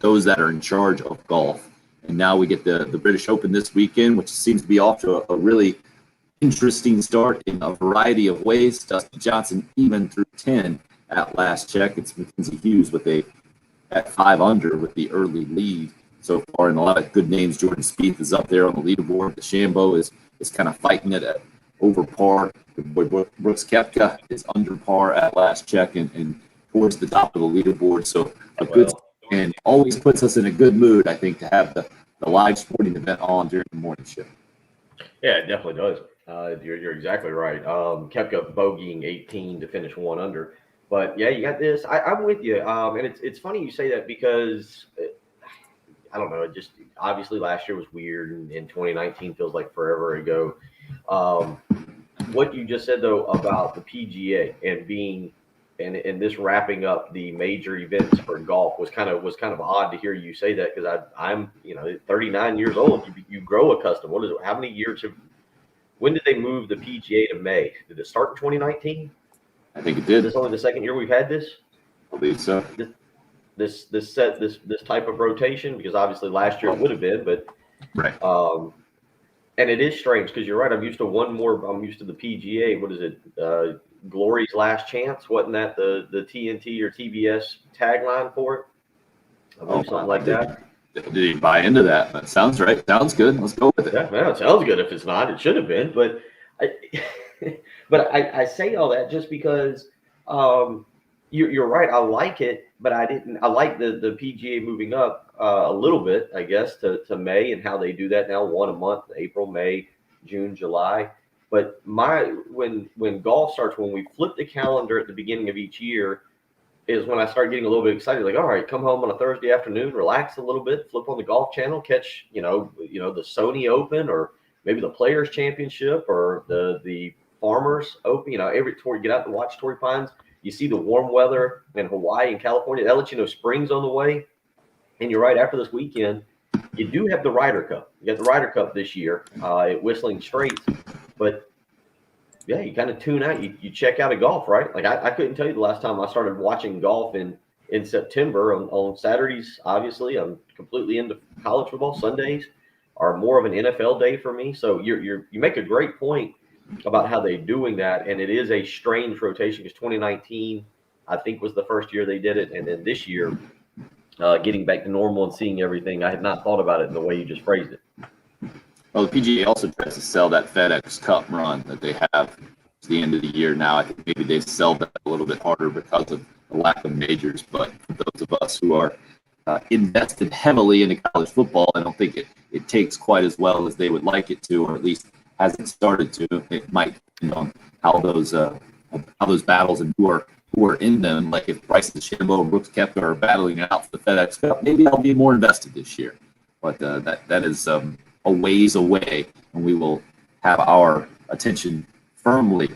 those that are in charge of golf. And now we get the British Open this weekend, which seems to be off to a really interesting start in a variety of ways. Dustin Johnson even through 10 at last check. It's Mackenzie Hughes at 5 under with the early lead so far, and a lot of good names. Jordan Spieth is up there on the leaderboard. DeChambeau is kind of fighting it at over par. Brooks Koepka is under par at last check and towards the top of the leaderboard. So a good and always puts us in a good mood, I think, to have the live sporting event on during the morning shift. Yeah, it definitely does. You're exactly right. Koepka bogeying 18 to finish 1 under. But yeah, you got this. I'm with you. And it's funny you say that because I don't know. It just obviously last year was weird, and 2019 feels like forever ago. What you just said though about the PGA and being and this wrapping up the major events for golf was kind of odd to hear you say that, because I'm 39 years old. You grow accustomed. What is it? How many years when did they move the PGA to May? Did it start in 2019? I think it did. Is this only the second year we've had this? I believe so. This type of rotation, because obviously last year it would have been, but right. And it is strange because you're right. I'm used to the PGA. What is it? Glory's last chance. Wasn't that the TNT or TBS tagline for it? I believe something like that. Did he buy into that? That sounds right. Sounds good. Let's go with it. Yeah, it sounds good. If it's not, it should have been. But I say all that just because you're right. I like it, but I like the PGA moving up a little bit, I guess, to May, and how they do that now, one a month: April, May, June, July. But when golf starts, when we flip the calendar at the beginning of each year, is when I start getting a little bit excited. Like, all right, come home on a Thursday afternoon, relax a little bit, flip on the Golf Channel, catch the Sony Open, or maybe the Players Championship, or the Farmers Open. Every tour you get out to watch Torrey Pines, you see the warm weather in Hawaii and California. That lets you know spring's on the way. And you're right, after this weekend, you do have the Ryder Cup. You got the Ryder Cup this year at Whistling Straits. But yeah, you kind of tune out. You check out of golf, right? Like I couldn't tell you the last time I started watching golf in September on Saturdays. Obviously, I'm completely into college football. Sundays are more of an NFL day for me. So you make a great point about how they're doing that, and it is a strange rotation because 2019 I think was the first year they did it, and then this year getting back to normal and seeing everything. I had not thought about it in the way you just phrased it. Well, the PGA also tries to sell that FedEx Cup run that they have to the end of the year now. I think maybe they sell that a little bit harder because of the lack of majors. But for those of us who are invested heavily into college football, I don't think it takes quite as well as they would like it to, or at least hasn't started to. It might depend on how those battles and who are in them. Like if Bryson DeChambeau and Brooks Koepka are battling it out for the FedEx Cup, maybe I'll be more invested this year. But that is a ways away, and we will have our attention firmly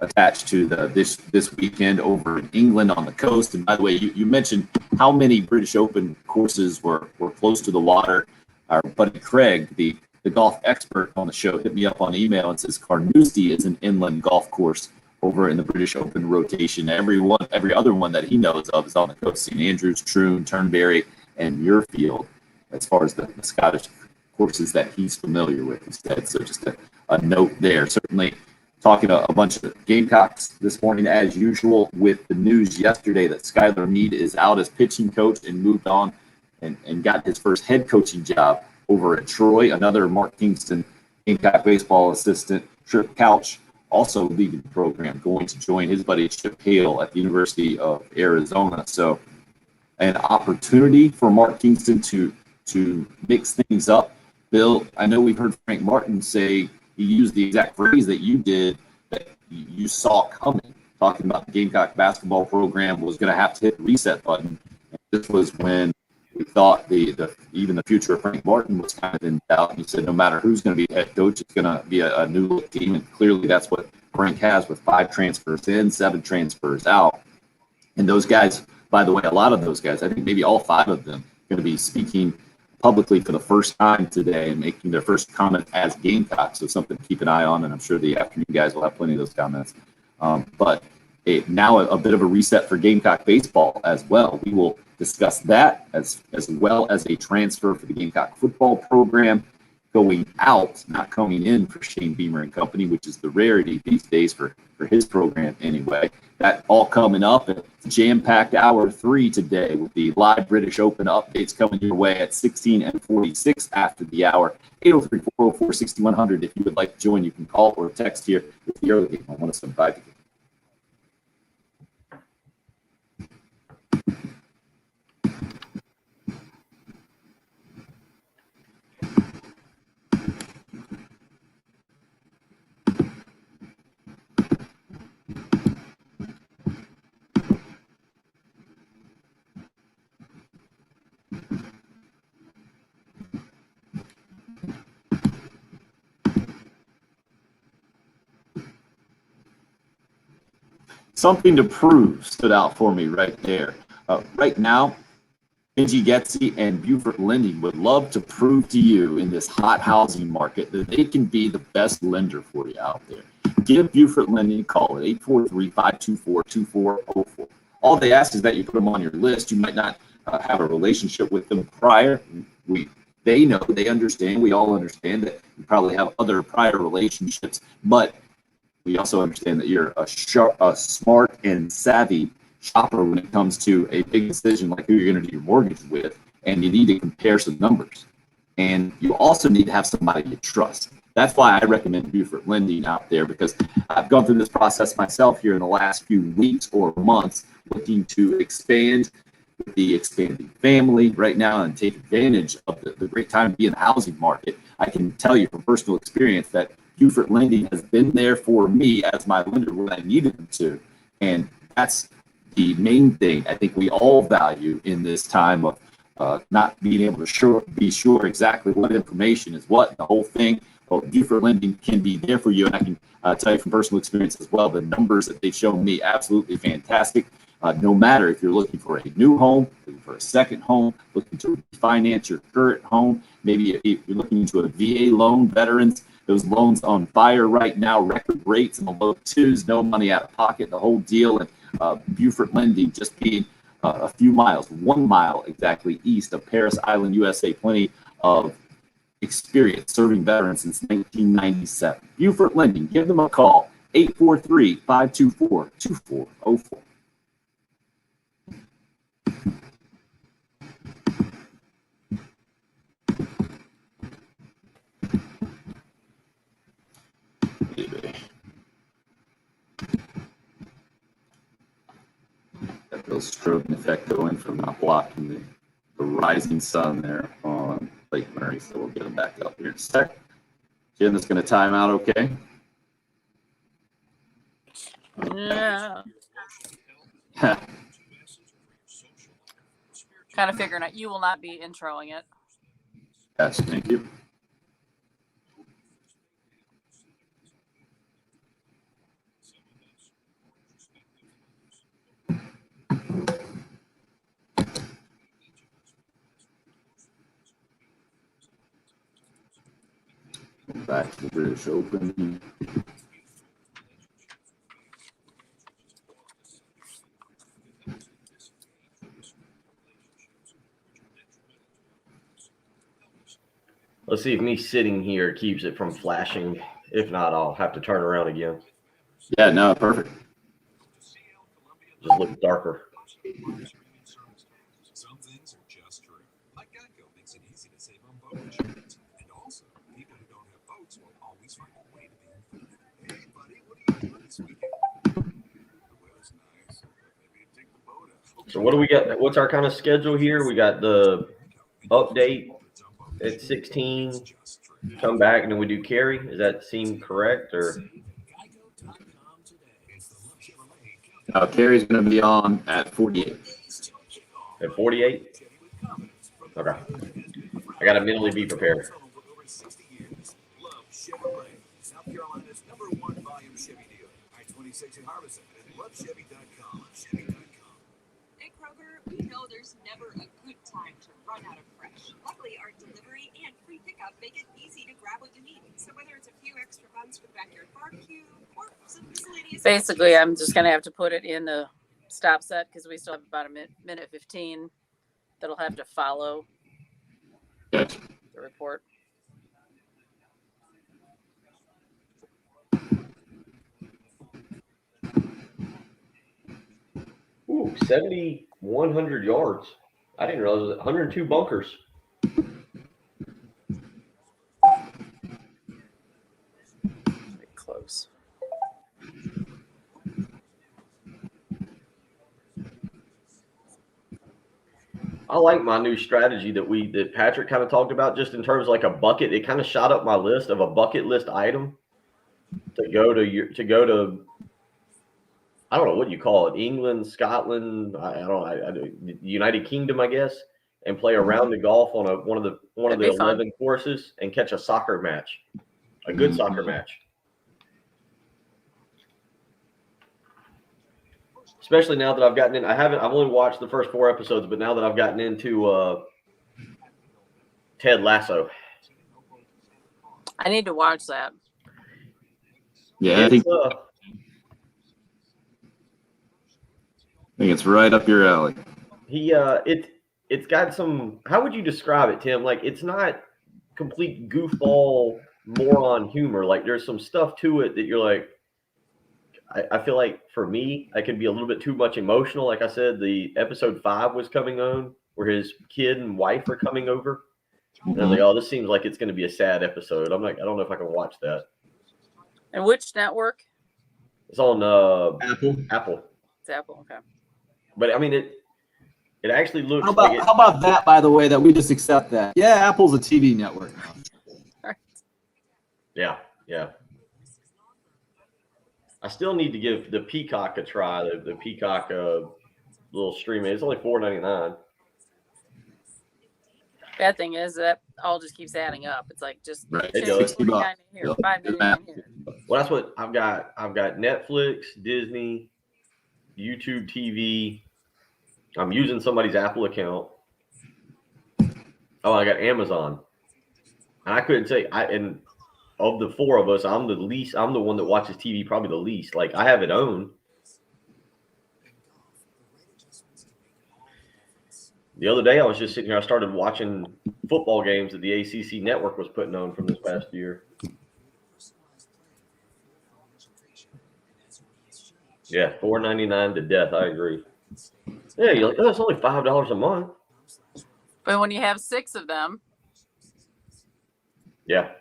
attached to this weekend over in England on the coast. And by the way, you mentioned how many British Open courses were close to the water. Our buddy Craig, the golf expert on the show, hit me up on email and says Carnoustie is an inland golf course over in the British Open rotation. Every other one that he knows of is on the coast: St Andrews, Troon, Turnberry, and Muirfield, as far as the Scottish courses that he's familiar with instead. So just a note there. Certainly talking to a bunch of Gamecocks this morning, as usual, with the news yesterday that Skylar Meade is out as pitching coach and moved on and got his first head coaching job over at Troy. Another Mark Kingston Gamecock baseball assistant, Trip Couch, also leaving the program, going to join his buddy Chip Hale at the University of Arizona. So an opportunity for Mark Kingston to mix things up. Bill, I know we've heard Frank Martin say, he used the exact phrase that you did, that you saw coming. talking about the Gamecock basketball program was going to have to hit the reset button. And this was when we thought even the future of Frank Martin was kind of in doubt. And he said, no matter who's going to be head coach, it's going to be a new look team. And clearly that's what Frank has, with 5 transfers in, 7 transfers out. And those guys, by the way, a lot of those guys, I think maybe all 5 of them, are going to be speaking publicly for the first time today and making their first comment as Gamecock. So something to keep an eye on, and I'm sure the afternoon guys will have plenty of those comments. But now a bit of a reset for Gamecock baseball as well. We will discuss that as well as a transfer for the Gamecock football program going out, not coming in, for Shane Beamer and company, which is the rarity these days for his program anyway. That all coming up at jam-packed hour 3 today, with the live British Open updates coming your way at 16 and 46 after the hour. 803-404-6100. If you would like to join, you can call or text here with the early game on 107.5. Something to prove stood out for me right there. Right now, Benji Getsy and Buford Lending would love to prove to you in this hot housing market that they can be the best lender for you out there. Give Buford Lending a call at 843-524-2404. All they ask is that you put them on your list. You might not have a relationship with them prior. They know, they understand, we all understand that you probably have other prior relationships, but we also understand that you're a smart and savvy shopper when it comes to a big decision like who you're going to do your mortgage with, and you need to compare some numbers. And you also need to have somebody you trust. That's why I recommend Buford Lending out there, because I've gone through this process myself here in the last few weeks or months, looking to expand with the expanding family right now and take advantage of the great time to be in the housing market. I can tell you from personal experience that Buford Lending has been there for me as my lender when I needed them to. And that's the main thing I think we all value in this time of not being able to be sure exactly what information is what, the whole thing. Well, Buford Lending can be there for you. And I can tell you from personal experience as well, the numbers that they've shown me, absolutely fantastic. No matter if you're looking for a new home, looking for a second home, looking to refinance your current home, maybe if you're looking into a VA loan, veterans, those loans on fire right now, record rates in the low 2s, no money out of pocket, the whole deal. And Buford Lending just being a few miles, 1 mile exactly east of Paris Island, USA. Plenty of experience serving veterans since 1997. Buford Lending, give them a call, 843-524-2404. Got those strobe effect going from not blocking the rising sun there on Lake Murray, so we'll get them back up here in a sec. Jim, that's going to time out okay? Yeah. Kind of figuring out you will not be introing it. Yes, thank you. Back to the British Open. Let's see if me sitting here keeps it from flashing. If not, I'll have to turn around again. Yeah, no, perfect. Just look darker. Some things are just true. Like Geico makes it easy to save on boat insurance. And also, people who don't have boats will always find a way to be included. Hey, buddy, what are you doing this weekend? The weather's nice. Maybe take the boat out. So what do we got? What's our kind of schedule here? We got the update at 16, come back, and then we do carry. Does that seem correct? Or Carrie's going to be on at 48. At 48? Okay. I got to mentally be prepared. South Carolina's #1 volume Chevy dealer. I-26 in Harbison and lovechevy.com. At Kroger, we know there's never a good time to run out of fresh. Luckily, our delivery and free pickup make it easy to grab what you need. So whether it's a few extra buns for the backyard barbecue or some miscellaneous... Basically, I'm just going to have to put it in the stop set because we still have about a minute 15 that'll have to follow Gotcha. the report. Ooh, 7,100 yards. I didn't realize it was 102 bunkers. Pretty close. I like my new strategy that Patrick kind of talked about, just in terms of like a bucket. It kind of shot up my list of a bucket list item to go to. I don't know what you call it, England, Scotland, United Kingdom, I guess, and play a round of golf on one of the 11 courses and catch a soccer match, a good soccer match. Especially now that I've gotten in, I've only watched the first 4 episodes, but now that I've gotten into Ted Lasso. I need to watch that. Yeah, I think it's right up your alley. It's got some, how would you describe it, Tim? Like, it's not complete goofball moron humor. Like, there's some stuff to it that you're like, I feel like for me, I can be a little bit too much emotional. Like I said, the episode 5 was coming on where his kid and wife are coming over. And I'm like, oh, this seems like it's going to be a sad episode. I'm like, I don't know if I can watch that. And which network? It's on Apple. It's Apple, okay. But I mean, it actually looks How about, like how about that, by the way, that we just accept that? Yeah, Apple's a TV network now. Yeah. I still need to give the Peacock a try. The Peacock little streaming. It's only $4.99. Bad thing is that all just keeps adding up. It's like just Right. It does. $2.99 here, $5.99 here. Well, that's what I've got. I've got Netflix, Disney, YouTube TV. I'm using somebody's Apple account. Oh, I got Amazon. And I couldn't say and of the 4 of us, I'm the one that watches TV probably the least. Like, I have it owned. The other day I was just sitting here, I started watching football games that the ACC network was putting on from this past year. Yeah, $4.99 to death. I agree. Yeah, you're like, oh, it's only $5 a month. But when you have 6 of them, yeah.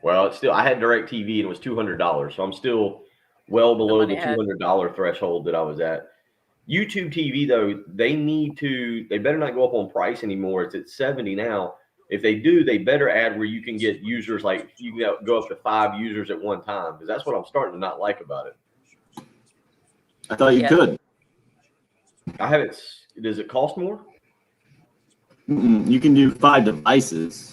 Well, it's still, I had DirecTV and it was $200, so I'm still well below the $200 threshold that I was at. YouTube TV though, they better not go up on price anymore. It's at $70 now. If they do, they better add where you can get users, like you can go up to 5 users at one time, because that's what I'm starting to not like about it. I thought you could. I haven't. Does it cost more? You can do 5 devices.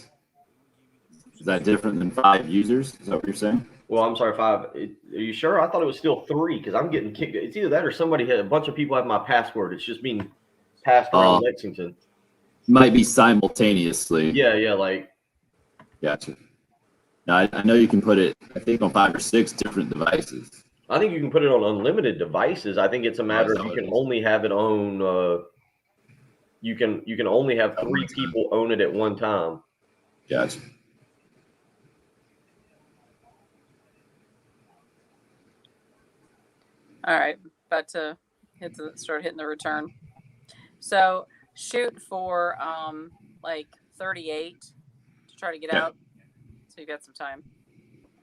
Is that different than 5 users? Is that what you're saying? Well, I'm sorry, 5. Are you sure? I thought it was still 3 because I'm getting kicked. It's either that or somebody had a bunch of people have my password. It's just being passed around Lexington. Might be simultaneously. Yeah, like. Gotcha. Now, I know you can put it, I think, on 5 or 6 different devices. I think you can put it on unlimited devices. I think it's a matter of you can only have it on. You can only have 3 people own it at one time. Gotcha. all right, about to start hitting the return. So shoot for like 38 to try to get out. So you got some time.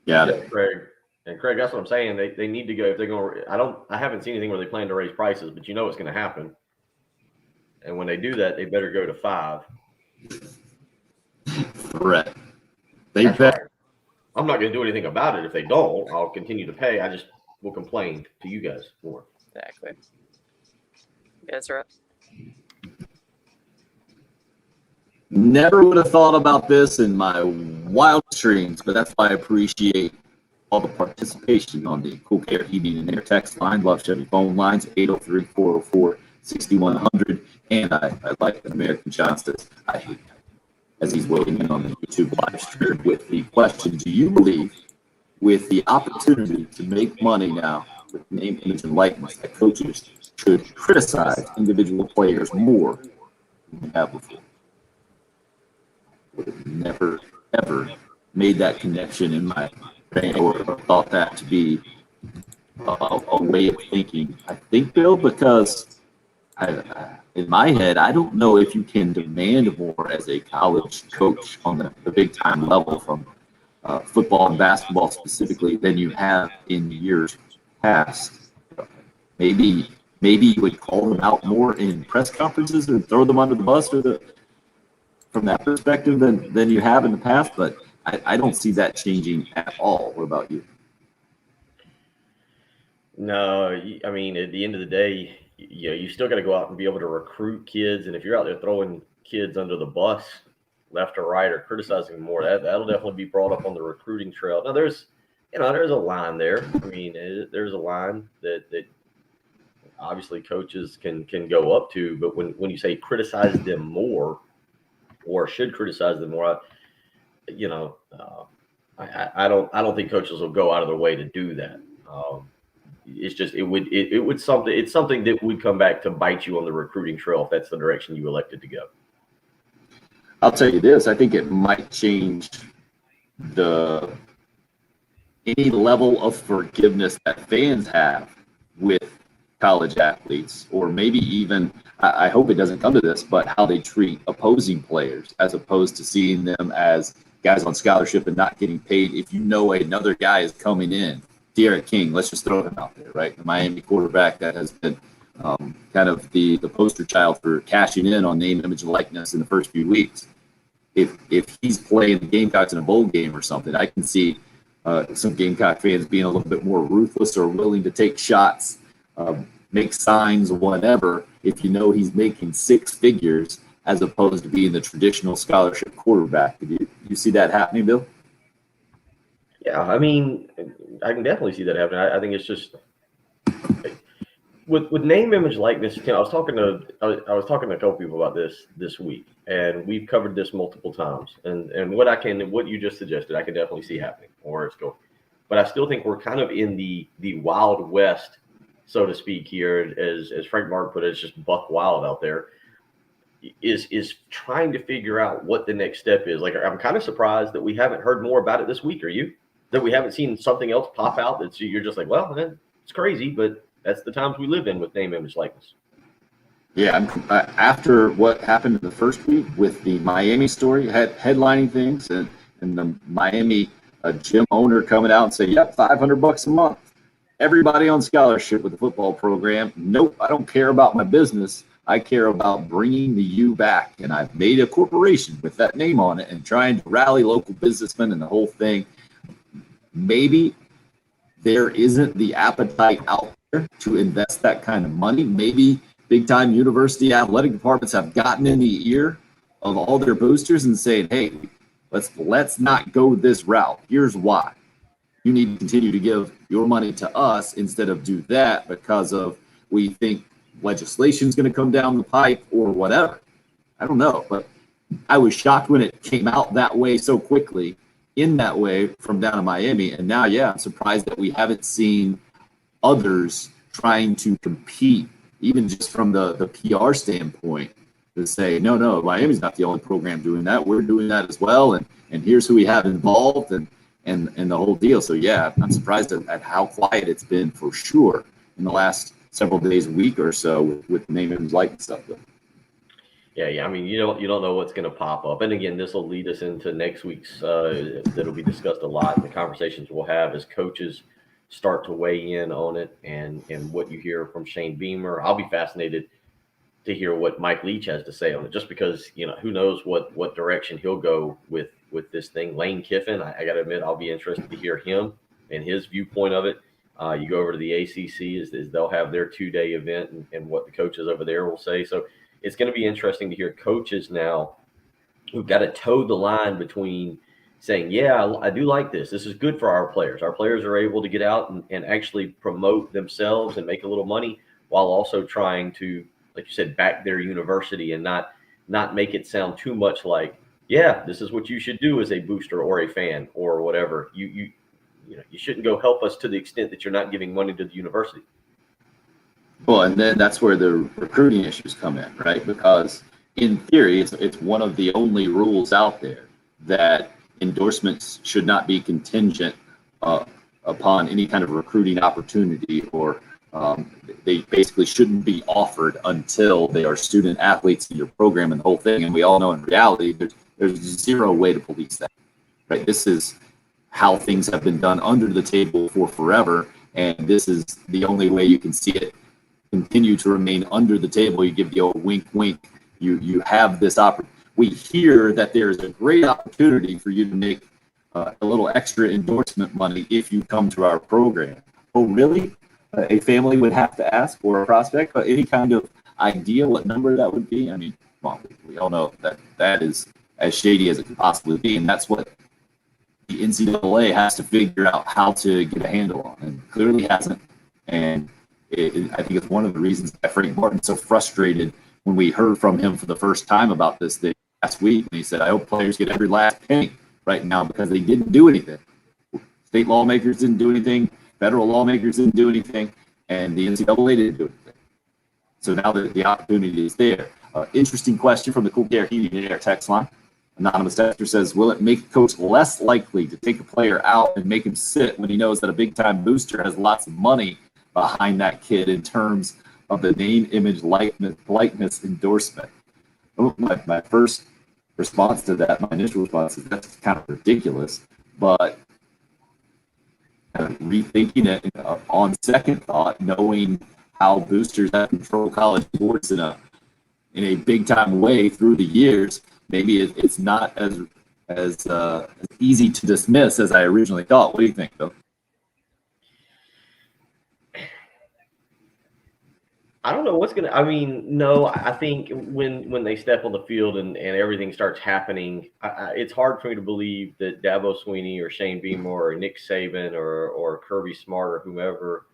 Yeah, Craig. And Craig, that's what I'm saying. They need to go if they're going to. I haven't seen anything where they plan to raise prices, but you know what's going to happen. And when they do that, they better go to 5. Threat. They That's bet. right. I'm not going to do anything about it if they don't. I'll continue to pay. I just will complain to you guys more. Exactly. Ezra. Never would have thought about this in my wildest dreams, but that's why I appreciate all the participation on the Cool Care Heating and Air text line, Love Chevy phone lines, 803-404-6100. And I like that American John says, I hate that, as he's waiting in on the YouTube live stream with the question, do you believe with the opportunity to make money now with name, image, and likeness that coaches should criticize individual players more than they have before? Would have never, ever made that connection in my brain or thought that to be a way of thinking. I think, Bill, because in my head, I don't know if you can demand more as a college coach on the big time level from football and basketball specifically than you have in years past. Maybe you would call them out more in press conferences and throw them under the bus from that perspective than you have in the past, but I don't see that changing at all. What about you? No, I mean, at the end of the day, you still got to go out and be able to recruit kids. And if you're out there throwing kids under the bus left or right or criticizing them more, that'll definitely be brought up on the recruiting trail. Now, there's a line there. I mean, there's a line that obviously coaches can go up to. But when you say criticize them more or should criticize them more, I don't think coaches will go out of their way to do that. It's just it's something that would come back to bite you on the recruiting trail if that's the direction you elected to go. I'll tell you this, I think it might change any level of forgiveness that fans have with college athletes, or maybe even, I hope it doesn't come to this, but how they treat opposing players as opposed to seeing them as guys on scholarship and not getting paid. If you know another guy is coming in, De'Aaron King, let's just throw him out there, right? The Miami quarterback that has been kind of the poster child for cashing in on name, image, and likeness in the first few weeks. If he's playing the Gamecocks in a bowl game or something, I can see some Gamecock fans being a little bit more ruthless or willing to take shots, make signs, whatever, if you know he's making six figures as opposed to being the traditional scholarship quarterback. Do you see that happening, Bill? Yeah, I mean, I can definitely see that happening. I think it's just with name, image, likeness. I was talking to a couple people about this week, and we've covered this multiple times. And what you just suggested, I can definitely see happening or it's going. But I still think we're kind of in the Wild West, so to speak, here, as Frank Martin put it, it's just buck wild out there. Is trying to figure out what the next step is. Like, I'm kind of surprised that we haven't heard more about it this week. Are you? That we haven't seen something else pop out that you're just like, well, it's crazy, but that's the times we live in with name, image, likeness. Yeah, after what happened in the first week with the Miami story, headlining things, and the Miami gym owner coming out and say, yep, $500 a month. Everybody on scholarship with the football program. Nope, I don't care about my business. I care about bringing the U back. And I've made a corporation with that name on it and trying to rally local businessmen and the whole thing. Maybe there isn't the appetite out there to invest that kind of money. Maybe big-time university athletic departments have gotten in the ear of all their boosters and saying, hey, let's not go this route. Here's why. You need to continue to give your money to us instead of do that because of we think legislation is going to come down the pipe or whatever. I don't know, but I was shocked when it came out that way so quickly, in that way from down in Miami. And now, yeah, I'm surprised that we haven't seen others trying to compete, even just from the PR standpoint, to say, no, Miami's not the only program doing that. We're doing that as well. And here's who we have involved and the whole deal. So, yeah, I'm surprised at how quiet it's been for sure in the last several days, week or so with name and likeness stuff. Yeah. I mean, you don't know what's going to pop up. And again, this will lead us into next week's that'll be discussed a lot. The conversations we'll have as coaches start to weigh in on it and what you hear from Shane Beamer. I'll be fascinated to hear what Mike Leach has to say on it, just because, who knows what direction he'll go with this thing. Lane Kiffin, I got to admit, I'll be interested to hear him and his viewpoint of it. You go over to the ACC, is they'll have their 2-day event and what the coaches over there will say. So it's going to be interesting to hear coaches now who've got to toe the line between saying, yeah, I do like this. This is good for our players. Our players are able to get out and actually promote themselves and make a little money while also trying to, like you said, back their university and not make it sound too much like, yeah, this is what you should do as a booster or a fan or whatever. You shouldn't go help us to the extent that you're not giving money to the university. Well, and then that's where the recruiting issues come in, right? Because in theory, it's one of the only rules out there that endorsements should not be contingent upon any kind of recruiting opportunity, or they basically shouldn't be offered until they are student athletes in your program and the whole thing. And we all know in reality, there's zero way to police that, right? This is how things have been done under the table for forever, and this is the only way you can see it continue to remain under the table. You give the old wink, wink. You have this opportunity. We hear that there's a great opportunity for you to make a little extra endorsement money if you come to our program. Oh, really? A family would have to ask, or a prospect, but any kind of idea what number that would be? I mean, well, we all know that is as shady as it could possibly be, and that's what the NCAA has to figure out how to get a handle on, and clearly hasn't. And I think it's one of the reasons that Frank Martin's so frustrated when we heard from him for the first time about this thing last week. And he said, I hope players get every last penny right now, because they didn't do anything. State lawmakers didn't do anything. Federal lawmakers didn't do anything. And the NCAA didn't do anything. So now that the opportunity is there. Interesting question from the Cool Care Heating and Air text line. Anonymous texter says, will it make a coach less likely to take a player out and make him sit when he knows that a big-time booster has lots of money behind that kid in terms of the name, image, likeness endorsement? My first response to that, my initial response is that's kind of ridiculous, but rethinking it on second thought, knowing how boosters have controlled college sports in a big-time way through the years, maybe it's not as easy to dismiss as I originally thought. What do you think, though? I don't know what's going to – I mean, no, I think when they step on the field and everything starts happening, it's hard for me to believe that Dabo Swinney or Shane Beamer or Nick Saban or Kirby Smart or whomever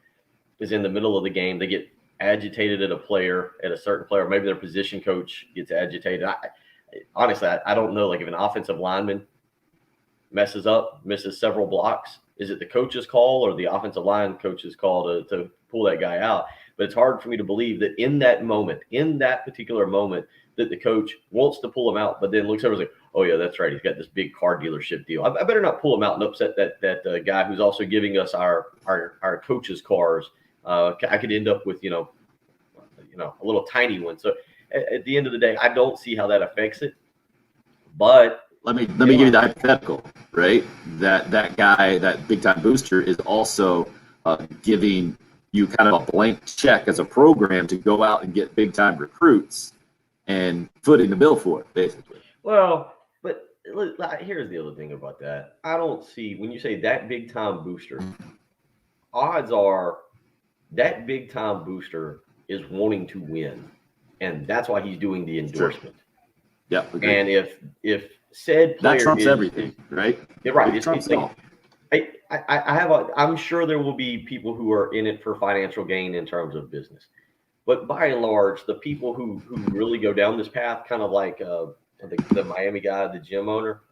is in the middle of the game. They get agitated at a certain player. Maybe their position coach gets agitated. Honestly, I don't know. Like, if an offensive lineman misses several blocks, is it the coach's call or the offensive line coach's call to pull that guy out? But it's hard for me to believe that in that particular moment, that the coach wants to pull him out, but then looks over and is like, oh, yeah, that's right. He's got this big car dealership deal. I better not pull him out and upset that guy who's also giving us our coach's cars. I could end up with, a little tiny one. So at the end of the day, I don't see how that affects it. But let me give you the hypothetical, right? That guy, that big time booster, is also giving you kind of a blank check as a program to go out and get big time recruits and footing the bill for it, basically. Well, but here's the other thing about that. I don't see, when you say that big time booster, odds are that big time booster is wanting to win, and that's why he's doing the endorsement. Yeah. And if said player that trumps everything, right? Yeah, right. It's like, I'm sure there will be people who are in it for financial gain in terms of business, but by and large, the people who really go down this path, kind of like the Miami guy, the gym owner.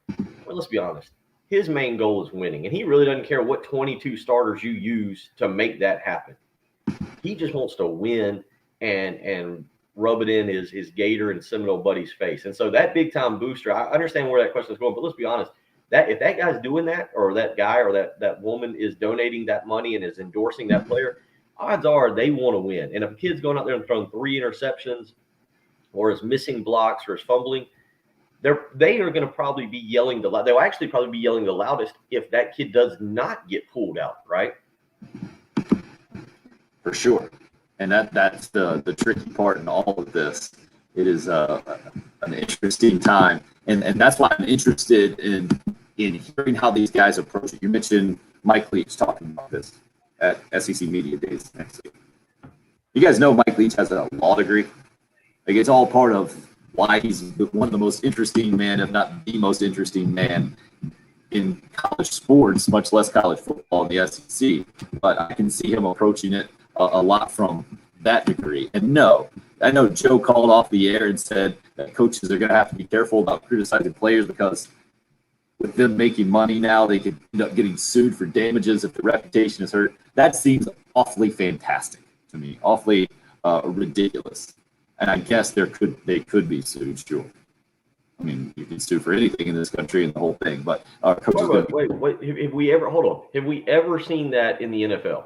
Well, let's be honest. His main goal is winning, and he really doesn't care what 22 starters you use to make that happen. He just wants to win and rub it in his Gator and Seminole buddy's face. And so that big time booster, I understand where that question is going, but let's be honest. That if that guy's doing that, or that guy or that woman is donating that money and is endorsing that player, odds are they want to win. And if a kid's going out there and throwing 3 interceptions, or is missing blocks, or is fumbling, they are going to probably be yelling they'll actually probably be yelling the loudest if that kid does not get pulled out, right? For sure. And that's the tricky part in all of this. It is an interesting time. And that's why I'm interested in hearing how these guys approach it. You mentioned Mike Leach talking about this. at SEC Media Days next week. You guys know Mike Leach has a law degree. Like, it's all part of why he's one of the most interesting men, if not the most interesting man in college sports, much less college football in the SEC. But I can see him approaching it a lot from that degree. And no, I know Joe called off the air and said that coaches are going to have to be careful about criticizing players because with them making money now, they could end up getting sued for damages if the reputation is hurt. That seems awfully fantastic to me, awfully ridiculous. And I guess they could be sued, sure. I mean, you can sue for anything in this country and the whole thing, but our coaches. Wait. Have we ever, hold on, have we ever seen that in the NFL?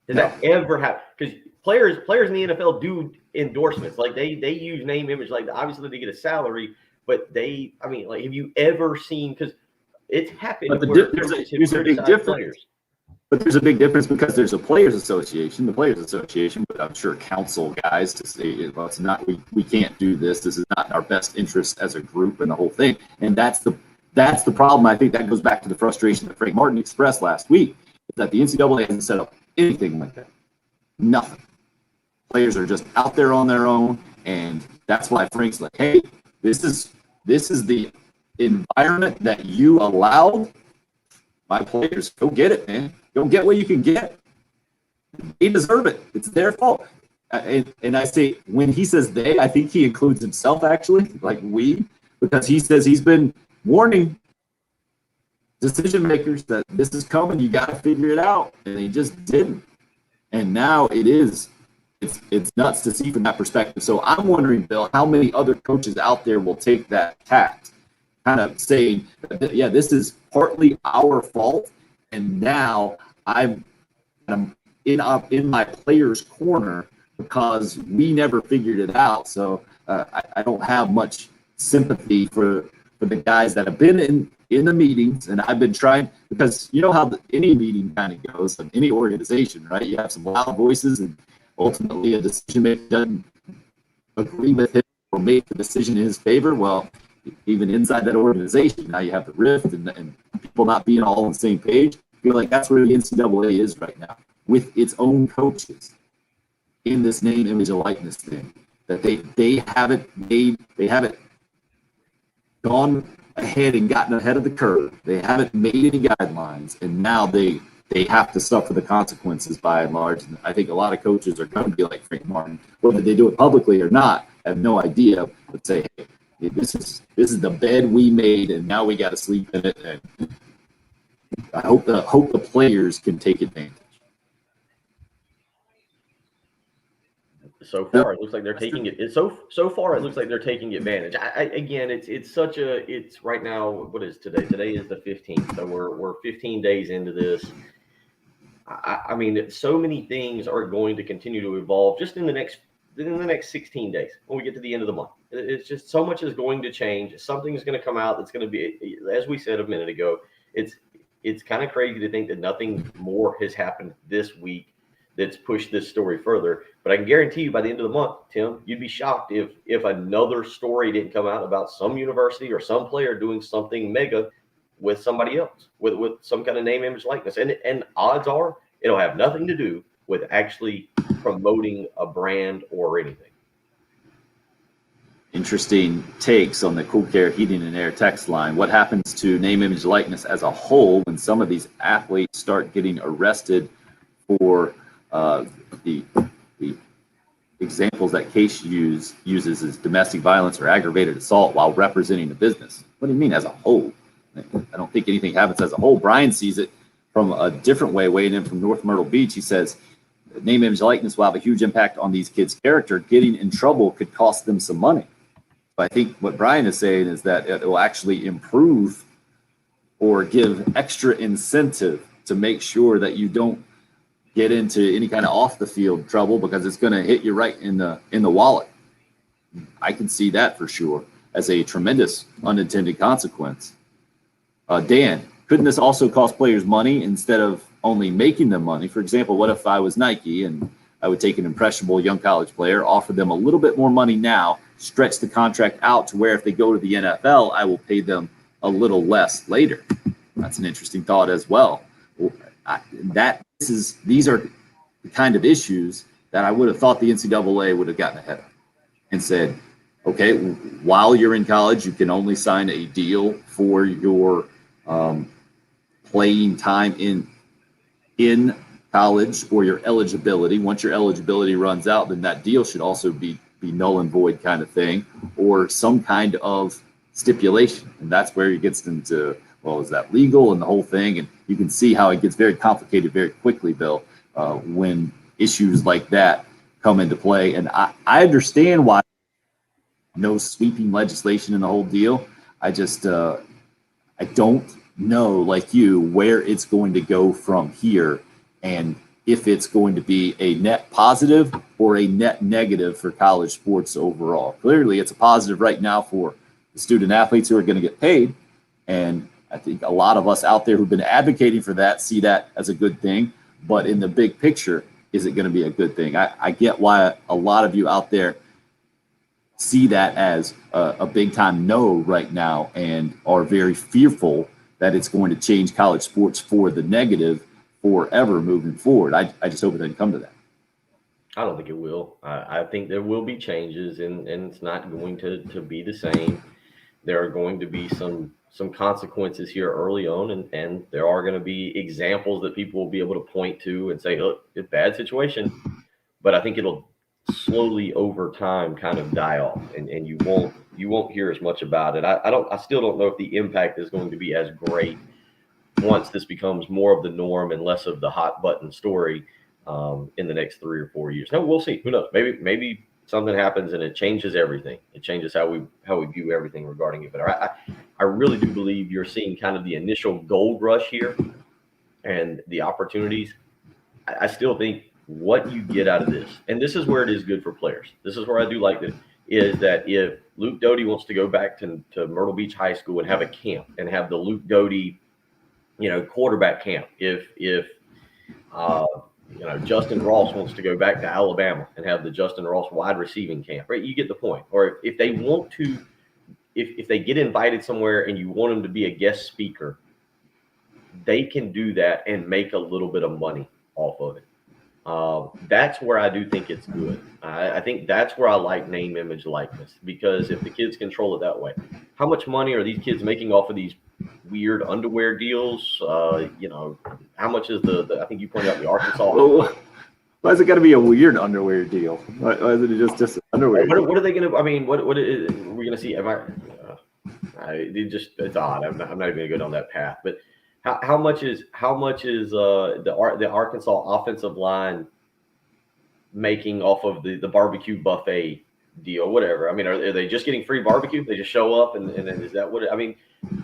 Has that ever happened? Because players in the NFL do endorsements. Like they use name, image, like obviously they get a salary, but have you ever seen, because it's happened. But there's a big difference. But there's a big difference because there's a players association, but I'm sure counsel guys to say, well, it's not, we can't do this. This is not in our best interest as a group and the whole thing. And that's the problem. I think that goes back to the frustration that Frank Martin expressed last week, that the NCAA hasn't set up anything like that. Nothing. Players are just out there on their own. And that's why Frank's like, hey, this is the environment that you allowed. My players, go get it, man. Go get what you can get. They deserve it. It's their fault. And I say, when he says they, I think he includes himself, actually, like we, because he says he's been warning decision makers that this is coming. You got to figure it out. And they just didn't. And now it's nuts to see from that perspective. So I'm wondering, Bill, how many other coaches out there will take that tact, kind of saying, yeah, this is partly our fault. And now I'm in my player's corner because we never figured it out. So I don't have much sympathy for the guys that have been in the meetings. And I've been trying, because you know how any meeting kind of goes in any organization, right? You have some loud voices, and ultimately a decision maker doesn't agree with him or make the decision in his favor. Well, even inside that organization, now you have the rift and people not being all on the same page. I feel like that's where the NCAA is right now, with its own coaches in this name, image, and likeness thing. That they haven't gone ahead and gotten ahead of the curve. They haven't made any guidelines, and now they have to suffer the consequences by and large. And I think a lot of coaches are going to be like Frank Martin, whether they do it publicly or not. I have no idea, but say, hey, this is the bed we made, and now we got to sleep in it. And I hope the players can take advantage. So far, it looks like they're taking it. So far, it looks like they're taking advantage. It's right now. What is today? Today is the 15th. So we're 15 days into this. I mean, so many things are going to continue to evolve just in the next 16 days when we get to the end of the month. It's just so much is going to change. Something is going to come out that's going to be, as we said a minute ago, it's kind of crazy to think that nothing more has happened this week that's pushed this story further. But I can guarantee you by the end of the month, Tim, you'd be shocked if another story didn't come out about some university or some player doing something mega with somebody else, with some kind of name, image, likeness. And odds are it'll have nothing to do with actually promoting a brand or anything. Interesting takes on the Cool Care Heating and Air text line. What happens to name, image, likeness as a whole when some of these athletes start getting arrested for the examples that Case uses as domestic violence or aggravated assault while representing a business? What do you mean as a whole? I don't think anything happens as a whole. Brian sees it from a different way, weighing in from North Myrtle Beach. He says, name, image, likeness will have a huge impact on these kids' character. Getting in trouble could cost them some money. But I think what Brian is saying is that it will actually improve or give extra incentive to make sure that you don't get into any kind of off the field trouble, because it's going to hit you right in the wallet. I can see that for sure as a tremendous unintended consequence. Dan, couldn't this also cost players money instead of only making them money? For example, what if I was Nike and I would take an impressionable young college player, offer them a little bit more money now, stretch the contract out to where if they go to the NFL, I will pay them a little less later? That's an interesting thought as well. That these are the kind of issues that I would have thought the NCAA would have gotten ahead of and said, okay, while you're in college, you can only sign a deal for your playing time in college or your eligibility. Once your eligibility runs out, then that deal should also be null and void kind of thing, or some kind of stipulation. And that's where it gets into, well, is that legal and the whole thing? And you can see how it gets very complicated very quickly, Bill, when issues like that come into play. And I understand why no sweeping legislation in the whole deal. I just, I don't know, like you, where it's going to go from here, and if it's going to be a net positive or a net negative for college sports overall. Clearly, it's a positive right now for the student athletes who are going to get paid. And I think a lot of us out there who've been advocating for that see that as a good thing. But in the big picture, is it going to be a good thing? I get why a lot of you out there see that as a big time no right now and are very fearful that it's going to change college sports for the negative forever moving forward. I just hope it doesn't come to that. I don't think it will. I think there will be changes, and it's not going to be the same. There are going to be some consequences here early on, and there are going to be examples that people will be able to point to and say, look, it's a bad situation. But I think it'll slowly over time kind of die off, and you won't hear as much about it. I still don't know if the impact is going to be as great once this becomes more of the norm and less of the hot button story in the next 3 or 4 years. No, we'll see. Who knows? Maybe something happens and it changes everything. It changes how we view everything regarding it. But I really do believe you're seeing kind of the initial gold rush here and the opportunities. I still think what you get out of this, and this is where it is good for players. This is where I do like it, is that if Luke Doty wants to go back to Myrtle Beach High School and have a camp and have the Luke Doty, quarterback camp, if Justin Ross wants to go back to Alabama and have the Justin Ross wide receiving camp, right? You get the point. Or if they want to, if they get invited somewhere and you want them to be a guest speaker, they can do that and make a little bit of money off of it. That's where I do think it's good. I think that's where I like name, image, likeness, because if the kids control it that way, how much money are these kids making off of these weird underwear deals? How much is I think you pointed out the Arkansas. Why is it got to be a weird underwear deal? Why is it just underwear? What are they going to? I mean, what are we going to see? It's odd. I'm not even going to go down that path. But how much is the Arkansas offensive line making off of the barbecue buffet deal, whatever? I mean, are they just getting free barbecue? They just show up and then is that what? I mean,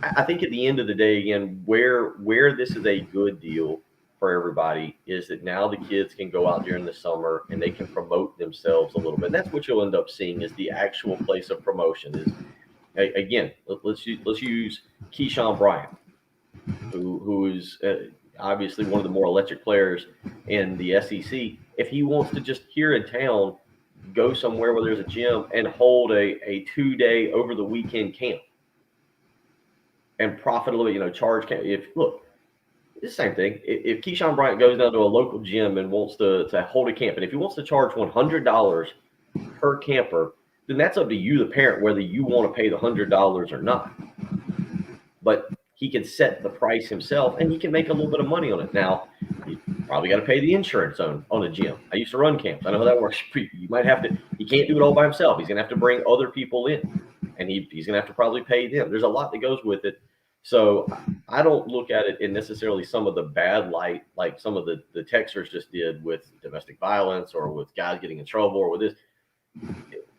I think at the end of the day, again, where this is a good deal for everybody is that now the kids can go out during the summer and they can promote themselves a little bit. And that's what you'll end up seeing is the actual place of promotion. Is again, let's use Keyshawn Bryant, who is obviously one of the more electric players in the SEC. If he wants to just here in town go somewhere where there's a gym and hold a 2-day over the weekend camp and profit a little bit, charge. It's the same thing. If Keyshawn Bryant goes down to a local gym and wants to hold a camp, and if he wants to charge $100 per camper, then that's up to you, the parent, whether you want to pay the $100 or not. But he can set the price himself, and he can make a little bit of money on it. Now, you probably got to pay the insurance on a gym. I used to run camps. I know how that works. You might have to. He can't do it all by himself. He's going to have to bring other people in, and he's going to have to probably pay them. There's a lot that goes with it. So I don't look at it in necessarily some of the bad light, like some of the Texers just did with domestic violence or with guys getting in trouble or with this.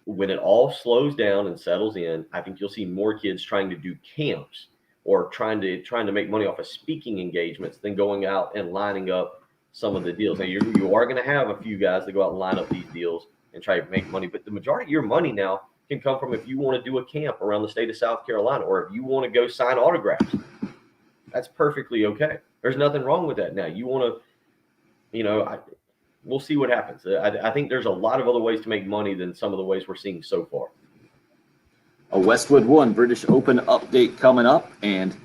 When it all slows down and settles in, I think you'll see more kids trying to do camps or trying to make money off of speaking engagements than going out and lining up some of the deals. Now you are going to have a few guys that go out and line up these deals and try to make money, but the majority of your money now can come from if you want to do a camp around the state of South Carolina, or if you want to go sign autographs. That's perfectly okay. There's nothing wrong with that. Now you want to, we'll see what happens. I think there's a lot of other ways to make money than some of the ways we're seeing so far. A Westwood One British Open update coming up, and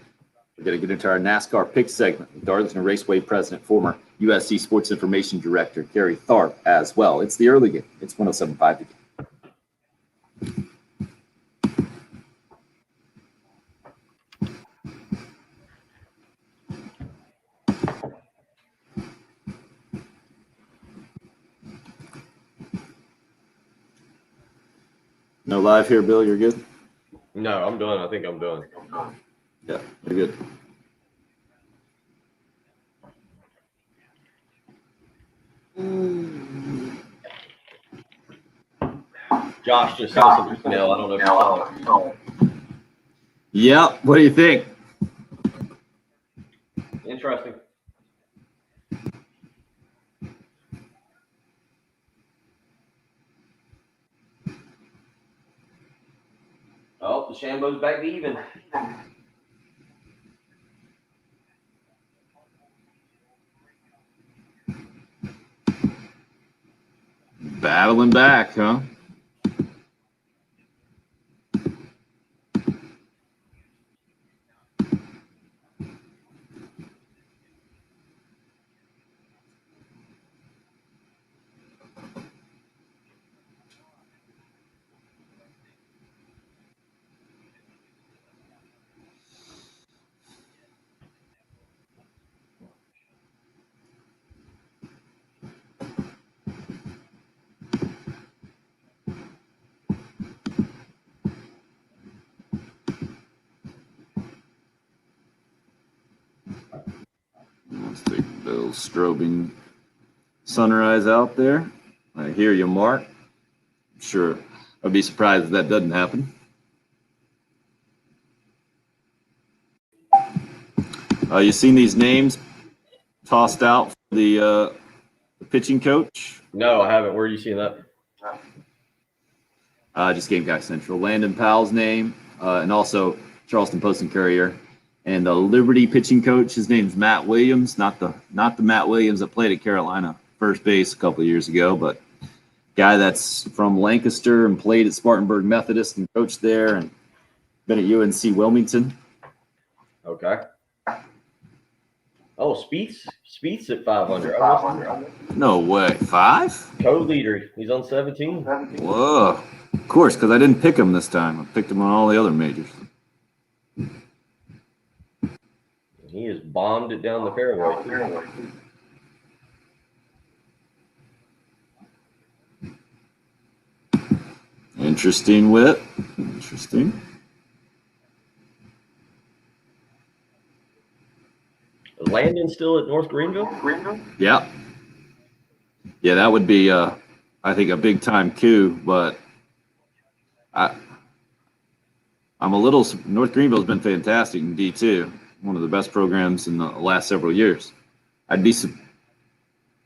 We're going to get into our NASCAR pick segment with Darlington Raceway president, former USC Sports Information Director, Gary Tharp, as well. It's the early game. It's 107.5 The Game. No live here, Bill. You're good? No, I'm done. I think I'm done. Yeah, you're good. Josh just sent us an email. I don't know if you saw it. Yeah, what do you think? Interesting. Oh, the Shambo's back to even. Battling back, huh? Let's take Bill strobing sunrise out there. I hear you, Mark. I'm sure I'd be surprised if that doesn't happen. You seen these names tossed out for the pitching coach? No, I haven't. Where are you seeing that? Just Gamecock Central. Landon Powell's name, and also Charleston Post and Courier. And the Liberty pitching coach, his name's Matt Williams, not the Matt Williams that played at Carolina first base a couple of years ago, but guy that's from Lancaster and played at Spartanburg Methodist and coached there and been at UNC Wilmington. Okay. Oh, Spieth's at 500. No way. 5? Co-leader. He's on 17. Whoa. Of course, because I didn't pick him this time. I picked him on all the other majors. He has bombed it down the fairway. Interesting whip. Interesting. Is Landon still at North Greenville? Yeah. Yeah, that would be, I think, a big-time coup, but I'm a little – North Greenville's been fantastic in D2, one of the best programs in the last several years. I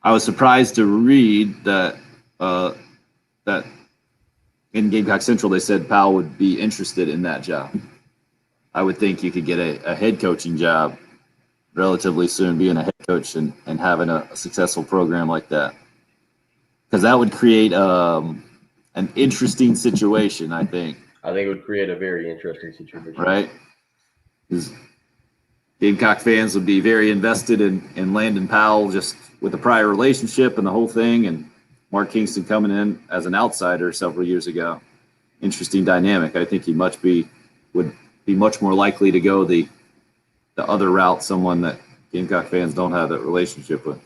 was surprised to read that that in Gamecock Central they said Powell would be interested in that job. I would think you could get a head coaching job relatively soon, being a head coach and having a successful program like that. Because that would create an interesting situation, I think. I think it would create a very interesting situation. Right? Because Gamecock fans would be very invested in Landon Powell just with the prior relationship and the whole thing, and Mark Kingston coming in as an outsider several years ago. Interesting dynamic. I think he would be much more likely to go the other route, someone that Gamecock fans don't have that relationship with.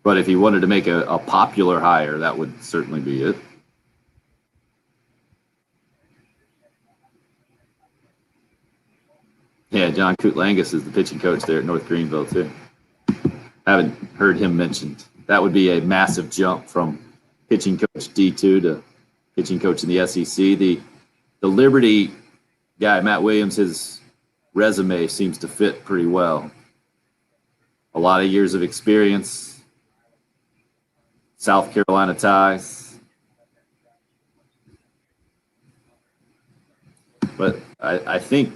But if he wanted to make a popular hire, that would certainly be it. Yeah, John Koutlangas is the pitching coach there at North Greenville, too. Haven't heard him mentioned. That would be a massive jump from pitching coach D2 to pitching coach in the SEC. The Liberty guy, Matt Williams, his resume seems to fit pretty well. A lot of years of experience, South Carolina ties. But I think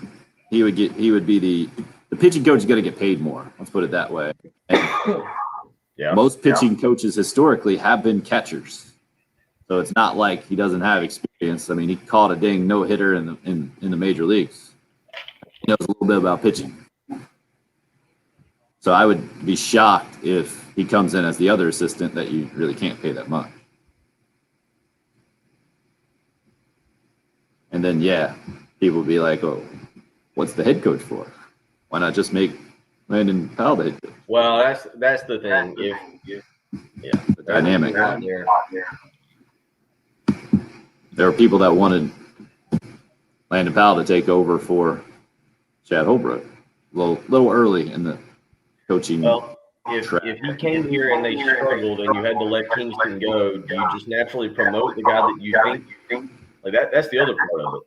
he would be the pitching coach is going to get paid more. Let's put it that way. And most pitching coaches historically have been catchers. So it's not like he doesn't have experience. I mean, he caught a dang no hitter in the major leagues. He knows a little bit about pitching. So I would be shocked if he comes in as the other assistant that you really can't pay that much. And then, yeah, people will be like, oh, what's the head coach for? Why not just make Landon Powell the head coach? Well, that's the thing. If The dynamic. there. There were people that wanted Landon Powell to take over for Chad Holbrook a little early in the coaching. Well, if he came here and they struggled and you had to let Kingston go, do you just naturally promote the guy that you think like that? That's the other part of it.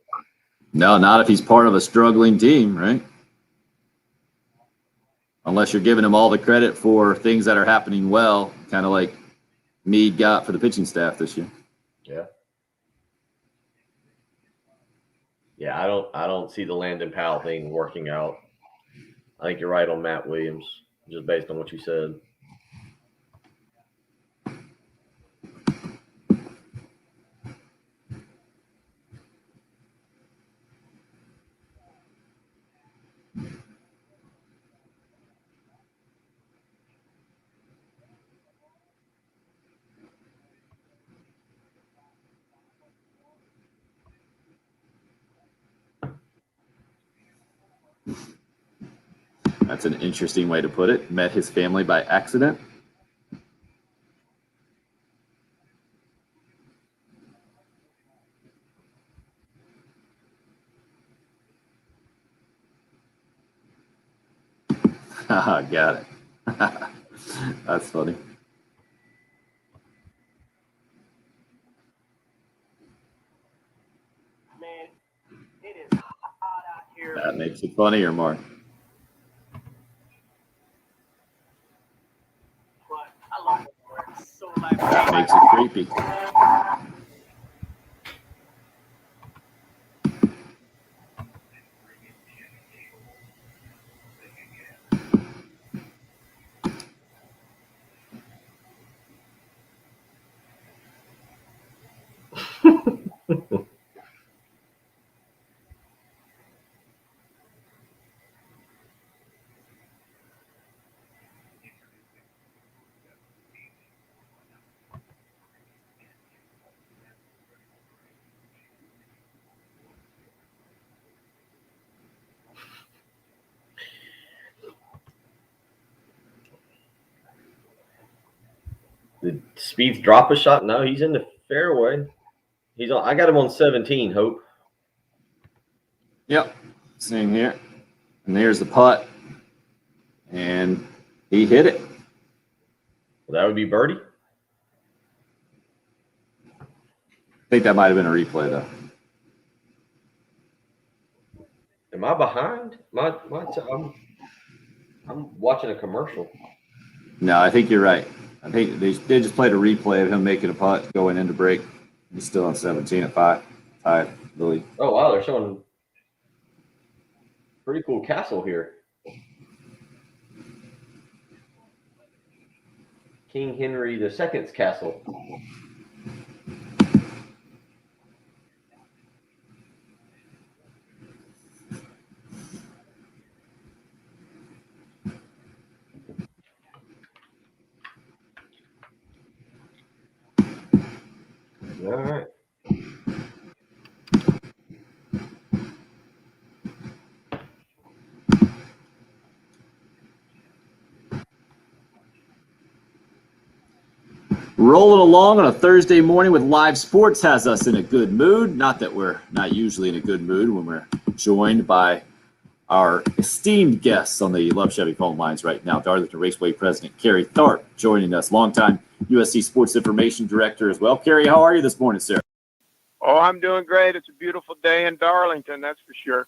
No, not if he's part of a struggling team, right? Unless you're giving him all the credit for things that are happening well, kind of like Meade got for the pitching staff this year. Yeah. Yeah, I don't see the Landon Powell thing working out. I think you're right on Matt Williams, just based on what you said. That's an interesting way to put it. Met his family by accident. Got it. That's funny. Man, it is hot out here. That makes it funnier, Mark. But I love it where it's so lively. That makes it creepy. Did Spieth drop a shot? No, he's in the fairway. He's on. I got him on 17. Hope. Yep. Same here. And there's the putt. And he hit it. Well, that would be birdie. I think that might have been a replay, though. Am I behind? I'm watching a commercial. No, I think you're right. I think they just played a replay of him making a putt going into break. He's still on 17 at 5. Tied the lead. Oh, wow. They're showing pretty cool castle here. King Henry II's castle. All right. Rolling along on a Thursday morning with live sports has us in a good mood. Not that we're not usually in a good mood when we're joined by our esteemed guests on the Love Chevy phone lines right now. Darlington Raceway President Kerry Tharp joining us, longtime USC Sports Information Director as well. Kerry, how are you this morning, sir? Oh, I'm doing great. It's a beautiful day in Darlington, that's for sure.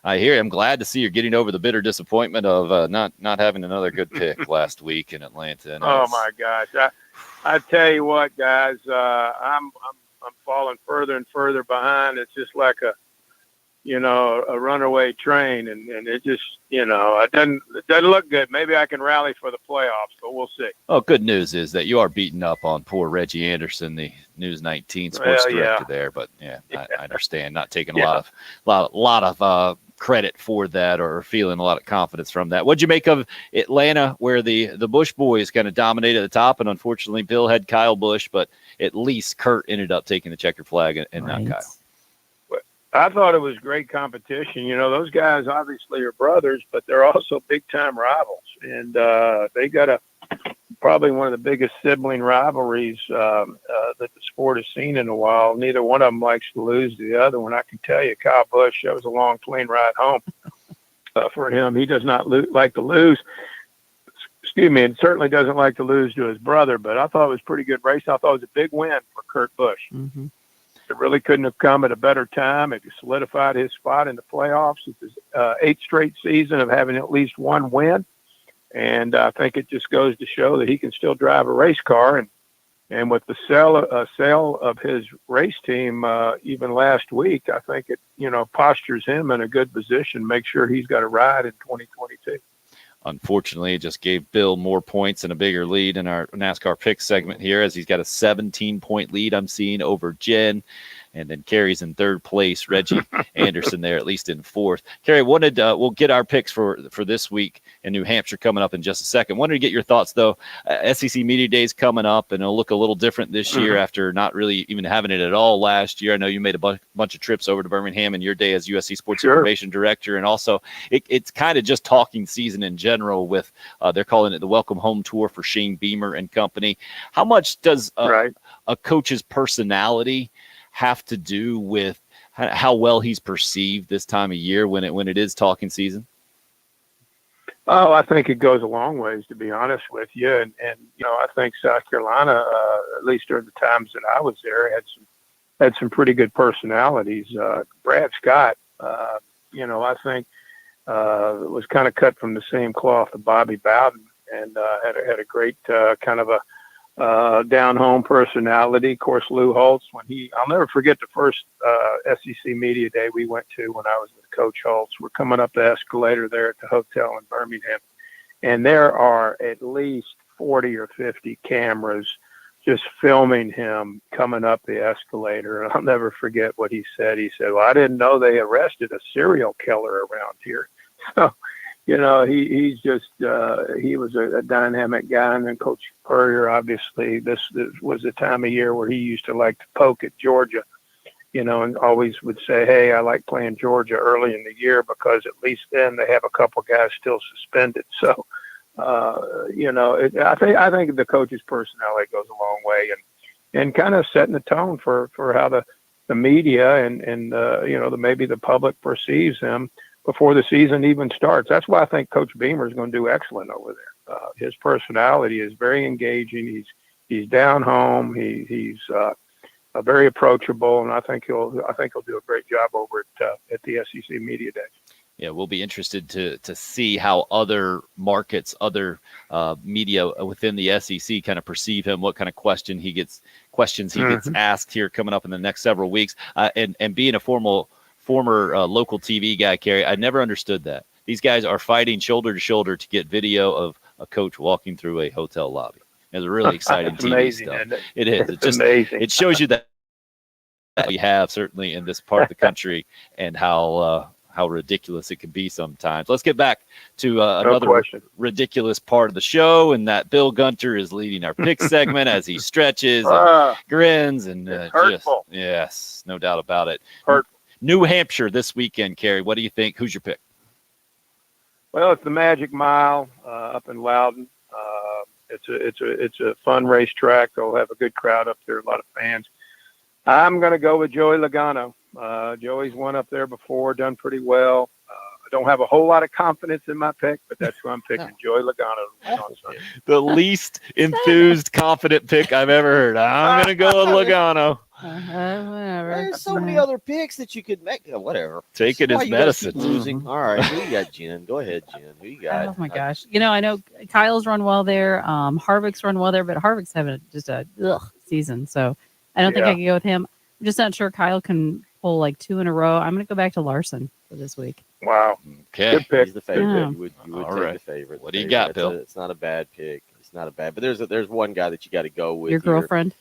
I hear. I'm glad to see you're getting over the bitter disappointment of not having another good pick last week in Atlanta. Oh my gosh! I tell you what, guys, I'm falling further and further behind. It's just like a runaway train, and it just, it doesn't look good. Maybe I can rally for the playoffs, but we'll see. Oh, good news is that you are beating up on poor Reggie Anderson, the News 19 sports Well, director yeah. there. But I understand not taking Yeah. a lot of credit for that or feeling a lot of confidence from that. What'd you make of Atlanta, where the Bush boys kind of dominated at the top, and unfortunately Bill had Kyle Busch, but at least Kurt ended up taking the checkered flag and not Kyle. I thought it was great competition. Those guys obviously are brothers, but they're also big-time rivals. And they got probably one of the biggest sibling rivalries that the sport has seen in a while. Neither one of them likes to lose to the other one. I can tell you, Kyle Busch, that was a long plane ride home for him. He does not like to lose. Excuse me, and certainly doesn't like to lose to his brother, but I thought it was a pretty good race. I thought it was a big win for Kurt Busch. Mm-hmm. It really couldn't have come at a better time. It solidified his spot in the playoffs. It's his 8th straight season of having at least one win. And I think it just goes to show that he can still drive a race car. And with the sale of his race team even last week, I think it, postures him in a good position, make sure he's got a ride in 2022. Unfortunately, it just gave Bill more points and a bigger lead in our NASCAR pick segment here, as he's got a 17-point lead I'm seeing over Jen, and then Kerry's in 3rd place. Reggie Anderson there, at least in 4th. Kerry, we'll get our picks for this week in New Hampshire coming up in just a second. Wanted to get your thoughts, though. SEC Media Days coming up, and it'll look a little different this year after not really even having it at all last year. I know you made a bunch of trips over to Birmingham in your day as USC Sports Information Director, and also it's kind of just talking season in general with they're calling it the Welcome Home Tour for Shane Beamer and company. How much does a coach's personality have to do with how well he's perceived this time of year when it is talking season? Oh, I think it goes a long ways, to be honest with you. And I think South Carolina, at least during the times that I was there, had some pretty good personalities. Brad Scott, I think was kind of cut from the same cloth of Bobby Bowden, and had a great kind of a down home personality. Of course, Lou Holtz, I'll never forget the first SEC Media Day we went to when I was with Coach Holtz. We're coming up the escalator there at the hotel in Birmingham, and there are at least 40 or 50 cameras just filming him coming up the escalator. And I'll never forget what he said. He said, "Well, I didn't know they arrested a serial killer around here." So, he's just, he was a dynamic guy. And then Coach Spurrier, obviously, this was the time of year where he used to like to poke at Georgia, and always would say, "Hey, I like playing Georgia early in the year because at least then they have a couple guys still suspended." So, I think the coach's personality goes a long way, and kind of setting the tone for how the media and maybe the public perceives him before the season even starts. That's why I think Coach Beamer is going to do excellent over there. His personality is very engaging. He's down home. He's very approachable, and I think he'll do a great job over at the SEC Media Days. Yeah, we'll be interested to see how other markets, other media within the SEC kind of perceive him, what kind of questions he gets asked here coming up in the next several weeks. And being a former local TV guy, Kerry, I never understood that. These guys are fighting shoulder to shoulder to get video of a coach walking through a hotel lobby. It's really exciting TV amazing, stuff. isn't it? It is. It's amazing. It shows you that we have certainly in this part of the country and how ridiculous it can be sometimes. Let's get back to another ridiculous part of the show, and that Bill Gunter is leading our pick segment as he stretches and grins and hurtful. Yes, no doubt about it. Hurtful. New Hampshire this weekend, Kerry. What do you think? Who's your pick? Well, it's the Magic Mile up in Loudon. It's a fun racetrack. They'll have a good crowd up there, a lot of fans. I'm going to go with Joey Logano. Joey's won up there before, done pretty well. I don't have a whole lot of confidence in my pick, but that's who I'm picking, Joey Logano. The least enthused, confident pick I've ever heard. I'm going to go with Logano. Whatever. There's so many other picks that you could make. Whatever. Take it as medicine. Losing. All right. Who you got, Jen? Go ahead, Jen. Who you got? Oh my gosh. I know Kyle's run well there. Harvick's run well there, but Harvick's having just a season. So I don't think I can go with him. I'm just not sure Kyle can pull like 2 in a row. I'm going to go back to Larson for this week. Wow. Okay. Good pick. He's the favorite. Yeah. You would All take right. the favorite. What do you Favorite. got, It's Bill? it's not a bad pick. It's not a bad, but there's one guy that you got to go with. Your here. girlfriend?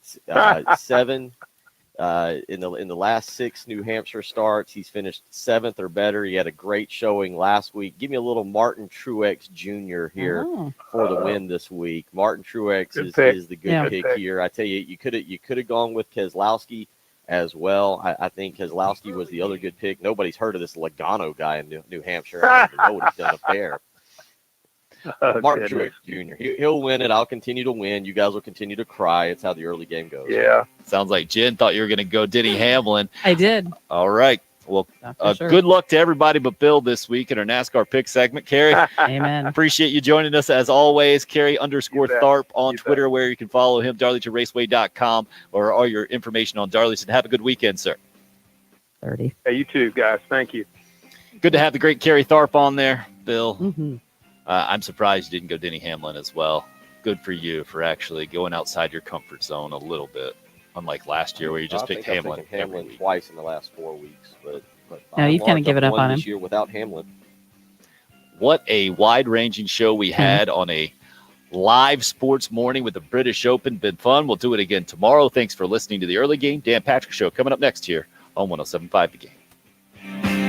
7 in the last 6 New Hampshire starts. He's finished 7th or better. He had a great showing last week. Give me a little Martin Truex Jr. here Oh. for the win this week. Martin Truex Good is pick. the good Yeah. pick Good pick. here. I tell you, you could have gone with Keselowski as well. I think Keselowski was the other good pick. Nobody's heard of this Logano guy in New Hampshire. I don't even know what he's done up there. Martin Goodness. Truex Jr. He'll win it. I'll continue to win. You guys will continue to cry. It's how the early game goes. Yeah. Sounds like Jen thought you were going to go Denny Hamlin. I did. All right. Well, For sure. good luck to everybody but Bill this week in our NASCAR pick segment. Carrie, Amen. appreciate you joining us as always. Carrie _ You bet. Tharp on You bet. Twitter, where you can follow him, darlingtonraceway.com, or all your information on Darlington. Have a good weekend, sir. 30. Hey, you too, guys. Thank you. Good to have the great Carrie Tharp on there, Bill. Mm-hmm. I'm surprised you didn't go Denny Hamlin as well. Good for you for actually going outside your comfort zone a little bit, unlike last year where you just I picked think I've Hamlin. taken every Hamlin week. twice in the last 4 weeks, but No, by and you've kinda large, given I've up won on this him. year without Hamlin. What a wide-ranging show we had on a live sports morning with the British Open. Been fun. We'll do it again tomorrow. Thanks for listening to the Early Game. Dan Patrick Show coming up next here on 107.5 The Game.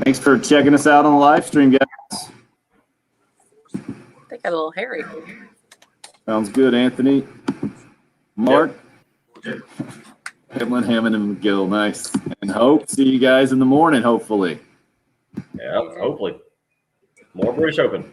Thanks for checking us out on the live stream, guys. They got a little hairy. Sounds good, Anthony. Mark. Hamlin, Hammond, and McGill. Nice. And Hope. See you guys in the morning, hopefully. Yeah, hopefully. More British Open.